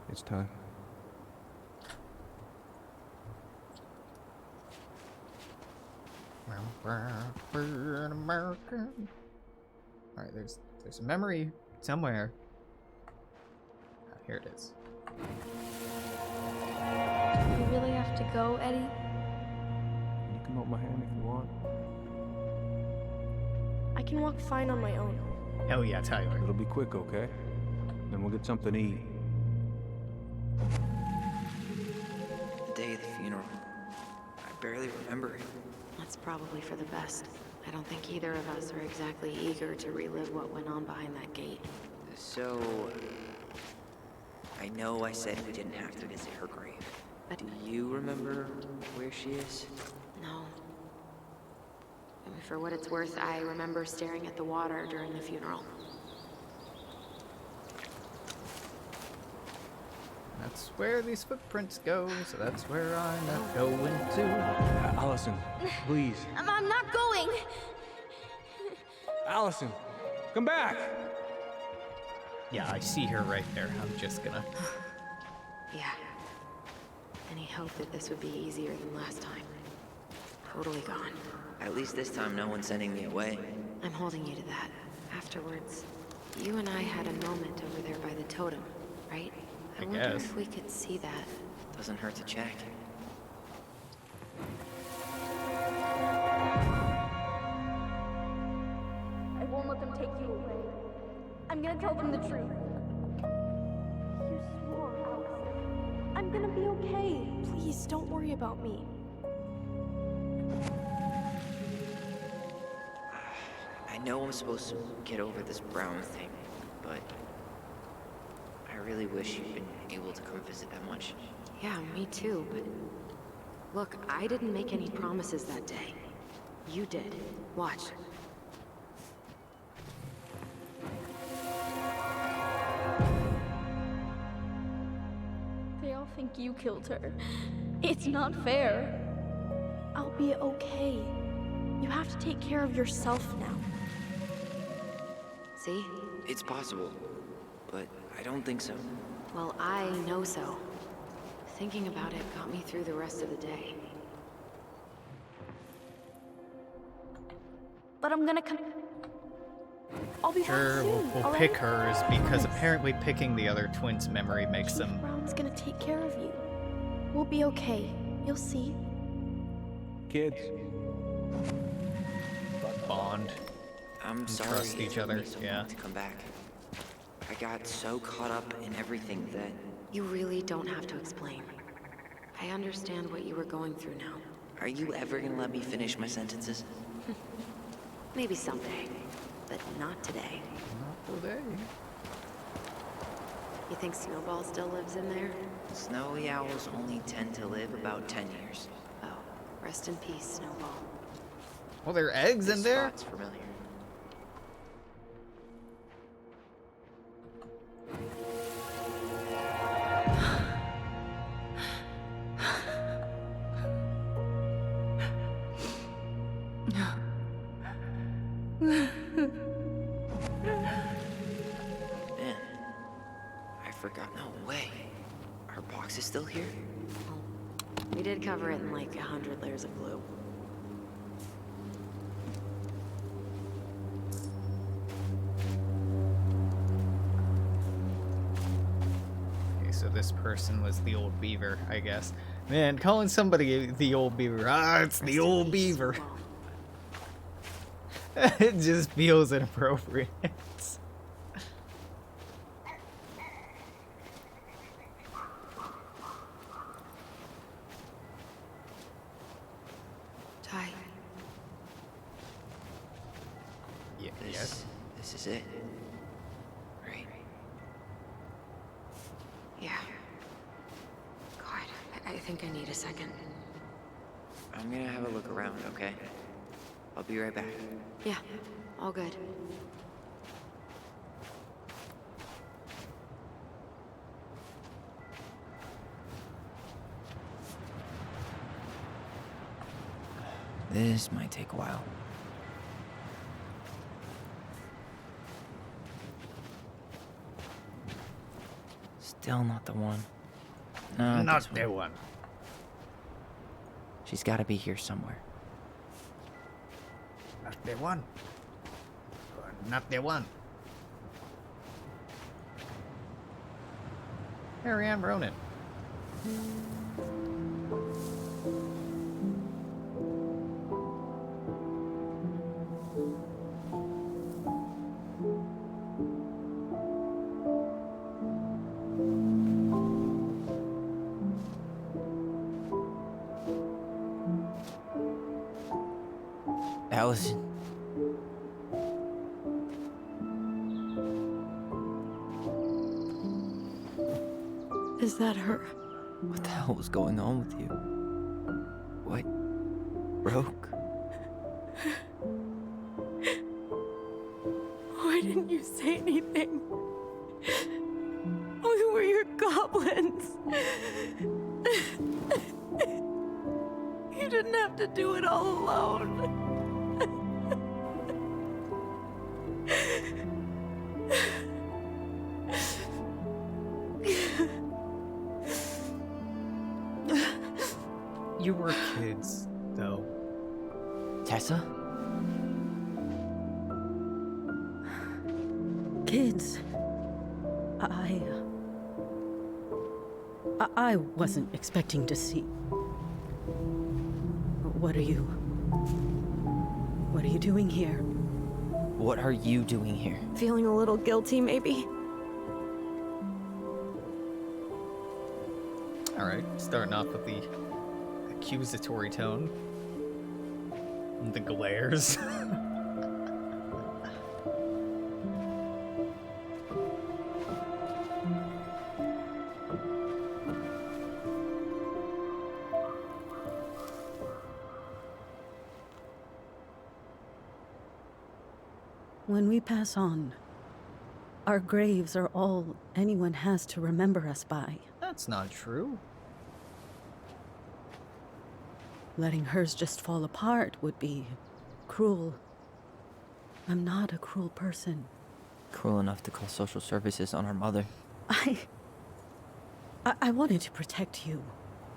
It's time. America. All right, there's a memory somewhere. Ah, here it is. You really have to go, Eddie? You can hold my hand if you want. I can walk fine on my own. Hell yeah, Tyler. It'll be quick, okay? Then we'll get something to eat. The day of the funeral. I barely remember it. That's probably for the best. I don't think either of us are exactly eager to relive what went on behind that gate. So, I know I said we didn't have to visit her grave. But do you remember where she is? No. I mean, for what it's worth, I remember staring at the water during the funeral. That's where these footprints go, so that's where I'm not going to. Allison, please. I'm not going! Allison, come back! Yeah, I see her right there. I'm just gonna... Yeah. Any hope that this would be easier than last time? Totally gone. At least this time no one's sending me away. I'm holding you to that. Afterwards, you and I had a moment over there by the totem, right? I wonder guess. if we could see that. Doesn't hurt to check. I won't let them take you away. I'm gonna tell them the truth. You swore, Allison. I'm gonna be okay. Please, don't worry about me. I know I'm supposed to get over this Brown thing, but really wish you'd been able to come visit that much. Yeah, me too, but... Look, I didn't make any promises that day. You did. Watch. They all think you killed her. It's not fair. I'll be okay. You have to take care of yourself now. See? It's possible, but I don't think so. Well, I know so. Thinking about it got me through the rest of the day. But I'm gonna come. I'll be back Sure, soon. we'll all pick right? hers because apparently picking the other twins' memory makes them. Brown's gonna take care of you. We'll be okay. You'll see. Kids. Bond. I'm and sorry. trust it each took other. me so long Yeah. to come back. I got so caught up in everything that You really don't have to explain. I understand what you were going through now. Are you ever gonna let me finish my sentences? Maybe someday, but not today. Not today. You think Snowball still lives in there? Snowy owls only tend to live about 10 years. Oh, rest in peace, Snowball. Well, there are eggs in This there? spot's familiar. Man, I forgot. No way. Our box is still here? We did cover it in like 100 layers of glue. Okay, so this person was the old beaver, I guess. Man, calling somebody the old beaver. Ah, it's the old beaver. It just feels inappropriate. Ty. Yeah, This is it. Right. Yeah. God, I think I need a second. I'm gonna have a look around, okay? I'll be right back. Yeah, all good. This might take a while. Still not the one. No, Not the one. She's gotta be here somewhere. Not the one. Not the one. Marianne Ronan. Allison. Is that her? What the hell was going on with you? What broke? Why didn't you say anything? We were your goblins. You didn't have to do it all alone. You were kids, though. Tessa? Kids. I wasn't expecting to see. What are you doing here? What are you doing here? Feeling a little guilty, maybe? Alright, starting off with the accusatory tone. And the glares. When we pass on, our graves are all anyone has to remember us by. That's not true. Letting hers just fall apart would be cruel. I'm not a cruel person. Cruel enough to call social services on our mother. I wanted to protect you.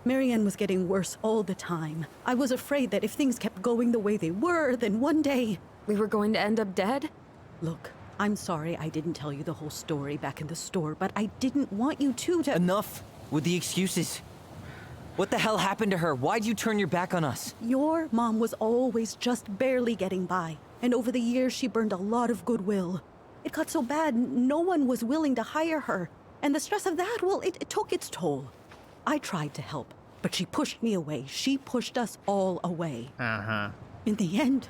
Marianne was getting worse all the time. I was afraid that if things kept going the way they were, then one day... We were going to end up dead? Look, I'm sorry I didn't tell you the whole story back in the store, but I didn't want you to... Enough with the excuses. What the hell happened to her? Why'd you turn your back on us? Your mom was always just barely getting by, and over the years she burned a lot of goodwill. It got so bad, no one was willing to hire her. And the stress of that, well, it took its toll. I tried to help, but she pushed me away. She pushed us all away. Uh-huh. In the end,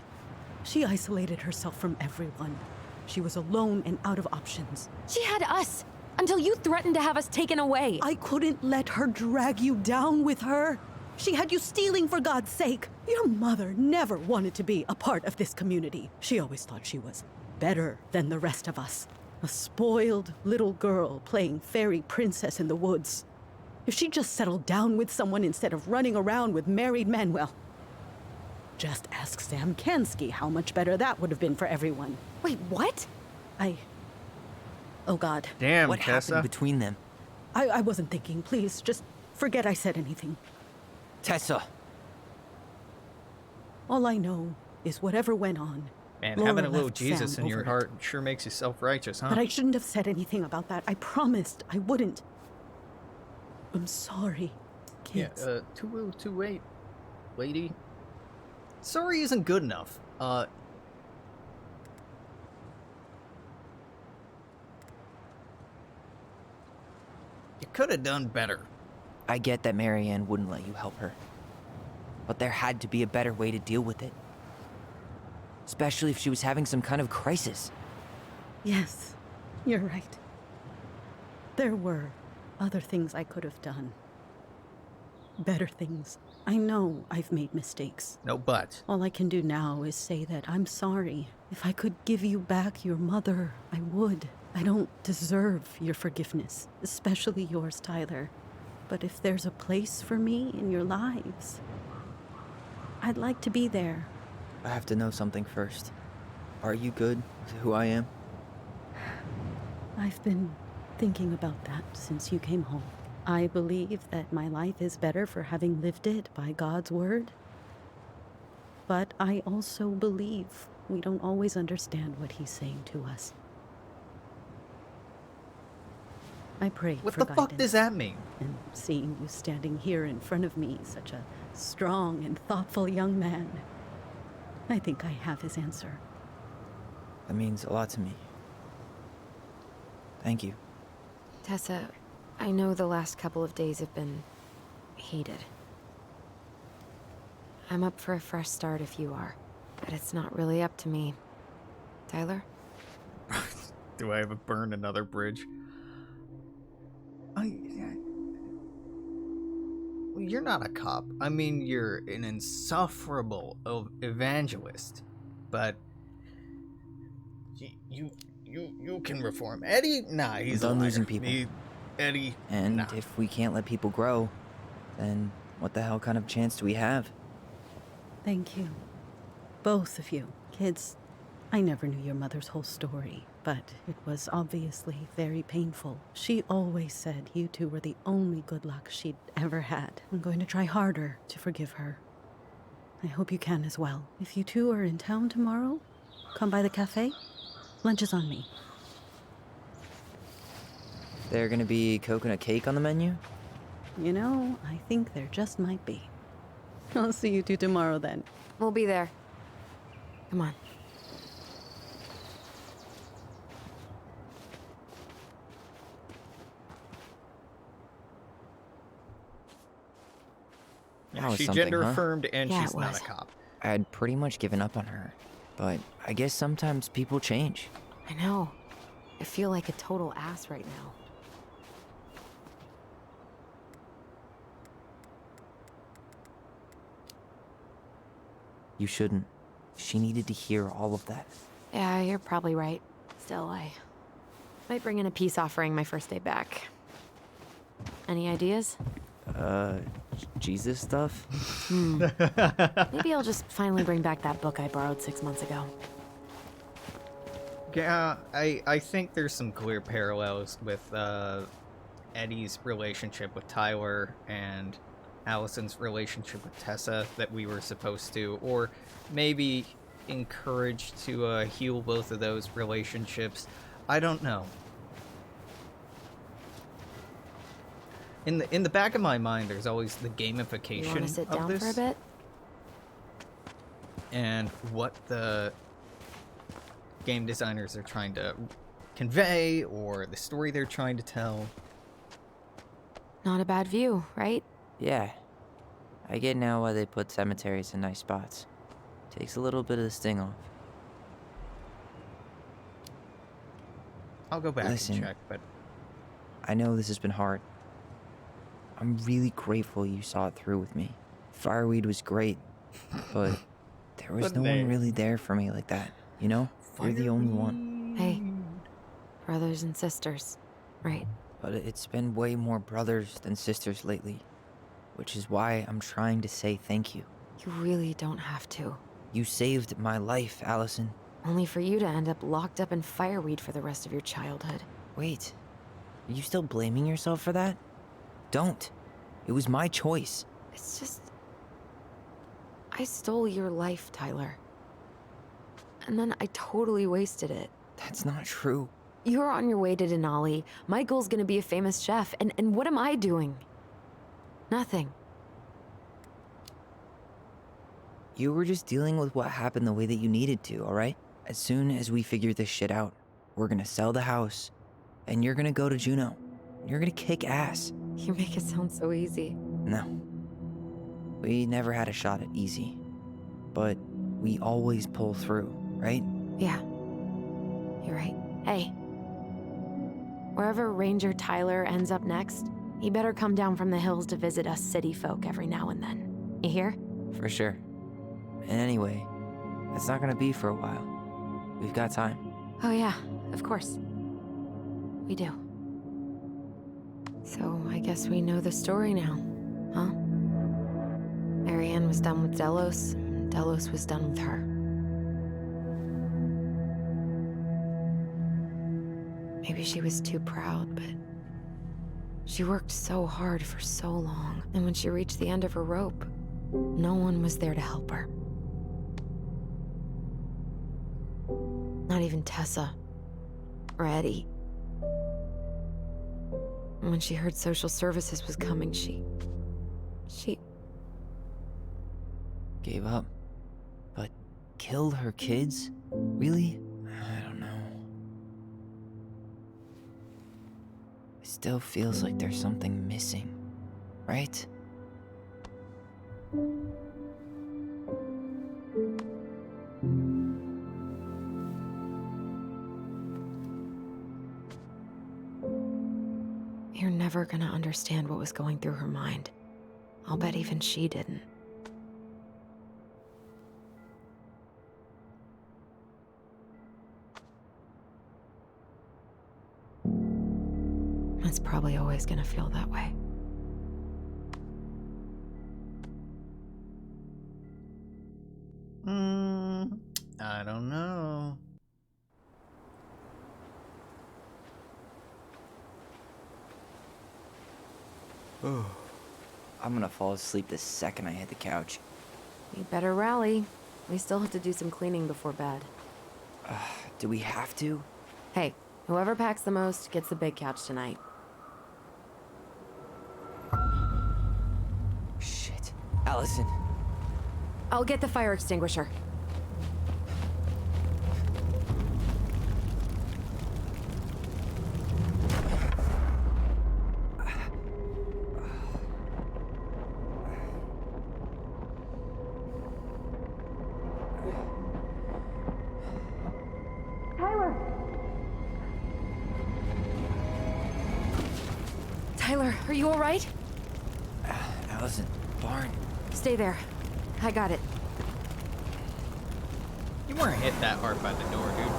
she isolated herself from everyone. She was alone and out of options. She had us, until you threatened to have us taken away. I couldn't let her drag you down with her. She had you stealing for God's sake. Your mother never wanted to be a part of this community. She always thought she was better than the rest of us. A spoiled little girl playing fairy princess in the woods. If she just settled down with someone instead of running around with married men, well, just ask Sam Kansky how much better that would have been for everyone. Wait, what? Oh God. Damn, what Tessa. happened between them? I wasn't thinking. Please, just forget I said anything. Tessa. All I know is whatever went on. Man, Laura having a little left Jesus Sam in your over it. heart sure makes you self-righteous, huh? But I shouldn't have said anything about that. I promised I wouldn't. I'm sorry, kids. Yeah, too late, lady. Sorry isn't good enough. You could have done better. I get that Marianne wouldn't let you help her. But there had to be a better way to deal with it. Especially if she was having some kind of crisis. Yes, you're right. There were other things I could have done. Better things. I know I've made mistakes. No but. All I can do now is say that I'm sorry. If I could give you back your mother, I would. I don't deserve your forgiveness, especially yours, Tyler. But if there's a place for me in your lives, I'd like to be there. I have to know something first. Are you good with who I am? I've been thinking about that since you came home. I believe that my life is better for having lived it by God's word. But I also believe we don't always understand what he's saying to us. I pray What for the guidance. fuck does that mean? And seeing you standing here in front of me, such a strong and thoughtful young man, I think I have his answer. That means a lot to me. Thank you. Tessa, I know the last couple of days have been heated. I'm up for a fresh start if you are, but it's not really up to me. Tyler? Do I ever burn another bridge? Well, you're not a cop. I mean, you're an insufferable evangelist, but you can reform. Eddie, nah, he's I'm done a liar. losing people. Eddie, And nah. if we can't let people grow, then what the hell kind of chance do we have? Thank you. Both of you. Kids, I never knew your mother's whole story, but it was obviously very painful. She always said you two were the only good luck she'd ever had. I'm going to try harder to forgive her. I hope you can as well. If you two are in town tomorrow, come by the cafe. Lunch is on me. There gonna be coconut cake on the menu? You know, I think there just might be. I'll see you two tomorrow then. We'll be there. Come on. That was She something, gender huh? affirmed and Yeah, she's it not was. a cop. I had pretty much given up on her, but I guess sometimes people change. I know. I feel like a total ass right now. You shouldn't. She needed to hear all of that. Yeah, you're probably right. Still, I might bring in a peace offering my first day back. Any ideas? Jesus stuff? Maybe I'll just finally bring back that book I borrowed 6 months ago. Yeah, I think there's some clear parallels with Eddie's relationship with Tyler and Allison's relationship with Tessa that we were supposed to, or maybe encouraged to heal both of those relationships. I don't know. In the back of my mind, there's always the gamification You want to sit of down this, for a bit? and what the game designers are trying to convey, or the story they're trying to tell. Not a bad view, right? Yeah. I get now why they put cemeteries in nice spots. Takes a little bit of the sting off. I'll go back Listen, and check, but I know this has been hard. I'm really grateful you saw it through with me. Fireweed was great, but there was What no name? one really there for me like that, you know? You're the only one. Hey, brothers and sisters, right? But it's been way more brothers than sisters lately, which is why I'm trying to say thank you. You really don't have to. You saved my life, Allison. Only for you to end up locked up in fireweed for the rest of your childhood. Wait, are you still blaming yourself for that? Don't. It was my choice. It's just... I stole your life, Tyler. And then I totally wasted it. That's not true. You're on your way to Denali. Michael's gonna be a famous chef, and what am I doing? Nothing. You were just dealing with what happened the way that you needed to, alright? As soon as we figure this shit out, we're gonna sell the house, and you're gonna go to Juneau. You're gonna kick ass. You make it sound so easy. No. We never had a shot at easy. But we always pull through, right? Yeah. You're right. Hey. Wherever Ranger Tyler ends up next, he better come down from the hills to visit us city folk every now and then. You hear? For sure. And anyway, that's not gonna be for a while. We've got time. Oh yeah, of course. We do. So I guess we know the story now, huh? Marianne was done with Delos, and Delos was done with her. Maybe she was too proud, but she worked so hard for so long, and when she reached the end of her rope, no one was there to help her. Not even Tessa or Eddie. And when she heard social services was coming, she Gave up. But killed her kids? Really? I don't know. It still feels like there's something missing, right? You're never gonna understand what was going through her mind. I'll bet even she didn't. It's probably always gonna feel that way. I don't know. I'm gonna fall asleep the second I hit the couch. You better rally. We still have to do some cleaning before bed. Do we have to? Hey, whoever packs the most gets the big couch tonight. Shit. Allison. I'll get the fire extinguisher. Tyler, are you all right? Allison, barn. Stay there. I got it. You weren't hit that hard by the door, dude.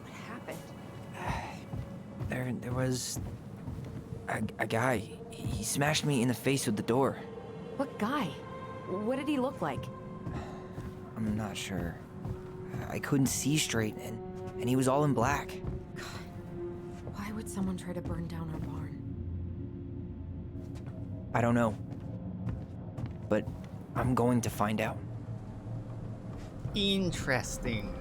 What happened? There was a guy. He smashed me in the face with the door. What guy? What did he look like? I'm not sure. I couldn't see straight, and he was all in black. God, why would someone try to burn down our barn? I don't know. But I'm going to find out. Interesting.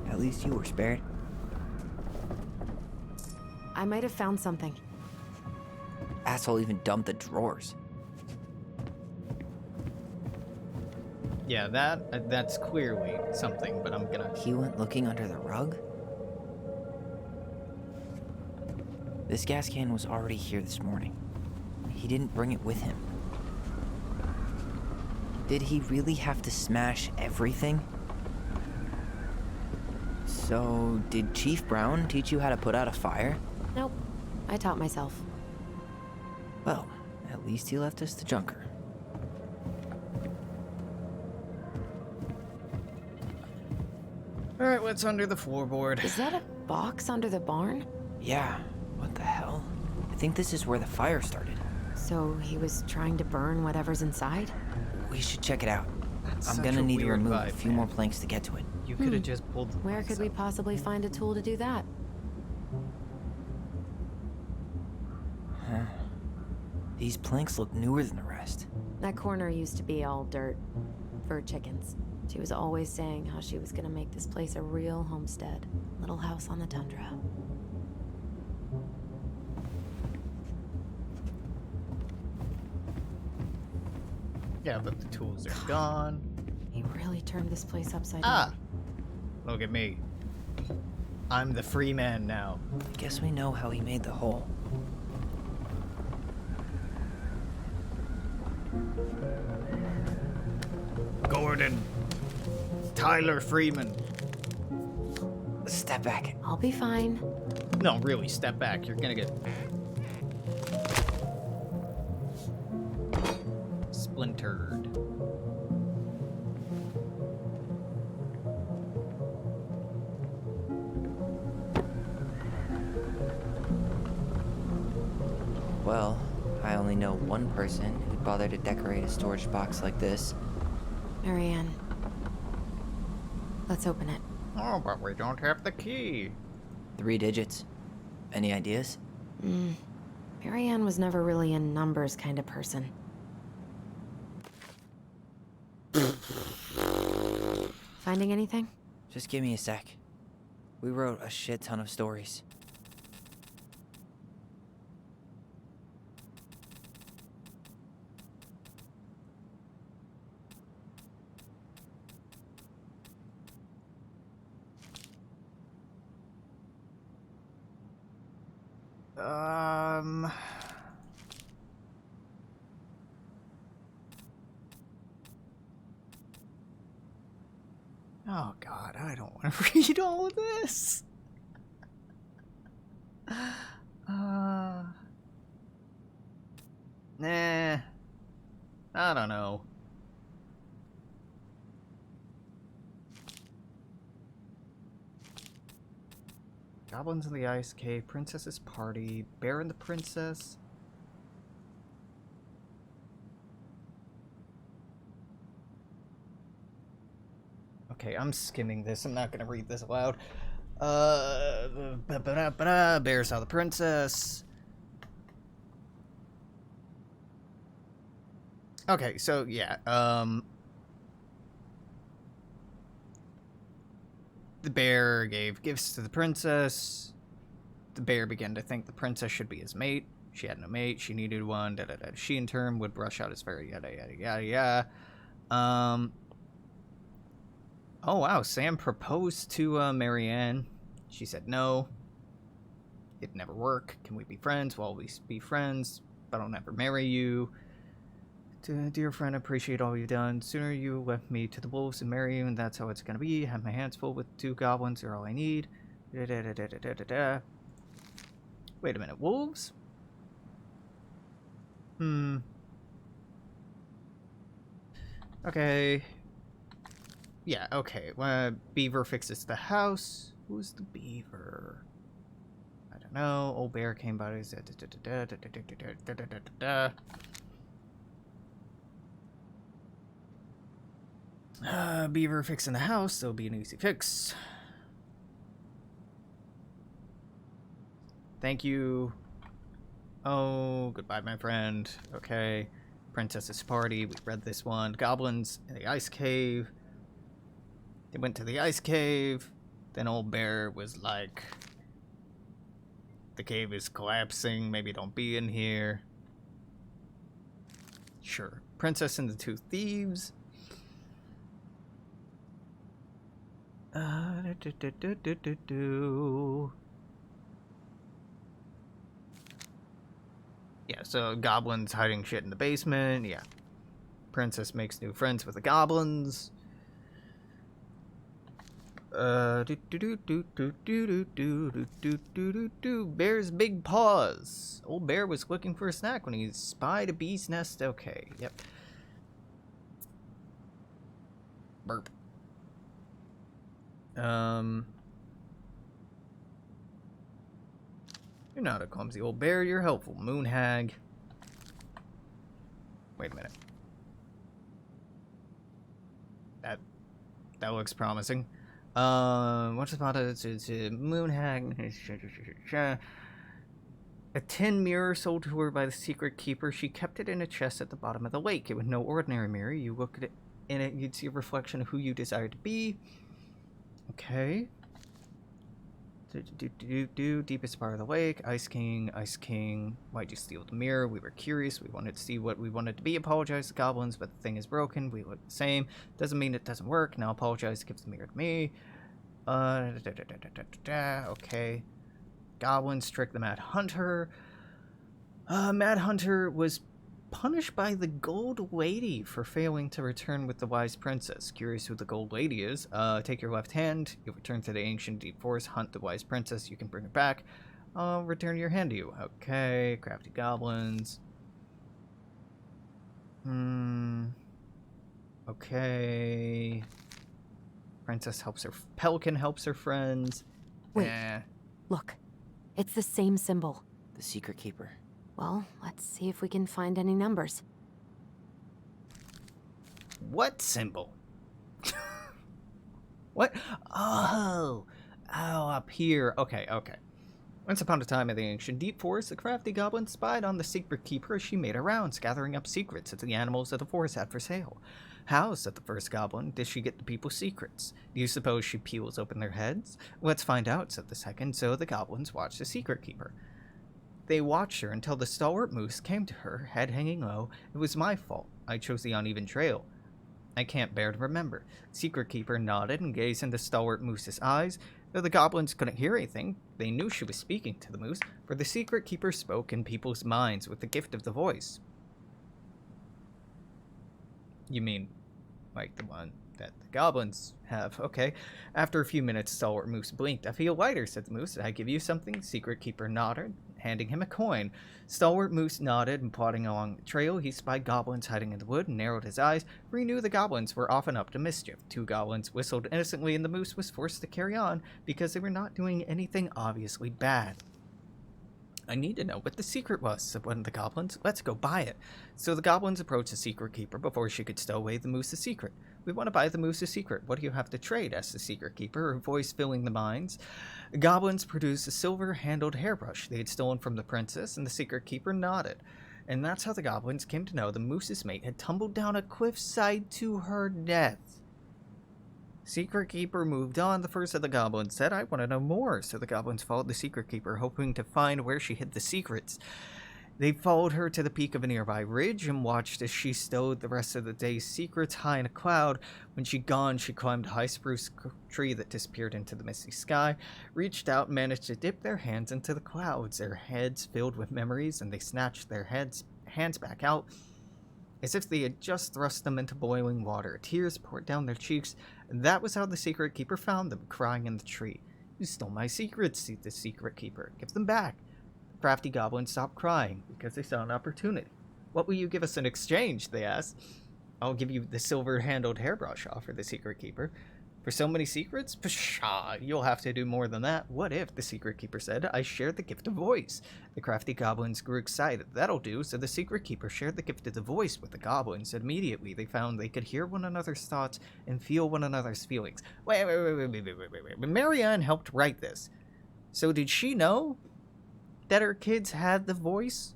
At least you were spared. I might have found something. Asshole even dumped the drawers. Yeah, that's clearly something, but I'm gonna... He went looking under the rug? This gas can was already here this morning. He didn't bring it with him. Did he really have to smash everything? So, did Chief Brown teach you how to put out a fire? Nope. I taught myself. Well, at least he left us the junker. Alright, what's under the floorboard? Is that a box under the barn? Yeah, what the hell? I think this is where the fire started. So he was trying to burn whatever's inside? We should check it out. That's I'm such gonna a need to weird remove a vibe, few more planks to get to it. You could have just pulled the Where planks could we out. possibly find a tool to do that? Huh. These planks look newer than the rest. That corner used to be all dirt for chickens. She was always saying how she was gonna make this place a real homestead. Little house on the tundra. Yeah, but the tools are gone. He really turned this place upside down. Ah! Look at me. I'm the free man now. Guess we know how he made the hole. Gordon. Tyler Freeman. Step back. I'll be fine. No, really, step back. You're gonna get... splintered. Well, I only know one person who'd bother to decorate a storage box like this. Marianne. Let's open it. Oh, but we don't have the key. 3 digits. Any ideas? Marianne was never really a numbers kind of person. Finding anything? Just give me a sec. We wrote a shit ton of stories. Oh god, I don't want to read all of this. Nah. I don't know. Goblins in the Ice Cave, Princess's Party, Bear and the Princess. Okay, I'm skimming this. I'm not gonna read this aloud. Bear saw the princess. Okay, so yeah, the bear gave gifts to the princess. The bear began to think the princess should be his mate. She had no mate. She needed one. Da da da. She in turn would brush out his fur. Yada yada yada yada. Oh wow, Sam proposed to Marianne. She said no. It'd never work. Can we be friends? Well, we be friends. but I'll never marry you. Dear friend, appreciate all you've done. Sooner you left me to the wolves and marry you, and that's how it's gonna be. Have my hands full with 2 goblins are all I need. Wait a minute, wolves? Okay. Yeah, okay. Beaver fixes the house. Who's the beaver? I don't know. Old bear came by. Beaver fixing the house. That'll be an easy fix. Thank you. Oh, goodbye, my friend. Okay. Princess's Party. We read this one. Goblins in the ice cave. They went to the ice cave. Then old bear was like, the cave is collapsing. Maybe don't be in here. Sure. Princess and the 2 thieves. Yeah, so goblins hiding shit in the basement. Yeah. Princess makes new friends with the goblins. Bear's big paws. Old bear was looking for a snack when he spied a bee's nest. Okay, yep. Burp. You're not a clumsy old bear, you're helpful, moon hag. Wait a minute. That looks promising. What's about a moon hag? A tin mirror sold to her by the secret keeper. She kept it in a chest at the bottom of the lake. It was no ordinary mirror. You look at it in it, you'd see a reflection of who you desire to be. Okay. Deepest part of the lake. Ice King. Ice King. Why'd you steal the mirror? We were curious. We wanted to see what we wanted to be. Apologize to goblins, but the thing is broken. We look the same. Doesn't mean it doesn't work. Now apologize. Give the mirror to me. Okay. Goblins trick the Mad Hunter. Mad Hunter was punished by the Gold Lady for failing to return with the Wise Princess. Curious who the Gold Lady is? Take your left hand. You'll return to the ancient deep forest. Hunt the Wise Princess. You can bring her back. I'll return your hand to you. Okay. Crafty goblins. Okay. Princess helps her. Pelican helps her friends. Wait. Look. It's the same symbol. The secret keeper. Well, let's see if we can find any numbers. What symbol? What? Oh, up here. Okay. Once upon a time in the ancient deep forest, the crafty goblin spied on the secret keeper as she made her rounds, gathering up secrets that the animals of the forest had for sale. How, said the first goblin, did she get the people's secrets? Do you suppose she peels open their heads? Let's find out, said the second. So the goblins watched the secret keeper. They watched her until the stalwart moose came to her, head hanging low. It was my fault. I chose the uneven trail. I can't bear to remember. Secret keeper nodded and gazed into stalwart moose's eyes. Though the goblins couldn't hear anything, they knew she was speaking to the moose, for the secret keeper spoke in people's minds with the gift of the voice. You mean, like the one that the goblins have? Okay. After a few minutes, stalwart moose blinked. I feel lighter, said the moose. Did I give you something? Secret keeper nodded, handing him a coin. Stalwart moose nodded, and plodding along the trail, he spied goblins hiding in the wood and narrowed his eyes, for he knew the goblins were often up to mischief. 2 goblins whistled innocently, and the moose was forced to carry on because they were not doing anything obviously bad. I need to know what the secret was, said one of the goblins. Let's go buy it. So the goblins approached the secret keeper before she could stow away the moose's secret. We want to buy the moose's secret. What do you have to trade? Asked the secret keeper, her voice filling the minds. The goblins produced a silver-handled hairbrush they had stolen from the princess, and the secret keeper nodded. And that's how the goblins came to know the moose's mate had tumbled down a cliffside to her death. Secret keeper moved on. The first of the goblins said, I want to know more. So the goblins followed the secret keeper, hoping to find where she hid the secrets. They followed her to the peak of a nearby ridge and watched as she stowed the rest of the day's secrets high in a cloud. When she'd gone, she climbed a high spruce tree that disappeared into the misty sky, reached out and managed to dip their hands into the clouds, their heads filled with memories, and they snatched their hands back out as if they had just thrust them into boiling water. Tears poured down their cheeks, and that was how the secret keeper found them, crying in the tree. "You stole my secrets," said the secret keeper. "Give them back." The crafty goblins stopped crying because they saw an opportunity. "What will you give us in exchange?" they asked. "I'll give you the silver-handled hairbrush," offered the secret keeper. "For so many secrets? Pshaw, you'll have to do more than that." "What if," the secret keeper said, "I shared the gift of voice?" The crafty goblins grew excited. "That'll do." So the secret keeper shared the gift of the voice with the goblins. Immediately, they found they could hear one another's thoughts and feel one another's feelings. Wait. Marianne helped write this. So did she know that her kids had the voice?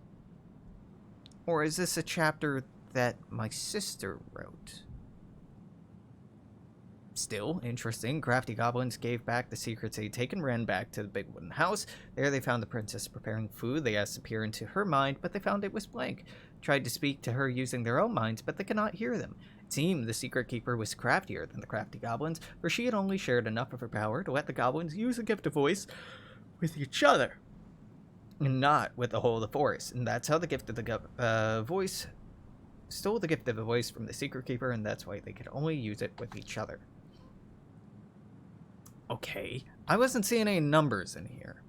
Or is this a chapter that my sister wrote? Still, interesting. Crafty goblins gave back the secrets they'd taken, ran back to the big wooden house. There they found the princess preparing food. They asked to peer into her mind, but they found it was blank. Tried to speak to her using their own minds, but they could not hear them. It seemed the secret keeper was craftier than the crafty goblins, for she had only shared enough of her power to let the goblins use the gift of voice with each other, and not with the whole of the forest. And that's how the gift of the voice stole the gift of the voice from the secret keeper, and that's why they could only use it with each other. Okay, I wasn't seeing any numbers in here.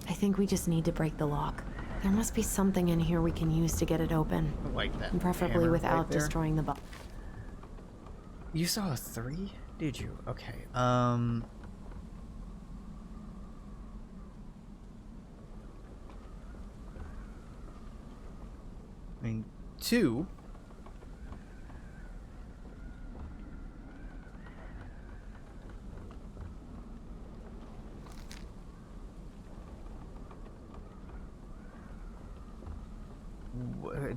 I think we just need to break the lock. There must be something in here we can use to get it open. Like that. And preferably hammer without right there. destroying the box. You saw a 3? Did you? Okay. I mean, 2.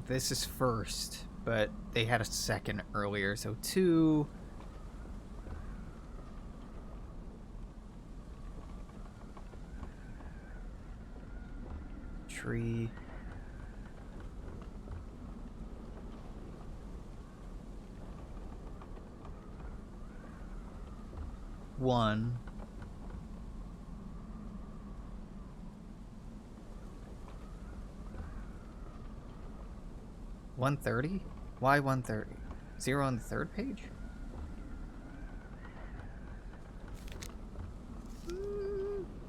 This is first, but they had a second earlier, so 2. Tree. One. $130? Why 130? 0 on the third page?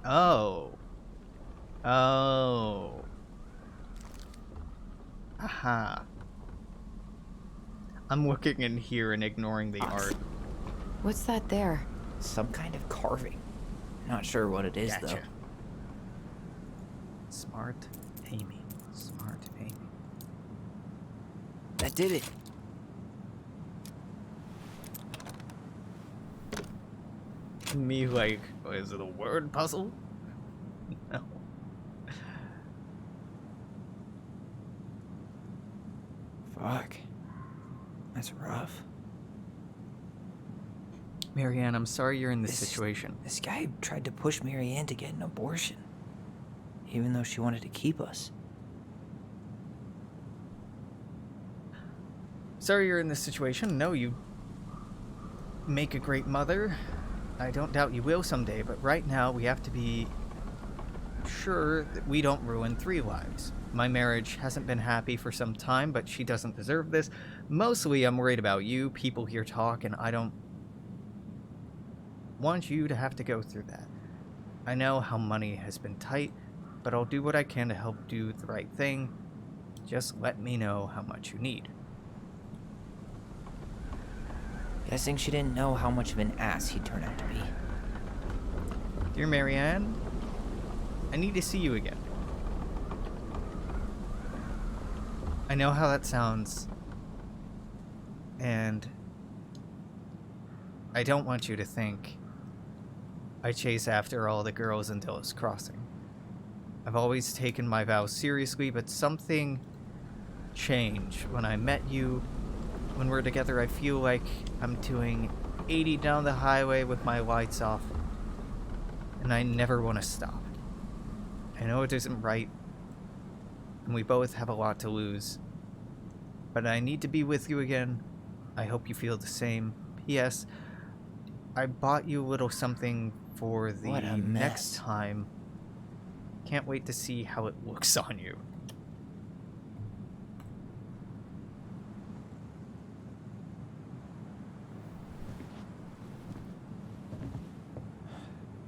Oh. Oh. Aha. I'm looking in here and ignoring the art. What's that there? Some kind of carving. Not sure what it is, Gotcha. though. Smart Amy. Smart Amy. That did it. Me like, is it a word puzzle? No. Fuck. That's rough. Marianne, I'm sorry you're in this situation. This guy tried to push Marianne to get an abortion, even though she wanted to keep us. Sorry you're in this situation. No, you make a great mother. I don't doubt you will someday, but right now we have to be sure that we don't ruin 3 lives. My marriage hasn't been happy for some time, but she doesn't deserve this. Mostly I'm worried about you. People here talk, and I don't want you to have to go through that. I know how money has been tight, but I'll do what I can to help do the right thing. Just let me know how much you need. Guessing she didn't know how much of an ass he'd turn out to be. Dear Marianne, I need to see you again. I know how that sounds, and I don't want you to think I chase after all the girls in Dillis Crossing. I've always taken my vows seriously, but something changed when I met you When we're together, I feel like I'm doing 80 down the highway with my lights off. And I never want to stop. I know it isn't right. And we both have a lot to lose. But I need to be with you again. I hope you feel the same. P.S. I bought you a little something for the What a next mess. time. Can't wait to see how it looks on you.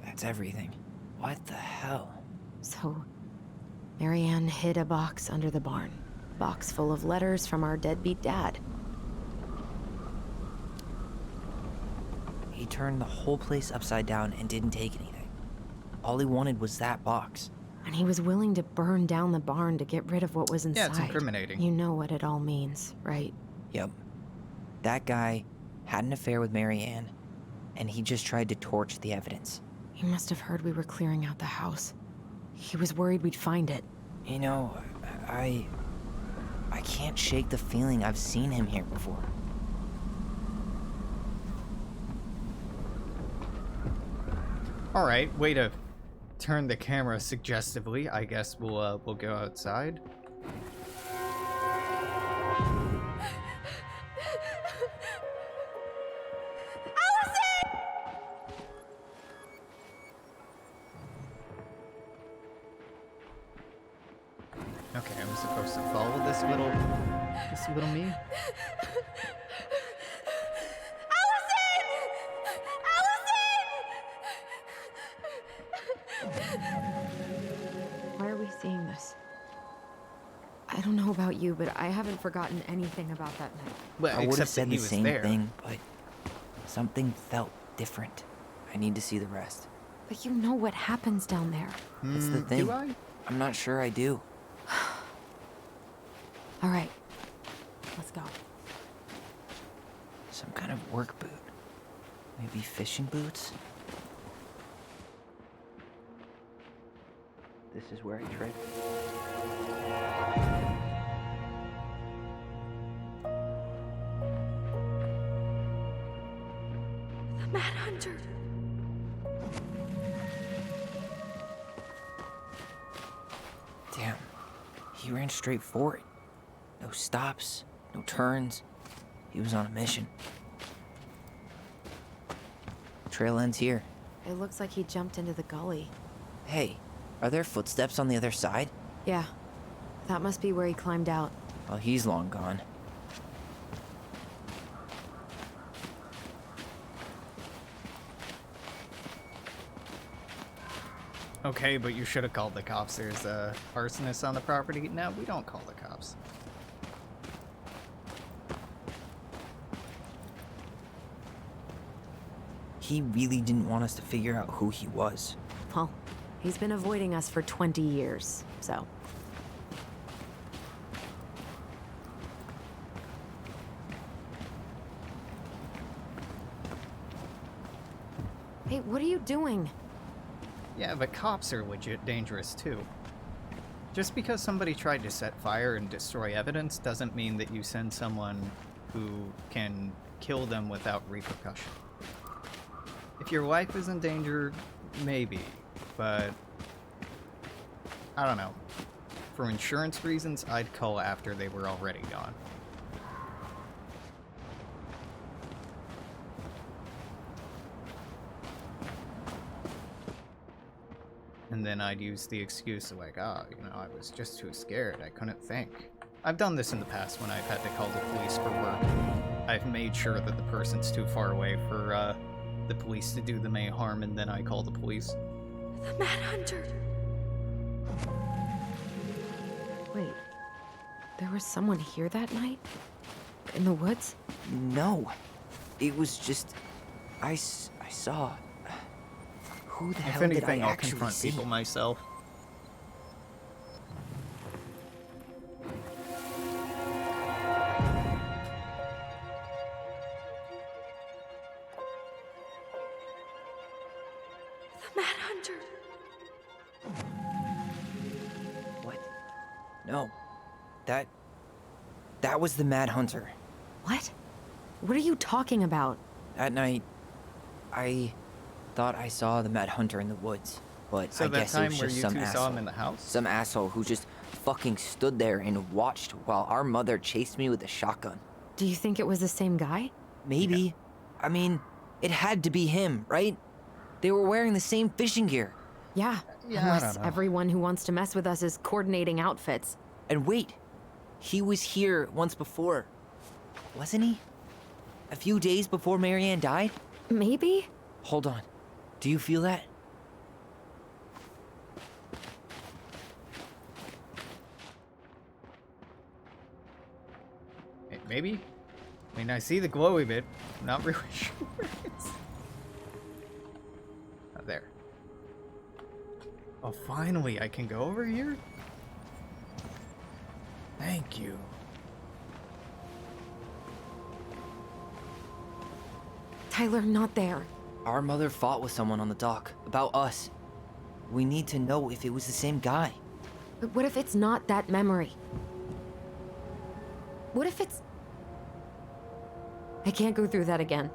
That's everything. What the hell? So, Marianne hid a box under the barn. Box full of letters from our deadbeat dad. He turned the whole place upside down and didn't take anything. All he wanted was that box. And he was willing to burn down the barn to get rid of what was inside. Yeah, it's incriminating. You know what it all means, right? Yep. That guy had an affair with Marianne, and he just tried to torch the evidence. He must have heard we were clearing out the house. He was worried we'd find it. You know, I can't shake the feeling I've seen him here before. Alright, way to turn the camera suggestively. I guess we'll go outside. Okay, I'm supposed to follow this little me. Why are we seeing this? I don't know about you, but I haven't forgotten anything about that night. Well, I would have except said that the he was same there. thing, but something felt different. I need to see the rest. But you know what happens down there. That's the thing. Do I? I'm not sure I do. All right, let's go. Some kind of work boot. Maybe fishing boots? This is where I tripped. The Mad Hunter. Damn. He ran straight for it. No stops, no turns. He was on a mission. Trail ends here. It looks like he jumped into the gully. Hey, are there footsteps on the other side? Yeah, that must be where he climbed out. Well, he's long gone. Okay, but you should have called the cops. There's a arsonist on the property. No, we don't call the cops. He really didn't want us to figure out who he was. Well, he's been avoiding us for 20 years, so. Hey, what are you doing? Yeah, but cops are legit dangerous too. Just because somebody tried to set fire and destroy evidence doesn't mean that you send someone who can kill them without repercussion. If your life is in danger, maybe, but I don't know. For insurance reasons, I'd call after they were already gone. And then I'd use the excuse of like, I was just too scared, I couldn't think. I've done this in the past when I've had to call the police for work. I've made sure that the person's too far away for the police to do them any harm, and then I call the police. The Mad Hunter. Wait, there was someone here that night? In the woods? No. It was just... I saw... Who the hell If did anything, I I'll actually confront see? people myself. The Mad Hunter. What? No. That was the Mad Hunter. What? What are you talking about? That night, I thought I saw the Mad Hunter in the woods, but So I that guess it time was where just you some two asshole. saw him in the house? Some asshole who just fucking stood there and watched while our mother chased me with a shotgun. Do you think it was the same guy? Maybe. Yeah. I mean, it had to be him, right? They were wearing the same fishing gear. Yeah, unless everyone who wants to mess with us is coordinating outfits. And wait, he was here once before, wasn't he? A few days before Marianne died? Maybe? Hold on. Do you feel that? Maybe? I mean, I see the glowy bit. I'm not really sure. Oh, there. Oh, finally, I can go over here? Thank you. Tyler, not there. Our mother fought with someone on the dock about us. We need to know if it was the same guy. But what if it's not that memory? What if it's... I can't go through that again.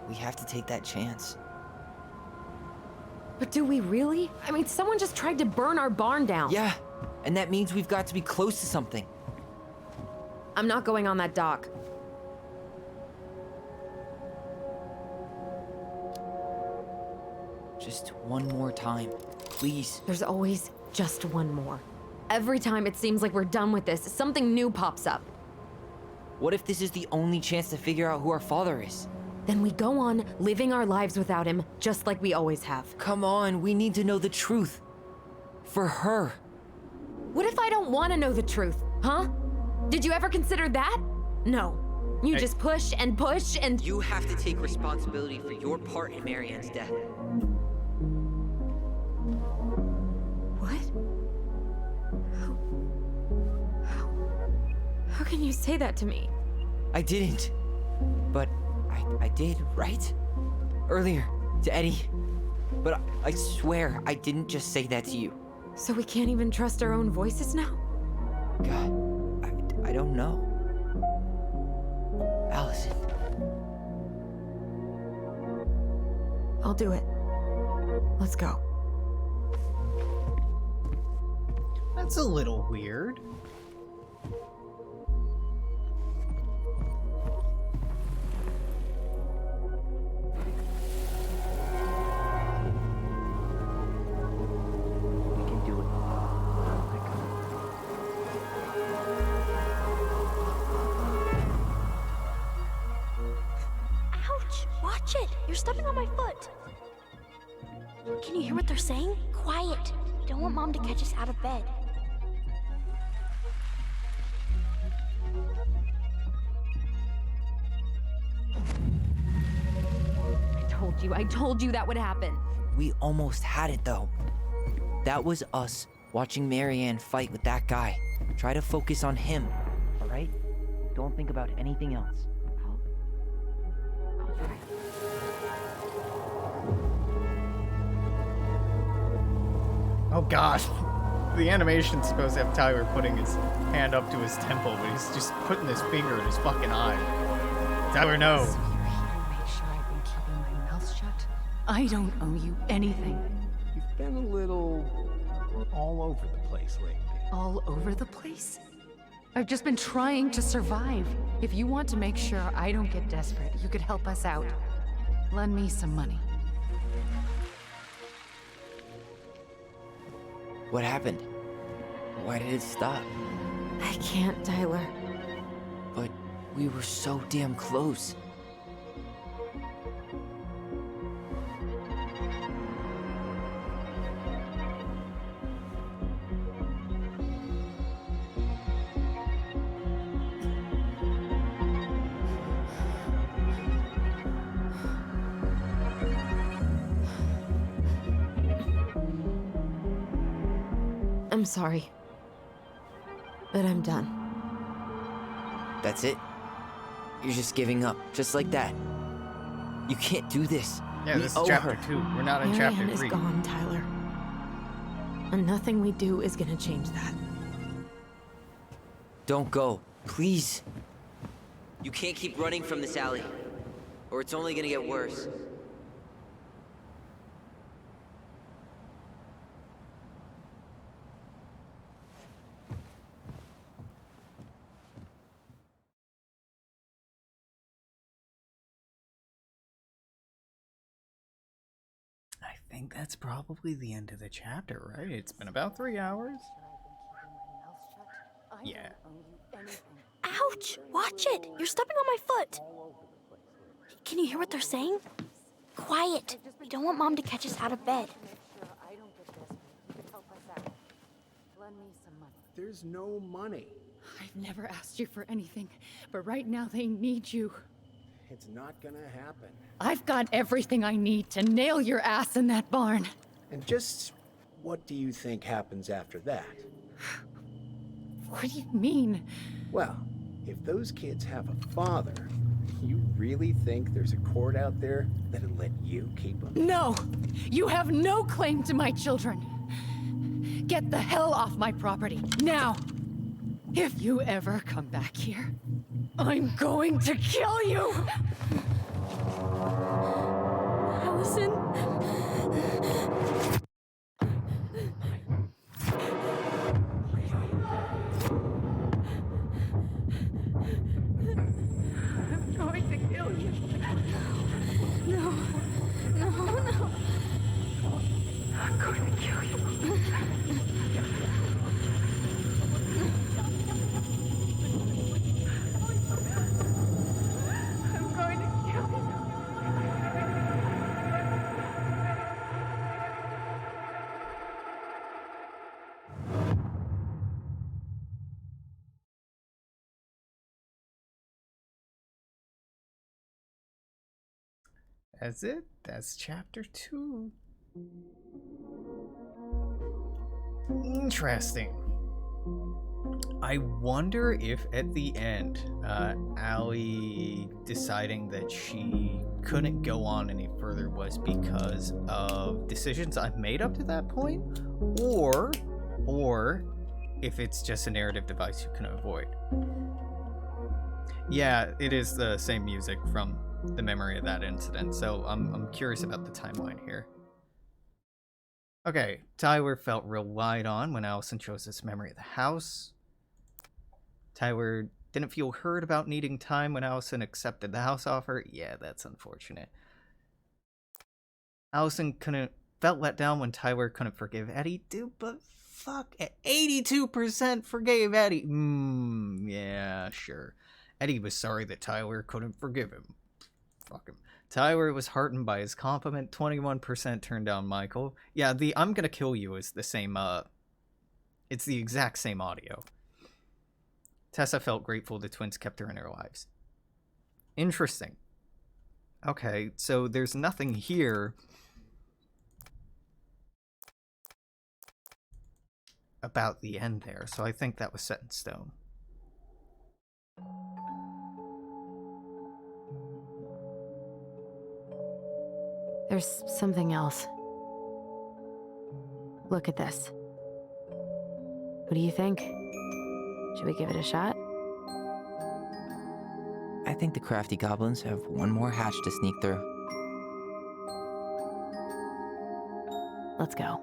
We have to take that chance. But do we really? I mean, someone just tried to burn our barn down. Yeah, and that means we've got to be close to something. I'm not going on that dock. Just one more time, please. There's always just one more. Every time it seems like we're done with this, something new pops up. What if this is the only chance to figure out who our father is? Then we go on living our lives without him, just like we always have. Come on, we need to know the truth. For her. What if I don't want to know the truth, huh? Did you ever consider that? No. You just push and push and... You have to take responsibility for your part in Marianne's death. What? How can you say that to me? I didn't. But I did, right? Earlier, to Eddie. But I swear I didn't just say that to you. So we can't even trust our own voices now? God, I don't know. Allison. I'll do it. Let's go. That's a little weird. Watch it! You're stepping on my foot! Can you hear what they're saying? Quiet! We don't want Mom to catch us out of bed. I told you that would happen. We almost had it though. That was us watching Marianne fight with that guy. Try to focus on him, all right? Don't think about anything else. I'll try. Oh gosh. The animation's supposed to have Tyler putting his hand up to his temple, but he's just putting his finger in his fucking eye. Tyler, no. So you're here to make sure I've been keeping my mouth shut? I don't owe you anything. You've been a little all over the place lately. All over the place? I've just been trying to survive. If you want to make sure I don't get desperate, you could help us out. Lend me some money. What happened? Why did it stop? I can't, Tyler. But we were so damn close. I'm sorry. But I'm done. That's it? You're just giving up, just like that. You can't do this. Yeah, We this is owe chapter her. 2. We're not in Marianne chapter is 3. gone, Tyler. And nothing we do is gonna change that. Don't go, please. You can't keep running from this alley, or it's only gonna get worse. I think that's probably the end of the chapter, right? It's been about 3 hours. Yeah. Ouch! Watch it! You're stepping on my foot! Can you hear what they're saying? Quiet! We don't want Mom to catch us out of bed. There's no money. I've never asked you for anything, but right now they need you. It's not gonna happen. I've got everything I need to nail your ass in that barn. And just what do you think happens after that? What do you mean? Well, if those kids have a father, you really think there's a court out there that'll let you keep them? No! You have no claim to my children. Get the hell off my property, now! If you ever come back here, I'm going to kill you! Allison? I'm going to kill you. No. I'm going to kill you. I'm going to kill you. That's it. That's chapter 2. Interesting. I wonder if at the end, Allie deciding that she couldn't go on any further was because of decisions I've made up to that point, or if it's just a narrative device you can avoid. Yeah, it is the same music from the memory of that incident, so I'm curious about the timeline here. Okay, Tyler felt real lied on when Allison chose this memory of the house. Tyler didn't feel heard about needing time when Allison accepted the house offer. Yeah, that's unfortunate. Allison felt let down when Tyler couldn't forgive Eddie. Dude, but fuck, 82% forgave Eddie. Yeah, sure. Eddie was sorry that Tyler couldn't forgive him. Fuck him. Tyler was heartened by his compliment. 21% turned down Michael. Yeah, the I'm gonna kill you is the same, it's the exact same audio. Tessa felt grateful the twins kept her in their lives. Interesting. Okay, so there's nothing here about the end there, so I think that was set in stone. There's something else. Look at this. What do you think? Should we give it a shot? I think the crafty goblins have one more hatch to sneak through. Let's go.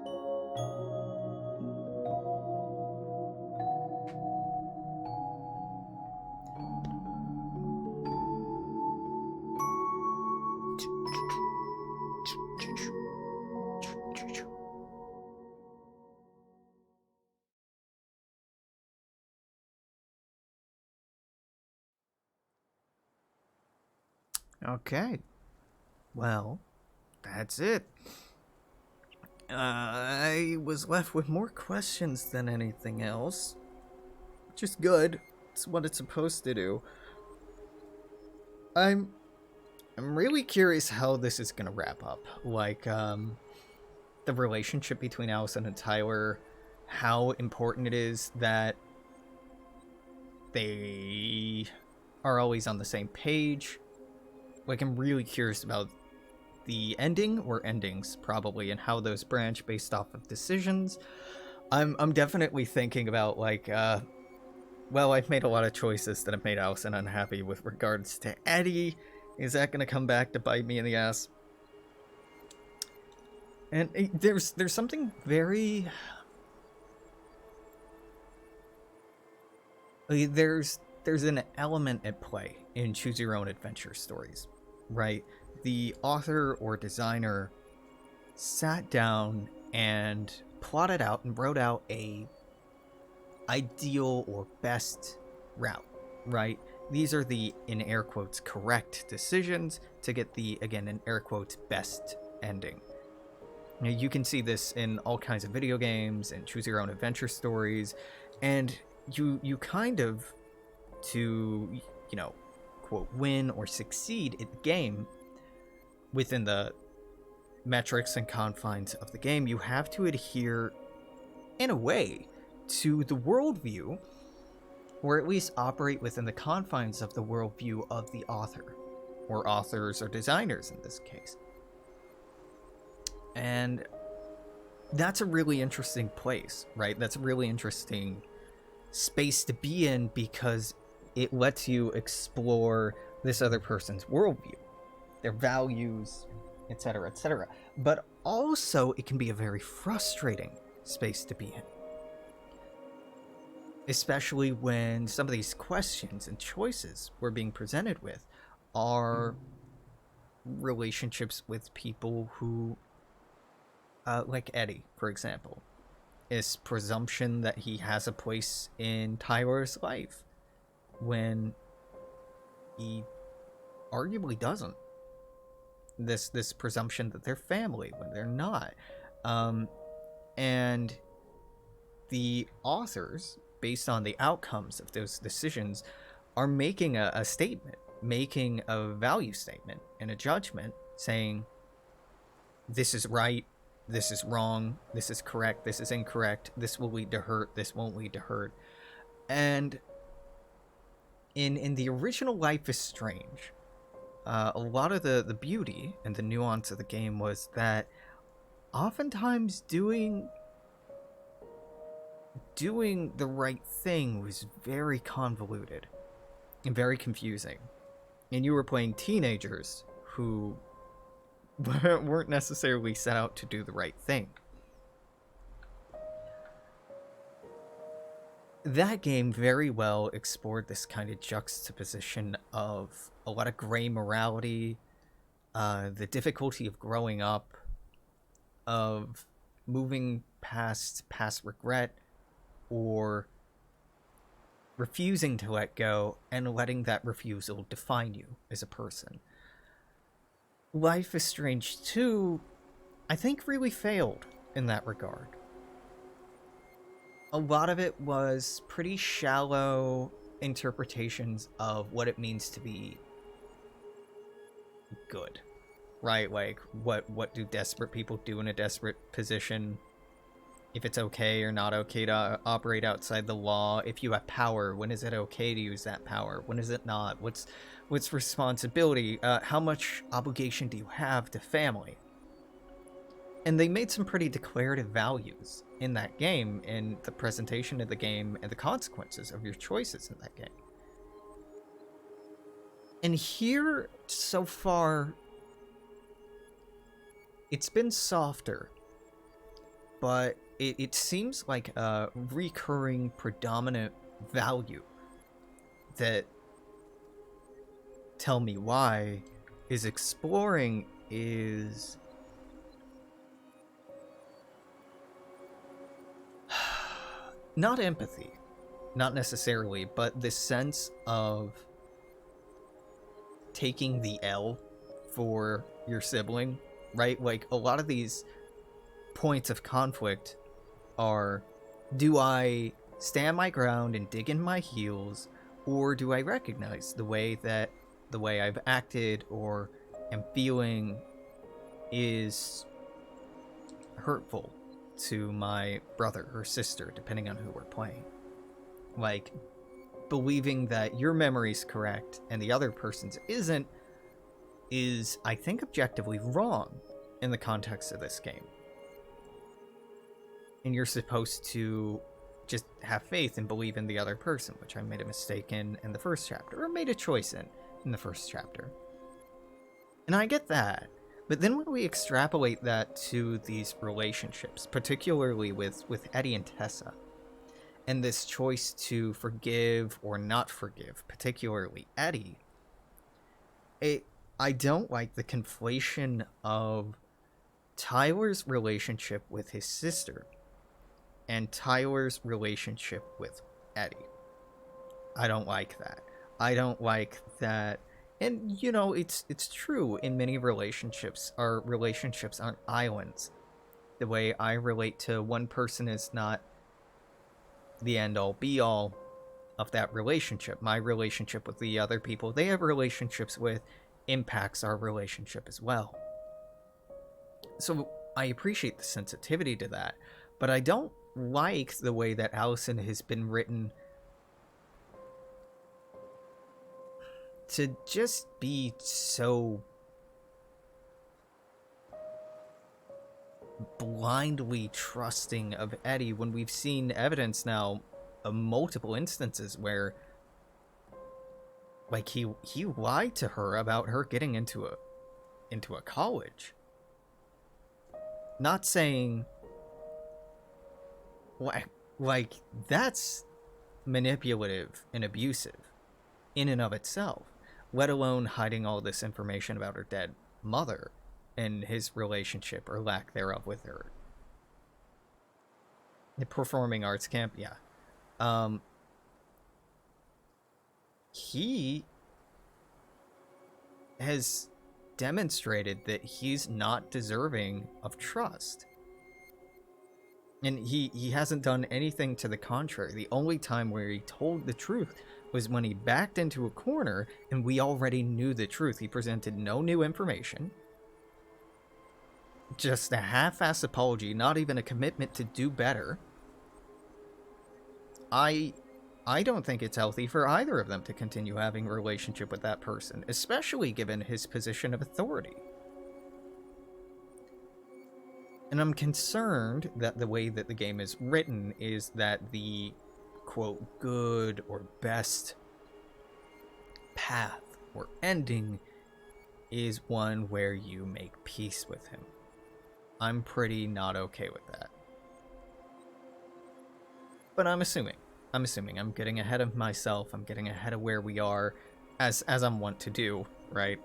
Okay. Well, that's it. I was left with more questions than anything else. Which is good. It's what it's supposed to do. I'm really curious how this is gonna wrap up. Like, the relationship between Allison and Tyler, how important it is that they are always on the same page. Like, I'm really curious about the ending, or endings, probably, and how those branch based off of decisions. I'm definitely thinking about, like, well, I've made a lot of choices that have made Allison unhappy with regards to Eddie. Is that going to come back to bite me in the ass? And there's something very... There's an element at play in Choose Your Own Adventure stories, right? The author or designer sat down and plotted out and wrote out a ideal or best route, right? These are the, in air quotes, correct decisions to get the, again, in air quotes, best ending. Now, you can see this in all kinds of video games and Choose Your Own Adventure stories, and you kind of, to, you know, quote, win or succeed in the game within the metrics and confines of the game, you have to adhere, in a way, to the worldview, or at least operate within the confines of the worldview of the author, or authors or designers in this case. And that's a really interesting place, right? That's a really interesting space to be in because it lets you explore this other person's worldview, their values, etc., etc. But also, it can be a very frustrating space to be in. Especially when some of these questions and choices we're being presented with are relationships with people who, like Eddie, for example, is presumption that he has a place in Tyler's life when he arguably doesn't. This presumption that they're family when they're not. And the authors, based on the outcomes of those decisions, are making a statement, making a value statement and a judgment saying, this is right, this is wrong, this is correct, this is incorrect, this will lead to hurt, this won't lead to hurt. And in the original Life is Strange, a lot of the beauty and the nuance of the game was that oftentimes doing the right thing was very convoluted and very confusing. And you were playing teenagers who weren't necessarily set out to do the right thing. That game very well explored this kind of juxtaposition of a lot of gray morality, the difficulty of growing up, of moving past regret, or refusing to let go and letting that refusal define you as a person. Life is Strange 2, I think, really failed in that regard. A lot of it was pretty shallow interpretations of what it means to be good, right? Like, what do desperate people do in a desperate position? If it's okay or not okay to operate outside the law. If you have power, when is it okay to use that power? When is it not? What's responsibility? How much obligation do you have to family? And they made some pretty declarative values in that game, in the presentation of the game and the consequences of your choices in that game. And here, so far, it's been softer, but it seems like a recurring, predominant value that Tell Me Why is exploring is not empathy, not necessarily, but this sense of taking the L for your sibling, right? Like, a lot of these points of conflict are, do I stand my ground and dig in my heels, or do I recognize the way I've acted or am feeling is hurtful to my brother or sister, depending on who we're playing. Like, believing that your memory's correct and the other person's isn't is, I think, objectively wrong in the context of this game. And you're supposed to just have faith and believe in the other person, which I made a mistake in the first chapter, or made a choice in the first chapter. And I get that. But then when we extrapolate that to these relationships, particularly with Eddie and Tessa, and this choice to forgive or not forgive, particularly Eddie, I don't like the conflation of Tyler's relationship with his sister and Tyler's relationship with Eddie. I don't like that. I don't like that. And, you know, it's true in many relationships. Our relationships aren't islands. The way I relate to one person is not the end-all, be-all of that relationship. My relationship with the other people they have relationships with impacts our relationship as well. So I appreciate the sensitivity to that, but I don't like the way that Allison has been written to just be so blindly trusting of Eddie when we've seen evidence now of multiple instances where, like, he lied to her about her getting into a college. Not saying, like, that's manipulative and abusive in and of itself, let alone hiding all this information about her dead mother and his relationship or lack thereof with her. The performing arts camp, yeah. He has demonstrated that he's not deserving of trust. And he hasn't done anything to the contrary. The only time where he told the truth was when he backed into a corner and we already knew the truth. He presented no new information. Just a half-ass apology, not even a commitment to do better. I don't think it's healthy for either of them to continue having a relationship with that person, especially given his position of authority. And I'm concerned that the way that the game is written is that the, quote, good or best path or ending is one where you make peace with him. I'm pretty not okay with that. But I'm assuming. I'm getting ahead of myself. I'm getting ahead of where we are, as I'm wont to do, right?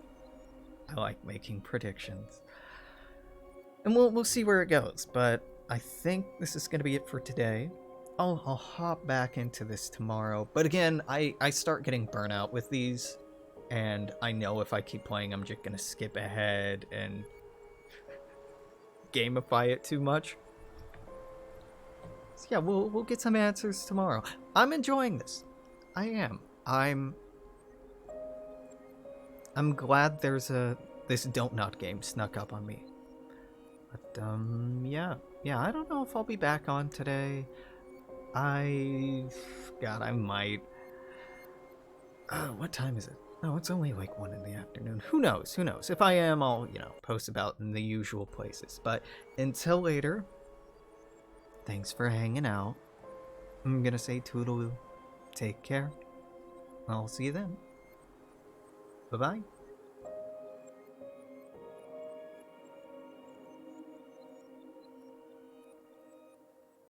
I like making predictions. And we'll see where it goes, but I think this is going to be it for today. I'll hop back into this tomorrow. But again, I start getting burnout with these, and I know if I keep playing, I'm just going to skip ahead and gamify it too much. So yeah, we'll get some answers tomorrow. I'm enjoying this. I am. I'm glad there's this Don't Not game snuck up on me. But yeah, I don't know if I'll be back on today. I might. What time is it? Oh, it's only like 1 in the afternoon. Who knows? If I am, I'll, post about in the usual places. But until later, thanks for hanging out. I'm gonna say toodaloo. Take care. I'll see you then. Bye-bye.